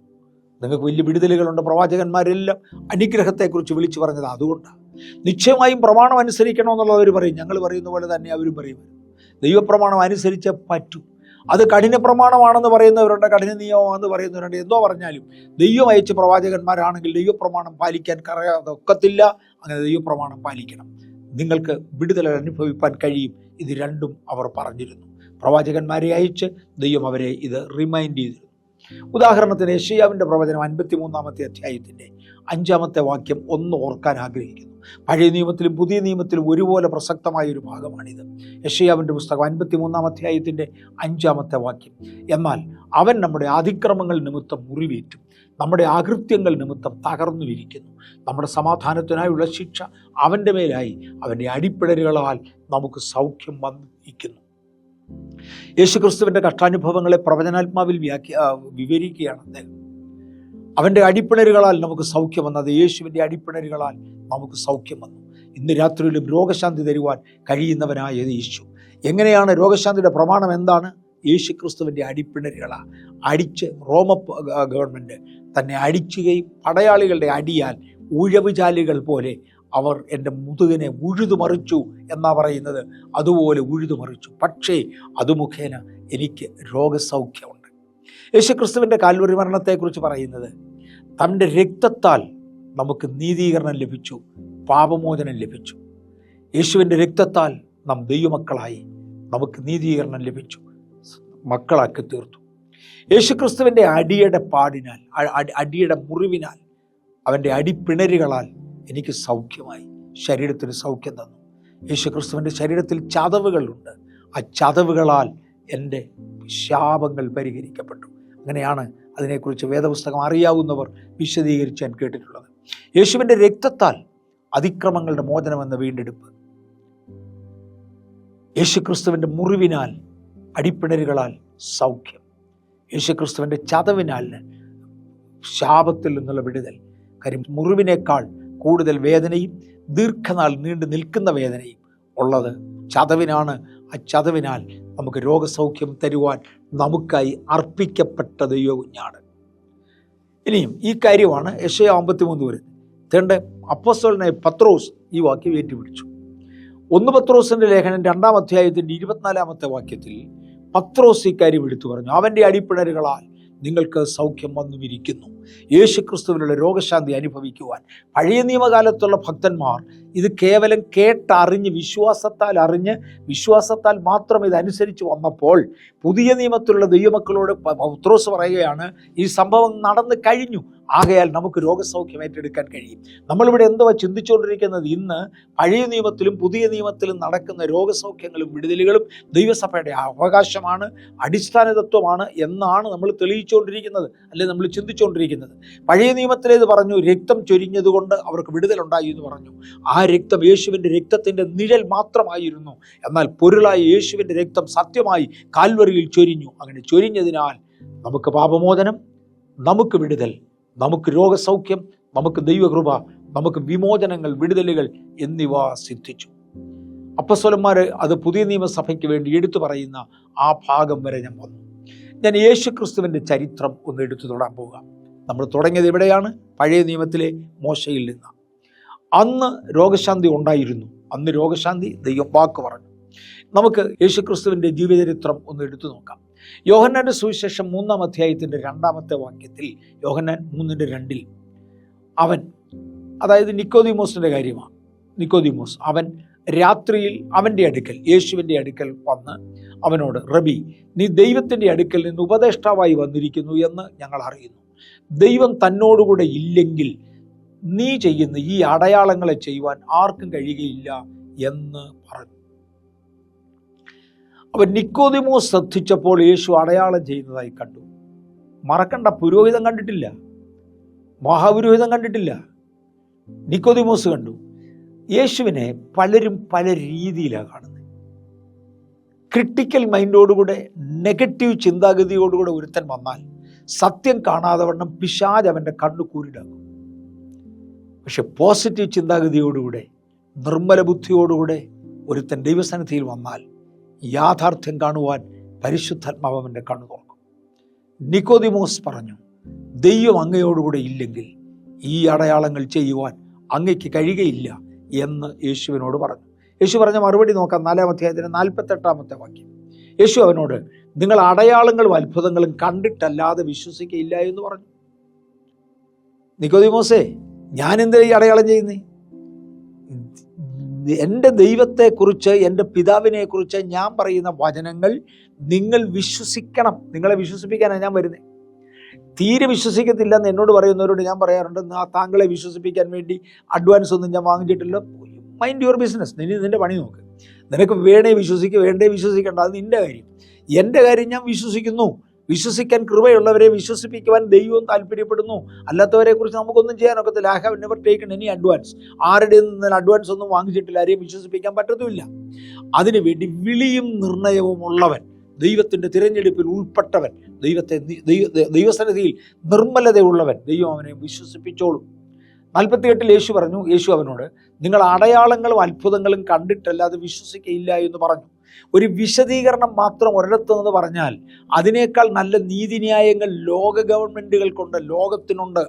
നിങ്ങൾക്ക് വലിയ വിടുതലുകളുണ്ട്. പ്രവാചകന്മാരെല്ലാം അനുഗ്രഹത്തെക്കുറിച്ച് വിളിച്ചു പറഞ്ഞത് അതുകൊണ്ടാണ്. നിശ്ചയമായും പ്രമാണം അനുസരിക്കണമെന്നുള്ളത് അവർ പറയും. ഞങ്ങൾ പറയുന്ന പോലെ തന്നെ അവരും പറയും. ദൈവപ്രമാണം അനുസരിച്ചേ പറ്റൂ. അത് കഠിന പ്രമാണമാണെന്ന് പറയുന്നവരുണ്ട്, കഠിന നിയമമാണെന്ന് പറയുന്നവരുണ്ട്. എന്തോ പറഞ്ഞാലും ദൈവം അയച്ച പ്രവാചകന്മാരാണെങ്കിൽ ദൈവപ്രമാണം പാലിക്കാൻ ഒക്കത്തില്ല. അങ്ങനെ ദൈവപ്രമാണം പാലിക്കണം. നിങ്ങൾക്ക് വിടുതൽ അനുഭവിക്കാൻ കഴിയും. ഇത് രണ്ടും അവർ പറഞ്ഞിരുന്നു. പ്രവാചകന്മാരെ അയച്ച് ദൈവം അവരെ ഇത് റിമൈൻഡ് ചെയ്തിരുന്നു. ഉദാഹരണത്തിന് യെശയ്യാവിൻ്റെ പ്രവചനം 53-ാമത്തെ അധ്യായത്തിൻ്റെ 5-ാമത്തെ വാക്യം ഒന്ന് ഓർക്കാൻ ആഗ്രഹിക്കുന്നു. പഴയ നിയമത്തിലും പുതിയ നിയമത്തിലും ഒരുപോലെ പ്രസക്തമായ ഒരു ഭാഗമാണിത്. യെശയ്യാവിൻ്റെ പുസ്തകം 53-ാം അധ്യായത്തിൻ്റെ 5-ാമത്തെ വാക്യം. എന്നാൽ അവൻ നമ്മുടെ അതിക്രമങ്ങൾ നിമിത്തം മുറിവേറ്റും നമ്മുടെ അകൃത്യങ്ങൾ നിമിത്തം തകർന്നു ഇരിക്കുന്നു. നമ്മുടെ സമാധാനത്തിനായുള്ള ശിക്ഷ അവൻ്റെ മേലായി, അവൻ്റെ അടിപ്പിണരുകളാൽ നമുക്ക് സൗഖ്യം വന്നിരിക്കുന്നു. യേശുക്രിസ്തുവിൻ്റെ കഷ്ടാനുഭവങ്ങളെ പ്രവചനാത്മാവിൽ വിവരിക്കുകയാണ് അദ്ദേഹം. അവൻ്റെ അടിപ്പിണരുകളാൽ നമുക്ക് സൗഖ്യം വന്നത്, യേശുവിൻ്റെ അടിപ്പിണരുകളാൽ നമുക്ക് സൗഖ്യം വന്നു. ഇന്ന് രാത്രിയിലും രോഗശാന്തി തരുവാൻ കഴിയുന്നവനായ യേശു. എങ്ങനെയാണ് രോഗശാന്തിയുടെ പ്രമാണം? എന്താണ്? യേശുക്രിസ്തുവിൻ്റെ അടിപ്പിണരുകളാണ്. റോമ ഗവൺമെൻറ് തന്നെ അടിക്കുകയും പടയാളികളുടെ അടിയാൽ ഉഴവുചാലുകൾ പോലെ അവർ എൻ്റെ മുതുകിനെ ഉഴുതുമറിച്ചു എന്നാ പറയുന്നത്. അതുപോലെ ഉഴുതുമറിച്ചു. പക്ഷേ അത് മുഖേന എനിക്ക് രോഗസൗഖ്യമുണ്ട്. യേശുക്രിസ്തുവിൻ്റെ കാൽവരി മരണത്തെക്കുറിച്ച് പറയുന്നത്, തൻ്റെ രക്തത്താൽ നമുക്ക് നീതീകരണം ലഭിച്ചു, പാപമോചനം ലഭിച്ചു. യേശുവിൻ്റെ രക്തത്താൽ നാം ദൈവമക്കളായി, നമുക്ക് നീതീകരണം ലഭിച്ചു, മക്കളാക്കി തീർത്തു. യേശുക്രിസ്തുവിൻ്റെ അടിയുടെ പാടിനാൽ, അടിയുടെ മുറിവിനാൽ, അവൻ്റെ അടിപ്പിണരുകളാൽ എനിക്ക് സൗഖ്യമായി, ശരീരത്തിന് സൗഖ്യം തന്നു. യേശുക്രിസ്തുവിൻ്റെ ശരീരത്തിൽ ചതവുകളുണ്ട്. ആ ചതവുകളാൽ എൻ്റെ ശാപങ്ങൾ പരിഹരിക്കപ്പെട്ടു. അങ്ങനെയാണ് അതിനെക്കുറിച്ച് വേദപുസ്തകം അറിയാവുന്നവർ വിശദീകരിച്ച് ഞാൻ കേട്ടിട്ടുള്ളത്. യേശുവിൻ്റെ രക്തത്താൽ അതിക്രമങ്ങളുടെ മോചനമെന്ന വീണ്ടെടുപ്പ്, യേശുക്രിസ്തുവിൻ്റെ മുറിവിനാൽ, അടിപ്പിണരുകളാൽ സൗഖ്യം, യേശുക്രിസ്തുവിൻ്റെ ചതവിനാൽ ശാപത്തിൽ നിന്നുള്ള വിടുതൽ. കാര്യം മുറിവിനേക്കാൾ കൂടുതൽ വേദനയും ദീർഘനാൾ നീണ്ടു നിൽക്കുന്ന വേദനയും ഉള്ളത് ചതവിനാണ്. ആ ചതവിനാൽ നമുക്ക് രോഗസൗഖ്യം തരുവാൻ നമുക്കായി അർപ്പിക്കപ്പെട്ട ദൈവകുഞ്ഞാണ്. ഇനിയും ഈ കാര്യമാണ് യെശയ്യാ 53 വരുന്നത്. തേണ്ട അപ്പോസ്തലനായ പത്രോസ് ഈ വാക്യം ഏറ്റുപിടിച്ചു. 1 പത്രോസിൻ്റെ ലേഖനം 2-ാം അധ്യായത്തിൻ്റെ 24-ാമത്തെ വാക്യത്തിൽ പത്രോസ് ഇക്കാര്യം എടുത്തു പറഞ്ഞു. അവൻ്റെ അടിപ്പിണരുകളാൽ നിങ്ങൾക്ക് സൗഖ്യം വന്നുമിരിക്കുന്നു. യേശുക്രിസ്തുവിനുള്ള രോഗശാന്തി അനുഭവിക്കുവാൻ പഴയ നിയമകാലത്തുള്ള ഭക്തന്മാർ ഇത് കേവലം കേട്ടറിഞ്ഞ് വിശ്വാസത്താൽ മാത്രം ഇതനുസരിച്ച് വന്നപ്പോൾ പുതിയ നിയമത്തിലുള്ള ദൈവമക്കളോട് പത്രോസ് പറയുകയാണ്, ഈ സംഭവം നടന്നു കഴിഞ്ഞു, ആകയാൽ നമുക്ക് രോഗസൗഖ്യം ഏറ്റെടുക്കാൻ കഴിയും. നമ്മളിവിടെ എന്തോ ചിന്തിച്ചുകൊണ്ടിരിക്കുന്നത്, ഇന്ന് പഴയ നിയമത്തിലും പുതിയ നിയമത്തിലും നടക്കുന്ന രോഗസൗഖ്യങ്ങളും വിടുതലുകളും ദൈവസഭയുടെ അവകാശമാണ്, അടിസ്ഥാന തത്വമാണ് എന്നാണ് നമ്മൾ തെളിയിച്ചുകൊണ്ടിരിക്കുന്നത്, അല്ലെങ്കിൽ നമ്മൾ ചിന്തിച്ചുകൊണ്ടിരിക്കുന്നത്. പഴയ നിയമത്തിലേത് പറഞ്ഞു, രക്തം ചൊരിഞ്ഞതുകൊണ്ട് അവർക്ക് വിടുതലുണ്ടായി എന്ന് പറഞ്ഞു. ആ രക്തം യേശുവിൻ്റെ രക്തത്തിൻ്റെ നിഴൽ മാത്രമായിരുന്നു. എന്നാൽ പൊരുളായ യേശുവിൻ്റെ രക്തം സത്യമായി കാൽവറിയിൽ ചൊരിഞ്ഞു. അങ്ങനെ ചൊരിഞ്ഞതിനാൽ നമുക്ക് പാപമോചനം, നമുക്ക് വിടുതൽ, നമുക്ക് രോഗസൗഖ്യം, നമുക്ക് ദൈവകൃപ നമുക്ക് വിമോചനങ്ങൾ, വിടുതലുകൾ എന്നിവ സിദ്ധിച്ചു. അപ്പോസ്തലന്മാർ അത് പുതിയ നിയമസഭയ്ക്ക് വേണ്ടി എടുത്തു പറയുന്ന ആ ഭാഗം വരെ ഞാൻ വന്നു. ഞാൻ യേശു ക്രിസ്തുവിൻ്റെ ചരിത്രം ഒന്ന് എടുത്തു തൊടാൻ പോവുക. നമ്മൾ തുടങ്ങിയത് എവിടെയാണ്? പഴയ നിയമത്തിലെ മോശയിൽ നിന്ന്. അന്ന് രോഗശാന്തി ഉണ്ടായിരുന്നു. അന്ന് രോഗശാന്തി ദൈവം വാക്ക് പറഞ്ഞു. നമുക്ക് യേശു ക്രിസ്തുവിൻ്റെ ജീവചരിത്രം ഒന്ന് എടുത്തു നോക്കാം. യോഹന്നാന്റെ സുവിശേഷം 3-ാം അധ്യായത്തിൻ്റെ 2-ാമത്തെ വാക്യത്തിൽ, യോഹന്നാൻ 3:2, അവൻ, അതായത് നിക്കോദീമോസിൻ്റെ കാര്യമാണ്. നിക്കോദീമോസ് അവൻ രാത്രിയിൽ അവൻ്റെ അടുക്കൽ, യേശുവിൻ്റെ അടുക്കൽ വന്ന് അവനോട്, റബി, നീ ദൈവത്തിൻ്റെ അടുക്കൽ നിന്ന് ഉപദേഷ്ടാവായി വന്നിരിക്കുന്നു എന്ന് ഞങ്ങൾ അറിയുന്നു. ദൈവം തന്നോടുകൂടെ ഇല്ലെങ്കിൽ നീ ചെയ്യുന്ന ഈ അടയാളങ്ങളെ ചെയ്യുവാൻ ആർക്കും കഴിയുകയില്ല എന്ന് പറഞ്ഞു. അവൻ നിക്കോദിമോസ് ശ്രദ്ധിച്ചപ്പോൾ യേശു അടയാളം ചെയ്യുന്നതായി കണ്ടു. മറക്കണ്ട, പുരോഹിതൻ കണ്ടിട്ടില്ല, മഹാപുരോഹിതൻ കണ്ടിട്ടില്ല, നിക്കോദിമോസ് കണ്ടു. യേശുവിനെ പലരും പല രീതിയിലാണ് കാണുന്നത്. ക്രിട്ടിക്കൽ മൈൻഡോടുകൂടെ, നെഗറ്റീവ് ചിന്താഗതിയോടുകൂടെ ഒരുത്തൻ വന്നാൽ സത്യം കാണാതെ വണ്ണം പിശാച് അവൻ്റെ കണ്ണു കൂരിടാക്കും. പക്ഷെ പോസിറ്റീവ് ചിന്താഗതിയോടുകൂടെ, നിർമ്മല ബുദ്ധിയോടുകൂടെ ഒരുത്തൻ ദൈവസന്നിധിയിൽ വന്നാൽ യാഥാർത്ഥ്യം കാണുവാൻ പരിശുദ്ധാത്മാവ് അവൻ്റെ കണ്ണു തുറക്കും. നിക്കോദിമോസ് പറഞ്ഞു, ദൈവം അങ്ങയോടുകൂടെ ഇല്ലെങ്കിൽ ഈ അടയാളങ്ങൾ ചെയ്യുവാൻ അങ്ങയ്ക്ക് കഴിയുകയില്ല എന്ന് യേശുവിനോട് പറഞ്ഞു. യേശു പറഞ്ഞ മറുപടി നോക്കാം. 4-ാം അധ്യായത്തിന് 48-ാമത്തെ വാക്യം. യേശു അവനോട്, നിങ്ങൾ അടയാളങ്ങളും അത്ഭുതങ്ങളും കണ്ടിട്ടല്ലാതെ വിശ്വസിക്കയില്ല എന്ന് പറഞ്ഞു. നിക്കോദീമോസേ, ഞാൻ എന്താ ഈ അടയാളം ചെയ്യുന്നേ? എൻ്റെ ദൈവത്തെക്കുറിച്ച്, എൻ്റെ പിതാവിനെക്കുറിച്ച് ഞാൻ പറയുന്ന വചനങ്ങൾ നിങ്ങൾ വിശ്വസിക്കണം. നിങ്ങളെ വിശ്വസിപ്പിക്കാനാണ് ഞാൻ വരുന്നത്. തീരെ വിശ്വസിക്കത്തില്ലെന്ന് എന്നോട് പറയുന്നവരോട് ഞാൻ പറയാറുണ്ട്, താങ്കളെ വിശ്വസിപ്പിക്കാൻ വേണ്ടി അഡ്വാൻസ് ഒന്നും ഞാൻ വാങ്ങിച്ചിട്ടില്ല. മൈൻഡ് യുവർ ബിസിനസ്, നിന്റെ പണി നോക്ക്. നിനക്ക് വേണേ വിശ്വസിക്കുക, വേണ്ടേ വിശ്വസിക്കേണ്ട, അത് നിൻ്റെ കാര്യം. എൻ്റെ കാര്യം ഞാൻ വിശ്വസിക്കുന്നു. വിശ്വസിക്കാൻ കൃപയുള്ളവരെ വിശ്വസിപ്പിക്കുവാൻ ദൈവവും താല്പര്യപ്പെടുന്നു. അല്ലാത്തവരെ കുറിച്ച് നമുക്കൊന്നും ചെയ്യാനൊക്കത്തില്ല. I have never taken any advance. ആരുടെ നിന്ന് അഡ്വാൻസ് ഒന്നും വാങ്ങിച്ചിട്ടില്ല. ആരെയും വിശ്വസിപ്പിക്കാൻ പറ്റത്തുമില്ല. അതിനുവേണ്ടി വിളിയും നിർണയവും ഉള്ളവൻ, ദൈവത്തിൻ്റെ തിരഞ്ഞെടുപ്പിൽ ഉൾപ്പെട്ടവൻ, ദൈവസന്നിധിയിൽ നിർമ്മലതയുള്ളവൻ, ദൈവം അവനെ വിശ്വസിപ്പിച്ചോളും. 48 യേശു പറഞ്ഞു, യേശു അവനോട്, നിങ്ങൾ അടയാളങ്ങളും അത്ഭുതങ്ങളും കണ്ടിട്ടല്ലാതെ വിശ്വസിക്കയില്ല എന്ന് പറഞ്ഞു. ഒരു വിശദീകരണം മാത്രം ഒരിടത്തു നിന്ന് പറഞ്ഞാൽ അതിനേക്കാൾ നല്ല നീതിന്യായങ്ങൾ ലോക ഗവൺമെൻറ്റുകൾക്കുണ്ട്, ലോകത്തിനുണ്ട്.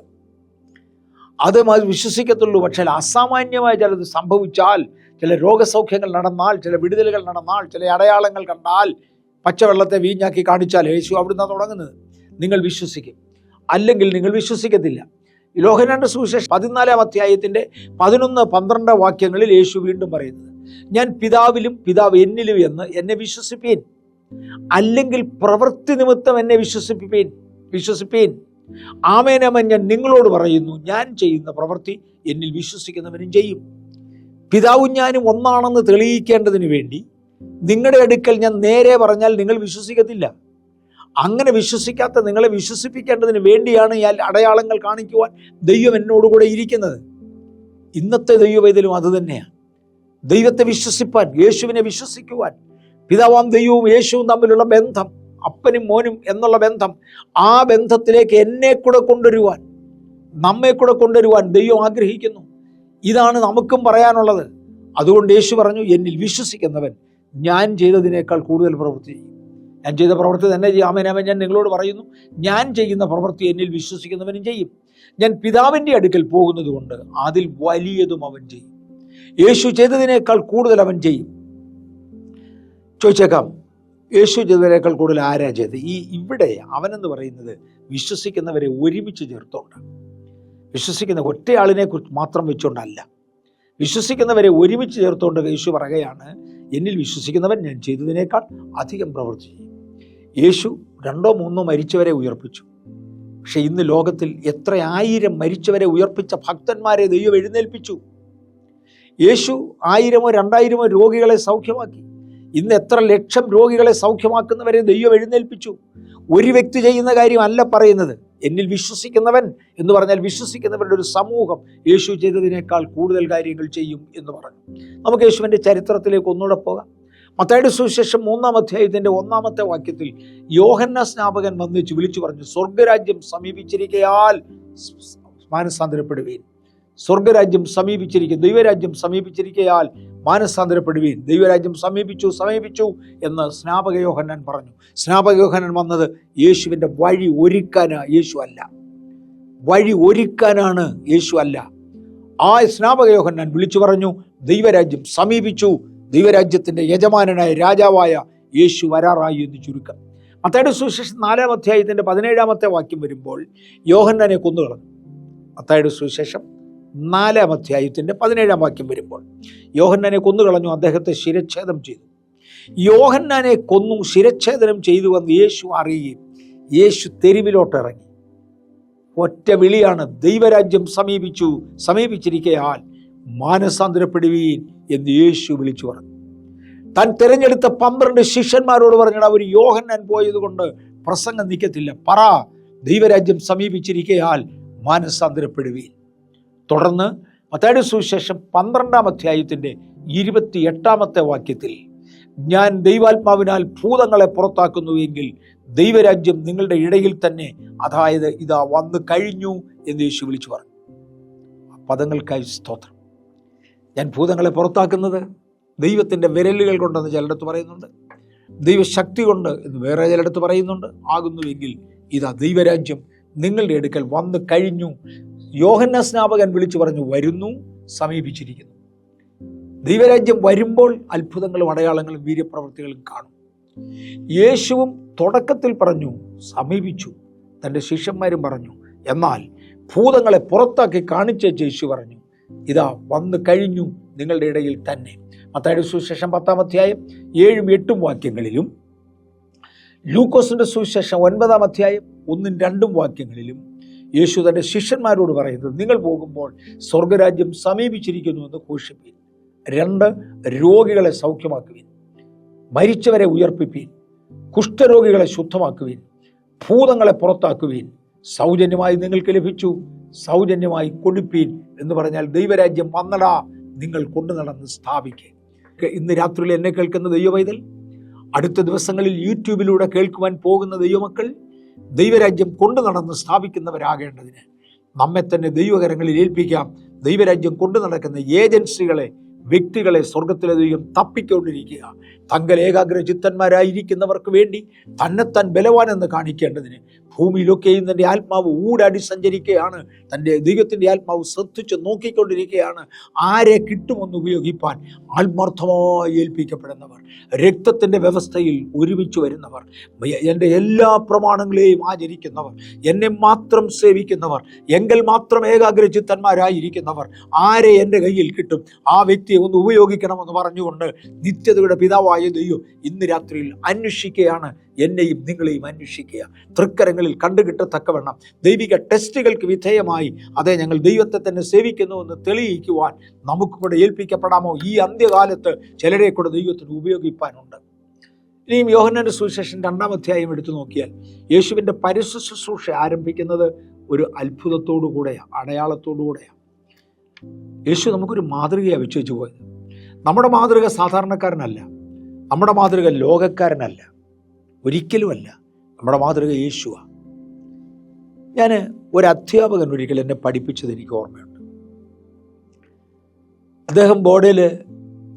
അത് വിശ്വസിക്കത്തുള്ളൂ. പക്ഷേ അസാമാന്യമായ ചിലത് സംഭവിച്ചാൽ, ചില രോഗസൗഖ്യങ്ങൾ നടന്നാൽ, ചില വിടുതലുകൾ നടന്നാൽ, ചില അടയാളങ്ങൾ കണ്ടാൽ, പച്ചവെള്ളത്തെ വീഞ്ഞാക്കി കാണിച്ചാൽ, യേശു അവിടുന്ന് തുടങ്ങുന്നത്, നിങ്ങൾ വിശ്വസിക്കും, അല്ലെങ്കിൽ നിങ്ങൾ വിശ്വസിക്കത്തില്ല. യോഹന്നാന്റെ സുവിശേഷം 14-ാം അധ്യായത്തിൻ്റെ 11-12 വാക്യങ്ങളിൽ യേശു വീണ്ടും പറയുന്നത്, ഞാൻ പിതാവിലും പിതാവ് എന്നിലും എന്ന് എന്നെ വിശ്വസിപ്പീൻ, അല്ലെങ്കിൽ പ്രവൃത്തി നിമിത്തം എന്നെ വിശ്വസിപ്പീൻ. ആമേനമൻ ഞാൻ നിങ്ങളോട് പറയുന്നു, ഞാൻ ചെയ്യുന്ന പ്രവൃത്തി എന്നിൽ വിശ്വസിക്കുന്നവനും ചെയ്യും. പിതാവും ഞാനും ഒന്നാണെന്ന് തെളിയിക്കേണ്ടതിന് വേണ്ടി നിങ്ങളുടെ അടുക്കൽ ഞാൻ നേരെ പറഞ്ഞാൽ നിങ്ങൾ വിശ്വസിക്കത്തില്ല. അങ്ങനെ വിശ്വസിക്കാത്ത നിങ്ങളെ വിശ്വസിപ്പിക്കേണ്ടതിന് വേണ്ടിയാണ് ഈ അടയാളങ്ങൾ കാണിക്കുവാൻ ദൈവം എന്നോടുകൂടെ ഇരിക്കുന്നത്. ഇന്നത്തെ ദൈവവേദലും അതുതന്നെയാണ്. ദൈവത്തെ വിശ്വസിപ്പാൻ, യേശുവിനെ വിശ്വസിക്കുവാൻ, പിതാവാം ദൈവവും യേശുവും തമ്മിലുള്ള ബന്ധം, അപ്പനും മോനും എന്നുള്ള ബന്ധം, ആ ബന്ധത്തിലേക്ക് എന്നെ കൂടെ കൊണ്ടുവരുവാൻ, നമ്മെ കൂടെ കൊണ്ടുവരുവാൻ ദൈവം ആഗ്രഹിക്കുന്നു. ഇതാണ് നമുക്കും പറയാനുള്ളത്. അതുകൊണ്ട് യേശു പറഞ്ഞു, എന്നിൽ വിശ്വസിക്കുന്നവൻ ഞാൻ ചെയ്തതിനേക്കാൾ കൂടുതൽ പ്രവൃത്തി ചെയ്യും. ഞാൻ ചെയ്ത പ്രവൃത്തി തന്നെ ചെയ്യും. ആമേൻ, ഞാൻ നിങ്ങളോട് പറയുന്നു, ഞാൻ ചെയ്യുന്ന പ്രവൃത്തി എന്നിൽ വിശ്വസിക്കുന്നവനും ചെയ്യും. ഞാൻ പിതാവിൻ്റെ അടുക്കൽ പോകുന്നത് കൊണ്ട് അതിൽ വലിയതും അവൻ ചെയ്യും. യേശു ചെയ്തതിനേക്കാൾ കൂടുതൽ അവൻ ചെയ്യും. ചോദിച്ചേക്കാം, യേശു ചെയ്തതിനേക്കാൾ കൂടുതൽ ആരാ ചെയ്ത്? ഇവിടെ അവനെന്ന് പറയുന്നത് വിശ്വസിക്കുന്നവരെ ഒരുമിച്ച് ചേർത്തോണ്ട്, വിശ്വസിക്കുന്ന ഒറ്റയാളിനെ കുറിച്ച് മാത്രം വെച്ചുകൊണ്ടല്ല, വിശ്വസിക്കുന്നവരെ ഒരുമിച്ച് ചേർത്തുകൊണ്ട് യേശു പറയുകയാണ്, എന്നിൽ വിശ്വസിക്കുന്നവൻ ഞാൻ ചെയ്തതിനേക്കാൾ അധികം പ്രവൃത്തി ചെയ്യും. യേശു 2-3 മരിച്ചവരെ ഉയർപ്പിച്ചു. പക്ഷെ ഇന്ന് ലോകത്തിൽ എത്ര 1000 മരിച്ചവരെ ഉയർപ്പിച്ച ഭക്തന്മാരെ ദൈവം എഴുന്നേൽപ്പിച്ചു. യേശു 1000-ഓ 2000-ഓ രോഗികളെ സൗഖ്യമാക്കി. ഇന്ന് എത്ര ലക്ഷം രോഗികളെ സൗഖ്യമാക്കുന്നവരെ ദൈവം എഴുന്നേൽപ്പിച്ചു. ഒരു വ്യക്തി ചെയ്യുന്ന കാര്യമല്ല പറയുന്നത്. എന്നിൽ വിശ്വസിക്കുന്നവൻ എന്ന് പറഞ്ഞാൽ വിശ്വസിക്കുന്നവരുടെ ഒരു സമൂഹം യേശു ചെയ്തതിനേക്കാൾ കൂടുതൽ കാര്യങ്ങൾ ചെയ്യും എന്ന് പറഞ്ഞു. നമുക്ക് യേശുവിൻ്റെ ചരിത്രത്തിലേക്ക് ഒന്നുകൂടെ പോകാം. മത്തായിയുടെ സുവിശേഷം 3-ാം അധ്യായത്തിൻ്റെ 1-ാമത്തെ വാക്യത്തിൽ യോഹന്നാൻ സ്നാപകൻ വന്നിച്ച് വിളിച്ചു പറഞ്ഞു, സ്വർഗരാജ്യം സമീപിച്ചിരിക്കയാൽ മാനസാന്തരപ്പെടുവീൻ. സ്വർഗരാജ്യം സമീപിച്ചിരിക്കും, ദൈവരാജ്യം സമീപിച്ചിരിക്കയാൽ മാനസാന്തരപ്പെടുവീൻ. ദൈവരാജ്യം സമീപിച്ചു എന്ന് സ്നാപക യോഹന്നാൻ പറഞ്ഞു. സ്നാപക യോഹന്നാൻ വന്നത് യേശുവിൻ്റെ വഴി ഒരുക്കാനാണ്, യേശു അല്ല. വഴി ഒരുക്കാനാണ്, യേശു അല്ല. ആ സ്നാപക യോഹന്നാൻ വിളിച്ചു പറഞ്ഞു, ദൈവരാജ്യം സമീപിച്ചു, ദൈവരാജ്യത്തിൻ്റെ യജമാനനായ രാജാവായ യേശു വരാറായി എന്ന് ചുരുക്കം. മത്തായിയുടെ സുവിശേഷം 4-ാം അധ്യായത്തിൻ്റെ 17-ാമത്തെ വാക്യം വരുമ്പോൾ യോഹന്നാനെ കൊന്നുകളഞ്ഞു. മത്തായിയുടെ സുവിശേഷം 4-ാം അധ്യായത്തിൻ്റെ 17-ാം വാക്യം വരുമ്പോൾ യോഹന്നാനെ കൊന്നുകളഞ്ഞു, അദ്ദേഹത്തെ ശിരച്ഛേദം ചെയ്തു. യോഹന്നാനെ കൊന്നു ശിരച്ഛേദനം ചെയ്തു എന്ന് യേശു അറിയുകയും യേശു തെരുവിലോട്ടിറങ്ങി. ഒറ്റ വിളിയാണ്, ദൈവരാജ്യം സമീപിച്ചിരിക്കയാൽ മാനസാന്തരപ്പെടുവീൻ എന്ന് യേശു വിളിച്ചു പറഞ്ഞു. താൻ തിരഞ്ഞെടുത്ത 12 ശിഷ്യന്മാരോട് പറഞ്ഞാൽ അവർ യോഹന്നാൻ പോയത് കൊണ്ട് പ്രസംഗം നിൽക്കത്തില്ല, പറ ദൈവരാജ്യം സമീപിച്ചിരിക്കയാൽ മാനസാന്തരപ്പെടുവീൻ. തുടർന്ന് മത്തായിയുടെ സുവിശേഷം 12-ാം അധ്യായത്തിൻ്റെ 28-ാമത്തെ വാക്യത്തിൽ, ഞാൻ ദൈവാത്മാവിനാൽ ഭൂതങ്ങളെ പുറത്താക്കുന്നുവെങ്കിൽ ദൈവരാജ്യം നിങ്ങളുടെ ഇടയിൽ തന്നെ, അതായത് ഇതാ വന്നു കഴിഞ്ഞു എന്ന് യേശു വിളിച്ചു പറഞ്ഞു. പദങ്ങൾക്കായി സ്തോത്രം. ഞാൻ ഭൂതങ്ങളെ പുറത്താക്കുന്നത് ദൈവത്തിൻ്റെ വിരലുകൾ കൊണ്ടെന്ന് ചിലയിടത്ത് പറയുന്നുണ്ട്, ദൈവശക്തി കൊണ്ട് എന്ന് വേറെ ചിലയിടത്ത് പറയുന്നുണ്ട്. ആകുന്നുവെങ്കിൽ ഇതാ ദൈവരാജ്യം നിങ്ങളുടെ അടുക്കൽ വന്നു കഴിഞ്ഞു. യോഹന്നാൻ സ്നാപകൻ വിളിച്ചു പറഞ്ഞു, വരുന്നു, സമീപിച്ചിരിക്കുന്നു. ദൈവരാജ്യം വരുമ്പോൾ അത്ഭുതങ്ങളും അടയാളങ്ങളും വീര്യപ്രവൃത്തികളും കാണും. യേശുവും തുടക്കത്തിൽ പറഞ്ഞു സമീപിച്ചു, തൻ്റെ ശിഷ്യന്മാരും പറഞ്ഞു. എന്നാൽ ഭൂതങ്ങളെ പുറത്താക്കി കാണിച്ച യേശു പറഞ്ഞു, ഇതാ വന്നു കഴിഞ്ഞു നിങ്ങളുടെ ഇടയിൽ തന്നെ. മത്തായിയുടെ സുവിശേഷം 10-ാം അധ്യായം 7-8 വാക്യങ്ങളിലും ലൂക്കോസിന്റെ സുവിശേഷം 9-ാം അധ്യായം 1-2 വാക്യങ്ങളിലും യേശു തൻ്റെ ശിഷ്യന്മാരോട് പറയുന്നത്, നിങ്ങൾ പോകുമ്പോൾ സ്വർഗരാജ്യം സമീപിച്ചിരിക്കുന്നു എന്ന് ഘോഷിപ്പീൻ. 2, രോഗികളെ സൗഖ്യമാക്കുവീൻ, മരിച്ചവരെ ഉയർപ്പിപ്പീൻ, കുഷ്ഠരോഗികളെ ശുദ്ധമാക്കുവീൻ, ഭൂതങ്ങളെ പുറത്താക്കുവീൻ. സൗജന്യമായി നിങ്ങൾക്ക് ലഭിച്ചു, സൗജന്യമായി കൊടുപ്പീൻ എന്ന് പറഞ്ഞാൽ ദൈവരാജ്യം വന്നടാ, നിങ്ങൾ കൊണ്ടു നടന്ന് സ്ഥാപിക്കുക. ഇന്ന് രാത്രിയിൽ എന്നെ കേൾക്കുന്ന ദൈവപൈതൽ, അടുത്ത ദിവസങ്ങളിൽ യൂട്യൂബിലൂടെ കേൾക്കുവാൻ പോകുന്ന ദൈവമക്കൾ, ദൈവരാജ്യം കൊണ്ടു നടന്ന് സ്ഥാപിക്കുന്നവരാകേണ്ടതിന് നമ്മെ തന്നെ ദൈവകരങ്ങളിൽ ഏൽപ്പിക്കാം. ദൈവരാജ്യം കൊണ്ടു നടക്കുന്ന ഏജൻസികളെ, വ്യക്തികളെ സ്വർഗത്തിലെ ദൈവം തപ്പിക്കൊണ്ടിരിക്കുക. തങ്ങൾ ഏകാഗ്ര ചിത്തന്മാരായിരിക്കുന്നവർക്ക് വേണ്ടി തന്നെത്താൻ ബലവാനെന്ന് കാണിക്കേണ്ടതിന് ഭൂമിയിലൊക്കെയും തൻ്റെ ആത്മാവ് ഊടാടി സഞ്ചരിക്കുകയാണ്. തൻ്റെ ദൈവത്തിൻ്റെ ആത്മാവ് ശ്രദ്ധിച്ച് നോക്കിക്കൊണ്ടിരിക്കുകയാണ്. ആരെ കിട്ടുമെന്ന് ഉപയോഗിപ്പാൻ ആത്മാർത്ഥമായി ഏൽപ്പിക്കപ്പെടുന്നവർ, രക്തത്തിൻ്റെ വ്യവസ്ഥയിൽ ഒരുമിച്ച് വരുന്നവർ, എൻ്റെ എല്ലാ പ്രമാണങ്ങളെയും ആചരിക്കുന്നവർ, എന്നെ മാത്രം സേവിക്കുന്നവർ, എങ്കിൽ മാത്രം ഏകാഗ്ര ചിത്തന്മാരായിരിക്കുന്നവർ, ആരെ എൻ്റെ കയ്യിൽ കിട്ടും ആ വ്യക്തിയെ ഒന്ന് ഉപയോഗിക്കണമെന്ന് പറഞ്ഞുകൊണ്ട് നിത്യതയുടെ പിതാവായ ദൈവം ഇന്ന് രാത്രിയിൽ അന്വേഷിക്കുകയാണ്. എന്നെയും നിങ്ങളെയും അന്വേഷിക്കുക. തൃക്കരങ്ങളിൽ കണ്ടുകിട്ടത്തക്കവണ്ണം ദൈവിക ടെസ്റ്റുകൾക്ക് വിധേയമായി അതേ ഞങ്ങൾ ദൈവത്തെ തന്നെ സേവിക്കുന്നുവെന്ന് തെളിയിക്കുവാൻ നമുക്കും കൂടെ ഏൽപ്പിക്കപ്പെടാമോ? ഈ അന്ത്യകാലത്ത് ചിലരെ കൂടെ ദൈവത്തിന് ഉപയോഗിപ്പാനുണ്ട്. ഇനിയും യോഹന്നാന്റെ സുവിശേഷം 2-ാം അധ്യായം എടുത്തു നോക്കിയാൽ യേശുവിൻ്റെ പരസ്യ ശുശ്രൂഷ ആരംഭിക്കുന്നത് ഒരു അത്ഭുതത്തോടു കൂടെയാണ്, അടയാളത്തോടു കൂടെയാണ്. യേശു നമുക്കൊരു മാതൃകയാണ് വെച്ചു പോയത്. നമ്മുടെ മാതൃക സാധാരണക്കാരനല്ല, നമ്മുടെ മാതൃക ലോകക്കാരനല്ല, ഒരിക്കലുമല്ല. നമ്മുടെ മാതൃക യേശുവാണ്. ഞാൻ ഒരു അധ്യാപകൻ ഒരിക്കൽ എന്നെ പഠിപ്പിച്ചത് എനിക്ക് ഓർമ്മയുണ്ട്. അദ്ദേഹം ബോർഡിൽ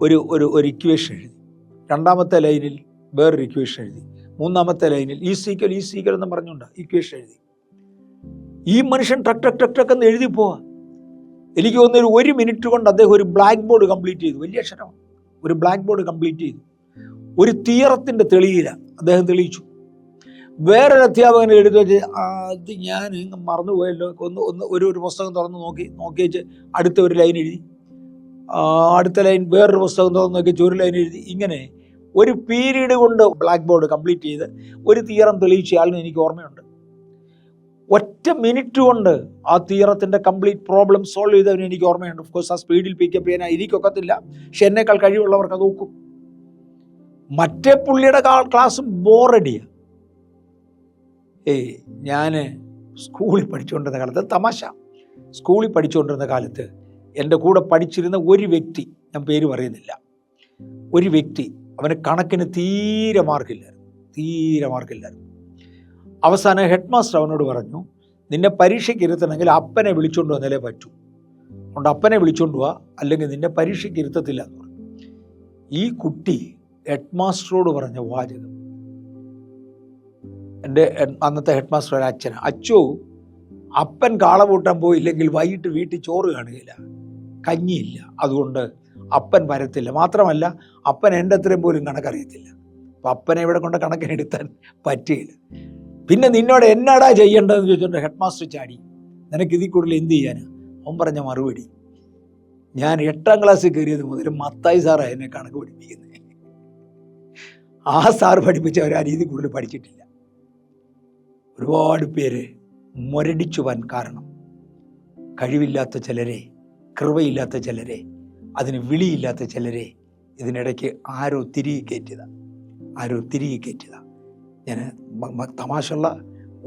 ഒരു ഇക്വേഷൻ എഴുതി. 2-ാമത്തെ ലൈനിൽ വേറൊരു ഇക്വേഷൻ എഴുതി. 3-ാമത്തെ ലൈനിൽ ഈക്വൽ എന്ന് പറഞ്ഞുകൊണ്ട് ഇക്വേഷൻ എഴുതി. ഈ മനുഷ്യൻ ടക്ക് എന്ന് എഴുതി പോവാ. എനിക്ക് തോന്നുന്നു 1 മിനിറ്റ് കൊണ്ട് അദ്ദേഹം ഒരു ബ്ലാക്ക് ബോർഡ് കംപ്ലീറ്റ് ചെയ്തു. വലിയ അക്ഷരമാണ്. ഒരു ബ്ലാക്ക് ബോർഡ് കംപ്ലീറ്റ് ചെയ്തു. ഒരു തിയറത്തിൻ്റെ തെളിയില്ല അദ്ദേഹം തെളിയിച്ചു. വേറൊരു അധ്യാപകൻ എടുത്തു വെച്ച് അത് ഞാൻ മറന്നുപോയല്ലോ, ഒരു പുസ്തകം തുറന്ന് നോക്കിയേച്ച് അടുത്ത ഒരു ലൈൻ എഴുതി, അടുത്ത ലൈൻ വേറൊരു പുസ്തകം തുറന്ന് നോക്കിയേച്ച് ഒരു ലൈൻ എഴുതി. ഇങ്ങനെ ഒരു പീരീഡ് കൊണ്ട് ബ്ലാക്ക് ബോർഡ് കംപ്ലീറ്റ് ചെയ്ത് ഒരു തിയറം തെളിയിച്ച ആളിന് എനിക്ക് ഓർമ്മയുണ്ട്. ഒറ്റ മിനിറ്റ് കൊണ്ട് ആ തിയറത്തിൻ്റെ കംപ്ലീറ്റ് പ്രോബ്ലം സോൾവ് ചെയ്തവന് എനിക്ക് ഓർമ്മയുണ്ട്. ഓഫ്കോഴ്സ് ആ സ്പീഡിൽ പിക്കപ്പ് ചെയ്യാൻ എനിക്കൊക്കത്തില്ല, പക്ഷെ എന്നേക്കാൾ കഴിവുള്ളവർക്ക് അത് നോക്കും. മറ്റേ പുള്ളിയുടെ ക്ലാസ് ബോറടിയാണ്. ഞാൻ സ്കൂളിൽ പഠിച്ചുകൊണ്ടിരുന്ന കാലത്ത്, തമാശ, സ്കൂളിൽ പഠിച്ചുകൊണ്ടിരുന്ന കാലത്ത് എൻ്റെ കൂടെ പഠിച്ചിരുന്ന ഒരു വ്യക്തി, ഞാൻ പേര് പറയുന്നില്ല, ഒരു വ്യക്തി, അവന് കണക്കിന് തീരെ മാർക്കില്ലായിരുന്നു. അവസാനം ഹെഡ് മാസ്റ്റർ അവനോട് പറഞ്ഞു, നിന്നെ പരീക്ഷയ്ക്ക് ഇരുത്തണമെങ്കിൽ അപ്പനെ വിളിച്ചുകൊണ്ട് വന്നാലേ പറ്റൂ. അതുകൊണ്ട് അപ്പനെ വിളിച്ചുകൊണ്ട് പോവാ, അല്ലെങ്കിൽ നിന്നെ പരീക്ഷയ്ക്ക് ഇരുത്തത്തില്ല എന്ന് പറഞ്ഞു. ഈ കുട്ടി ഹെഡ് മാസ്റ്ററോട് പറഞ്ഞ വാചകം, എൻ്റെ അന്നത്തെ ഹെഡ് മാസ്റ്റർ ഒരു അച്ഛനാണ്. അച്ചോ, അപ്പൻ കാള പൂട്ടാൻ പോയില്ലെങ്കിൽ വൈകിട്ട് വീട്ടിൽ ചോറ് കാണുകയില്ല, കഞ്ഞിയില്ല, അതുകൊണ്ട് അപ്പൻ വരത്തില്ല. മാത്രമല്ല അപ്പൻ എൻ്റെ അത്രയും പോലും കണക്കറിയത്തില്ല. അപ്പം അപ്പനെ ഇവിടെ കൊണ്ട് കണക്കിനെടുത്താൻ പറ്റുകയില്ല. പിന്നെ നിന്നോട് എന്നാടാ ചെയ്യേണ്ടതെന്ന് ചോദിച്ചുകൊണ്ട് ഹെഡ് മാസ്റ്റർ ചാടി, നിനക്ക് ഇതിൽ കൂടുതൽ എന്ത് ചെയ്യാനാ? അവൻ പറഞ്ഞ മറുപടി, ഞാൻ 8ാം ക്ലാസ്സിൽ കയറിയത് മുതൽ മത്തായി സാറാണ് എന്നെ കണക്ക് പഠിപ്പിക്കുന്നത്. ആ സാറ് പഠിപ്പിച്ച ആ രീതി കൂടുതൽ പഠിച്ചിട്ടില്ല. ഒരുപാട് പേര് മുരടിച്ചു പോകാൻ കാരണം കഴിവില്ലാത്ത ചിലരെ, കൃപയില്ലാത്ത ചിലരെ, അതിന് വിളിയില്ലാത്ത ചിലരെ ഇതിനിടയ്ക്ക് ആരോ തിരികെ കയറ്റിയതാണ്. ഞാൻ തമാശയുള്ള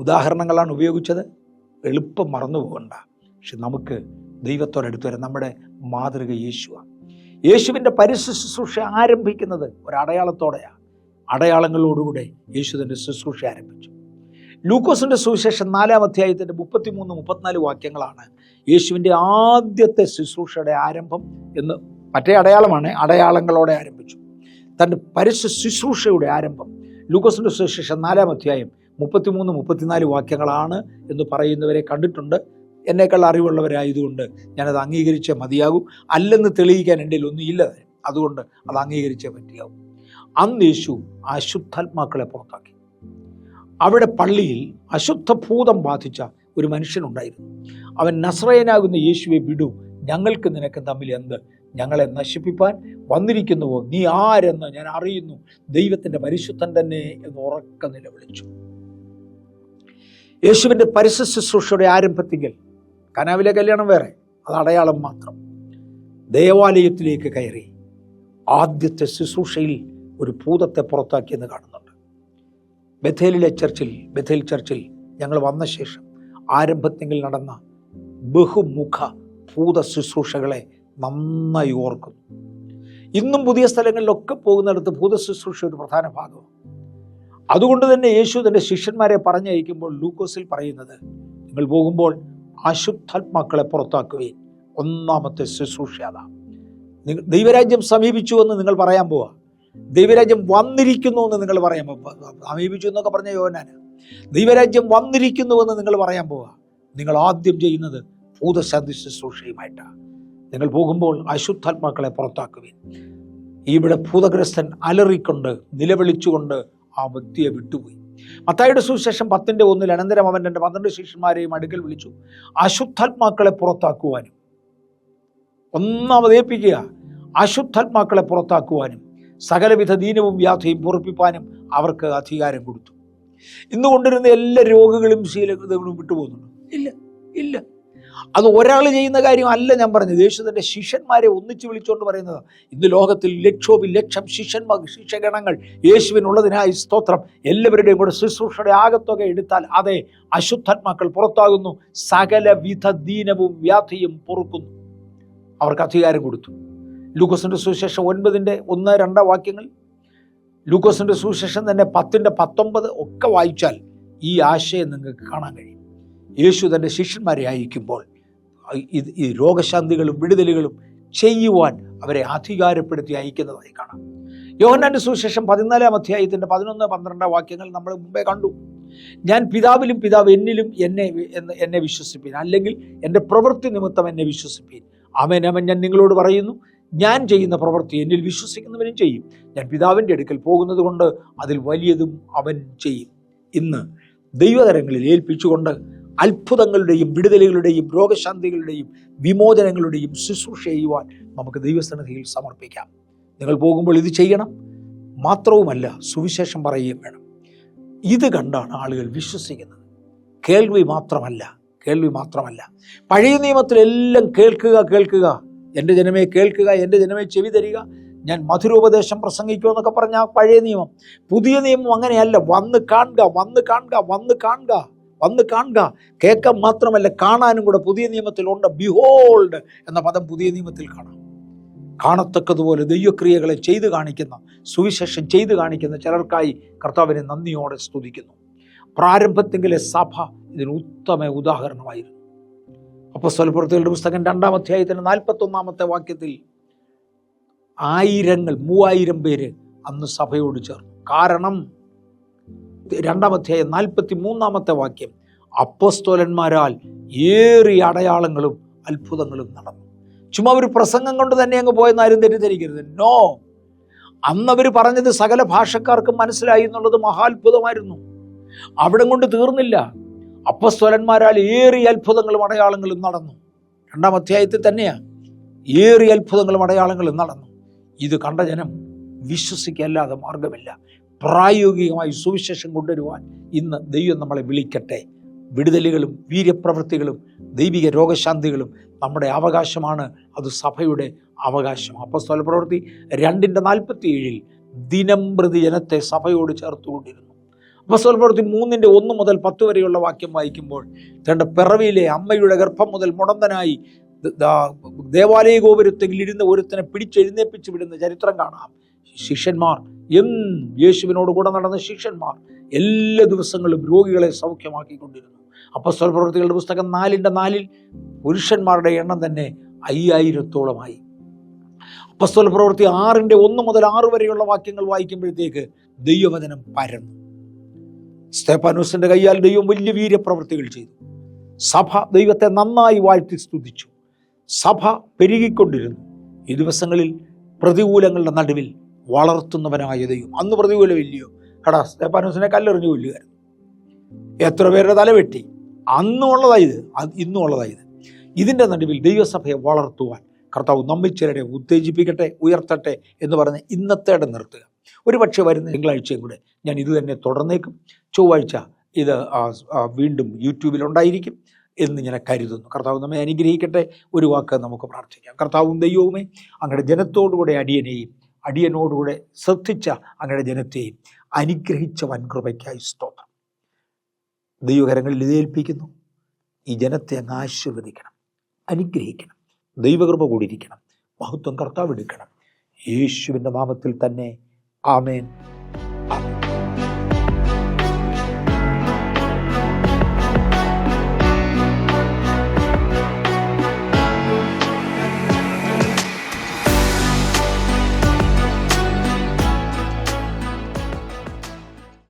ഉദാഹരണങ്ങളാണ് ഉപയോഗിച്ചത്, എളുപ്പം മറന്നു പോകണ്ട. പക്ഷെ നമുക്ക് ദൈവത്തോടടുത്ത് വരാം. നമ്മുടെ മാതൃക യേശുവാണ്. യേശുവിൻ്റെ പരിശുദ്ധ ശുശ്രൂഷ ആരംഭിക്കുന്നത് ഒരടയാളത്തോടെയാണ്. അടയാളങ്ങളോടുകൂടെ യേശു തൻ്റെ ശുശ്രൂഷ ആരംഭിച്ചു. ലൂക്കോസിൻ്റെ സുവിശേഷം 4-ാം അധ്യായത്തിൻ്റെ 33-34 വാക്യങ്ങളാണ് യേശുവിൻ്റെ ആദ്യത്തെ ശുശ്രൂഷയുടെ ആരംഭം എന്ന്. മറ്റേ അടയാളമാണ്, അടയാളങ്ങളോടെ ആരംഭിച്ചു. തൻ്റെ പരിശുദ്ധ ശുശ്രൂഷയുടെ ആരംഭം ലൂക്കോസിൻ്റെ സുവിശേഷം 4-ാം അധ്യായം 33-34 വാക്യങ്ങളാണ് എന്ന് പറയുന്നവരെ കണ്ടിട്ടുണ്ട്. എന്നേക്കാൾ അറിവുള്ളവരായതുകൊണ്ട് ഞാനത് അംഗീകരിച്ചേ മതിയാകൂ. അല്ലെന്ന് തെളിയിക്കാൻ എൻ്റെ ഒന്നും ഇല്ല, അതുകൊണ്ട് അത് അംഗീകരിച്ചേ പറ്റിയാവും. അന്ന് യേശു അശുദ്ധാത്മാക്കളെ പുറത്താക്കി. അവിടെ പള്ളിയിൽ അശുദ്ധഭൂതം ബാധിച്ച ഒരു മനുഷ്യനുണ്ടായിരുന്നു. അവൻ, നസ്രയനാകുന്ന യേശുവെ വിടൂ, ഞങ്ങൾക്ക് നിനക്ക് തമ്മിൽ എന്ത്? ഞങ്ങളെ നശിപ്പിപ്പാൻ വന്നിരിക്കുന്നുവോ? നീ ആരെന്ന് ഞാൻ അറിയുന്നു, ദൈവത്തിൻ്റെ പരിശുദ്ധൻ തന്നെ എന്ന് ഉറക്കെ നിലവിളിച്ചു. യേശുവിൻ്റെ പരിശുദ്ധ ശുശ്രൂഷയുടെ ആരംഭത്തിങ്കിൽ കനാവിലെ കല്യാണം വേറെ, അത് അടയാളം മാത്രം. ദേവാലയത്തിലേക്ക് കയറി ആദ്യത്തെ ശുശ്രൂഷയിൽ ഒരു ഭൂതത്തെ പുറത്താക്കിയെന്ന് കാണുന്നുണ്ട്. ബഥേൽ ചർച്ചിൽ ഞങ്ങൾ വന്ന ശേഷം ആരംഭത്തിൽ നടന്ന ബഹുമുഖ ഭൂത ശുശ്രൂഷകളെ നന്നായി ഓർക്കുന്നു. ഇന്നും പുതിയ സ്ഥലങ്ങളിലൊക്കെ പോകുന്നിടത്ത് ഭൂത ശുശ്രൂഷ ഒരു പ്രധാന ഭാഗമാണ്. അതുകൊണ്ട് തന്നെ യേശു തൻ്റെ ശിഷ്യന്മാരെ പറഞ്ഞയക്കുമ്പോൾ ലൂക്കോസിൽ പറയുന്നത്, നിങ്ങൾ പോകുമ്പോൾ അശുദ്ധാത്മാക്കളെ പുറത്താക്കുകയും. ഒന്നാമത്തെ ശുശ്രൂഷ അതാ. ദൈവരാജ്യം സമീപിച്ചു എന്ന് നിങ്ങൾ പറയാൻ പോവാ. ദൈവരാജ്യം വന്നിരിക്കുന്നു എന്ന് നിങ്ങൾ പറയാൻ പോവാ. സമീപിച്ചു എന്നൊക്കെ പറഞ്ഞ യോഹന്നാന്. ദൈവരാജ്യം വന്നിരിക്കുന്നുവെന്ന് നിങ്ങൾ പറയാൻ പോവാ. നിങ്ങൾ ആദ്യം ചെയ്യുന്നത് ഭൂതശാന്തി ശുശ്രൂഷയുമായിട്ടാണ്. നിങ്ങൾ പോകുമ്പോൾ അശുദ്ധാത്മാക്കളെ പുറത്താക്കുകയും. ഇവിടെ ഭൂതഗ്രസ്തൻ അലറിക്കൊണ്ട് നിലവിളിച്ചുകൊണ്ട് ആ വ്യക്തിയെ വിട്ടുപോയി. മത്തായിയുടെ സുവിശേഷം 10:1 അനന്തരം അവൻ തൻ്റെ 12 ശിഷ്യന്മാരെയും അടുക്കൽ വിളിച്ചു, അശുദ്ധാത്മാക്കളെ പുറത്താക്കുവാനും. ഒന്നാമത് ഏൽപ്പിക്കുക, അശുദ്ധാത്മാക്കളെ പുറത്താക്കുവാനും സകലവിധ ദീനവും വ്യാധിയും പൊറുപ്പിപ്പാനും അവർക്ക് അധികാരം കൊടുത്തു. ഇന്ന് കൊണ്ടിരുന്ന എല്ലാ രോഗങ്ങളും ശീലങ്ങളും വിട്ടുപോകുന്നുണ്ടോ? ഇല്ല. അത് ഒരാൾ ചെയ്യുന്ന കാര്യമല്ല ഞാൻ പറഞ്ഞത്. യേശു തൻ്റെ ശിഷ്യന്മാരെ ഒന്നിച്ചു വിളിച്ചുകൊണ്ട് പറയുന്നത്, ഇന്ന് ലോകത്തിൽ ലക്ഷം ശിഷ്യഗണങ്ങൾ യേശുവിനുള്ളതിനായി സ്തോത്രം. എല്ലാവരുടെയും കൂടെ ശുശ്രൂഷയുടെ ആകത്തുക എടുത്താൽ അതെ, അശുദ്ധാത്മാക്കൾ പുറത്താകുന്നു, സകലവിധ ദീനവും വ്യാധിയും പൊറുക്കുന്നു. അവർക്ക് അധികാരം കൊടുത്തു. ലൂക്കോസിൻ്റെ സുവിശേഷം 9:1-2 വാക്യങ്ങൾ, ലൂക്കോസിൻ്റെ സുവിശേഷം തന്നെ 10:19 ഒക്കെ വായിച്ചാൽ ഈ ആശയം നിങ്ങൾക്ക് കാണാൻ കഴിയും. യേശു തൻ്റെ ശിഷ്യന്മാരെ അയക്കുമ്പോൾ ഈ രോഗശാന്തികളും വിടുതലുകളും ചെയ്യുവാൻ അവരെ അധികാരപ്പെടുത്തി അയക്കുന്നതായി കാണാം. യോഹന്നാന്റെ സുവിശേഷം 14-ാം അധ്യായത്തിൻ്റെ 11-12 വാക്യങ്ങൾ നമ്മൾ മുമ്പേ കണ്ടു. ഞാൻ പിതാവിലും പിതാവ് എന്നിലും എന്നെ വിശ്വസിപ്പീൻ, അല്ലെങ്കിൽ എൻ്റെ പ്രവൃത്തി നിമിത്തം എന്നെ വിശ്വസിപ്പീൻ. അവൻ ഞാൻ നിങ്ങളോട് പറയുന്നു, ഞാൻ ചെയ്യുന്ന പ്രവൃത്തി എന്നിൽ വിശ്വസിക്കുന്നവനും ചെയ്യും. ഞാൻ പിതാവിൻ്റെ അടുക്കൽ പോകുന്നത് കൊണ്ട് അതിൽ വലിയതും അവൻ ചെയ്യും. ഇന്ന് ദൈവകരങ്ങളിൽ ഏൽപ്പിച്ചുകൊണ്ട് അത്ഭുതങ്ങളുടെയും വിടുതലുകളുടെയും രോഗശാന്തികളുടെയും വിമോചനങ്ങളുടെയും ശുശ്രൂഷ ചെയ്യുവാൻ നമുക്ക് ദൈവസന്നിധിയിൽ സമർപ്പിക്കാം. നിങ്ങൾ പോകുമ്പോൾ ഇത് ചെയ്യണം. മാത്രവുമല്ല, സുവിശേഷം പറയുകയും വേണം. ഇത് കണ്ടാണ് ആളുകൾ വിശ്വസിക്കുന്നത്. കേൾവി മാത്രമല്ല. പഴയ നിയമത്തിലെല്ലാം കേൾക്കുക, എൻ്റെ ജനമേ കേൾക്കുക, എൻ്റെ ജനമേ ചെവി തരിക, ഞാൻ മധുരോപദേശം പ്രസംഗിക്കുമോ എന്നൊക്കെ പറഞ്ഞ പഴയ നിയമം. പുതിയ നിയമം അങ്ങനെയല്ല. വന്ന് കാണുക. കേൾക്കാൻ മാത്രമല്ല, കാണാനും കൂടെ പുതിയ നിയമത്തിലുണ്ട്. ബിഹോൾഡ് എന്ന പദം പുതിയ നിയമത്തിൽ കാണാം. കാണത്തക്കതുപോലെ ദൈവക്രിയകളെ ചെയ്തു കാണിക്കുന്ന, സുവിശേഷം ചെയ്തു കാണിക്കുന്ന ചിലർക്കായി കർത്താവിനെ നന്ദിയോടെ സ്തുതിക്കുന്നു. പ്രാരംഭത്തിലെ സഭ ഇതിന് ഉത്തമ ഉദാഹരണമായിരുന്നു. അപ്പോസ്തലപ്രവൃത്തികളുടെ പുസ്തകം 2-ാം അധ്യായത്തിന് 41-ാമത്തെ വാക്യത്തിൽ 3000 പേര് അന്ന് സഭയോട് ചേർന്നു. കാരണം 2-ാം അധ്യായം 43-ാമത്തെ വാക്യം, അപ്പോസ്തലന്മാരാൽ ഏറിയ അടയാളങ്ങളും അത്ഭുതങ്ങളും നടന്നു. ചുമ്മാ ഒരു പ്രസംഗം കൊണ്ട് തന്നെ അങ്ങ് പോയെന്ന് ആരും തെറ്റിദ്ധരിക്കരുത്. നോ, അന്നവർ പറഞ്ഞത് സകല ഭാഷക്കാർക്കും മനസ്സിലായി എന്നുള്ളത് മഹാത്ഭുതമായിരുന്നു. അവിടെ കൊണ്ട് തീർന്നില്ല. അപ്പോസ്തലന്മാരാൽ ഏറിയ അത്ഭുതങ്ങളും അടയാളങ്ങളും നടന്നു. 2-ാം അധ്യായത്തിൽ തന്നെയാണ് ഏറിയ അത്ഭുതങ്ങളും അടയാളങ്ങളും നടന്നു. ഇത് കണ്ട ജനം വിശ്വസിക്കല്ലാതെ മാർഗമില്ല. പ്രായോഗികമായി സുവിശേഷം കൊണ്ടുവരുവാൻ ഇന്ന് ദൈവം നമ്മളെ വിളിക്കട്ടെ. വിടുതലുകളും വീര്യപ്രവൃത്തികളും ദൈവിക രോഗശാന്തികളും നമ്മുടെ അവകാശമാണ്. അത് സഭയുടെ അവകാശം. അപ്പോസ്തലപ്രവൃത്തി 2:47 ദിനം പ്രതി ജനത്തെ സഭയോട് ചേർത്തുകൊണ്ടിരുന്നു. അപ്പോസ്തലപ്രവൃത്തി 3:1 മുതൽ 10 വരെയുള്ള വാക്യം വായിക്കുമ്പോൾ, തന്റെ പിറവിയിലെ അമ്മയുടെ ഗർഭം മുതൽ മുടന്തനായി ദേവാലയ ഗോപുരത്തിൽ ഇരുന്ന് ഒരുത്തനെ പിടിച്ചെഴുന്നേപ്പിച്ച് വിടുന്ന ചരിത്രം കാണാം. ശിഷ്യന്മാർ യേശുവിനോട് കൂടെ നടന്ന ശിഷ്യന്മാർ എല്ലാ ദിവസങ്ങളും രോഗികളെ സൗഖ്യമാക്കിക്കൊണ്ടിരുന്നു. അപ്പോസ്തലപ്രവൃത്തികളുടെ പുസ്തകം 4:4 പുരുഷന്മാരുടെ എണ്ണം തന്നെ 5000-ഓളമായി. അപ്പോസ്തലപ്രവൃത്തി 6:1 മുതൽ 6 വരെയുള്ള വാക്യങ്ങൾ വായിക്കുമ്പോഴത്തേക്ക് ദൈവവചനം പരന്നു. സ്തെഫാനോസിന്റെ കയ്യാൽ ദൈവം വലിയ വീര്യപ്രവൃത്തികൾ ചെയ്തു. സഭ ദൈവത്തെ നന്നായി വാഴ്ത്തി സ്തുതിച്ചു. സഭ പെരുകിക്കൊണ്ടിരുന്നു. ഈ ദിവസങ്ങളിൽ പ്രതികൂലങ്ങളുടെ നടുവിൽ വളർത്തുന്നവനായ ദൈവം. അന്ന് പ്രതികൂലമില്ലയോ? സ്തെഫാനോസിനെ കല്ലെറിഞ്ഞു കൊല്ലുകയായിരുന്നു. എത്ര പേരുടെ തലവെട്ടി. അന്നും ഉള്ളതായത്, ഇന്നും ഉള്ളതായത്. ഇതിൻ്റെ നടുവിൽ ദൈവസഭയെ വളർത്തുവാൻ കർത്താവ് നമ്മെ ചിലരെ ഉത്തേജിപ്പിക്കട്ടെ, ഉയർത്തട്ടെ എന്ന് പറഞ്ഞ് ഇന്നത്തെ ഇടം നിർത്തുക. ഒരു പക്ഷേ വരുന്ന തിങ്കളാഴ്ചയും കൂടെ ഞാൻ ഇത് തന്നെ തുടർന്നേക്കും. ചൊവ്വാഴ്ച ഇത് വീണ്ടും യൂട്യൂബിലുണ്ടായിരിക്കും എന്ന് ഞാൻ കരുതുന്നു. കർത്താവ് നമ്മെ അനുഗ്രഹിക്കട്ടെ. ഒരു വാക്ക് നമുക്ക് പ്രാർത്ഥിക്കാം. കർത്താവും ദൈവവുമേ, അങ്ങയുടെ ജനത്തോടുകൂടെ അടിയനോടുകൂടെ ശ്രദ്ധിച്ച അങ്ങയുടെ ജനത്തെയും അനുഗ്രഹിച്ച വൻകൃപയ്ക്കായി സ്തോത്രം. ദൈവകരങ്ങളിൽ ഏൽപ്പിക്കുന്നു. ഈ ജനത്തെ അങ്ങ് ആശീർവദിക്കണം, അനുഗ്രഹിക്കണം, ദൈവകൃപ കൂടിയിരിക്കണം, മഹത്വം കർത്താവ് എടുക്കണം. യേശുവിൻ്റെ നാമത്തിൽ തന്നെ ആമേൻ.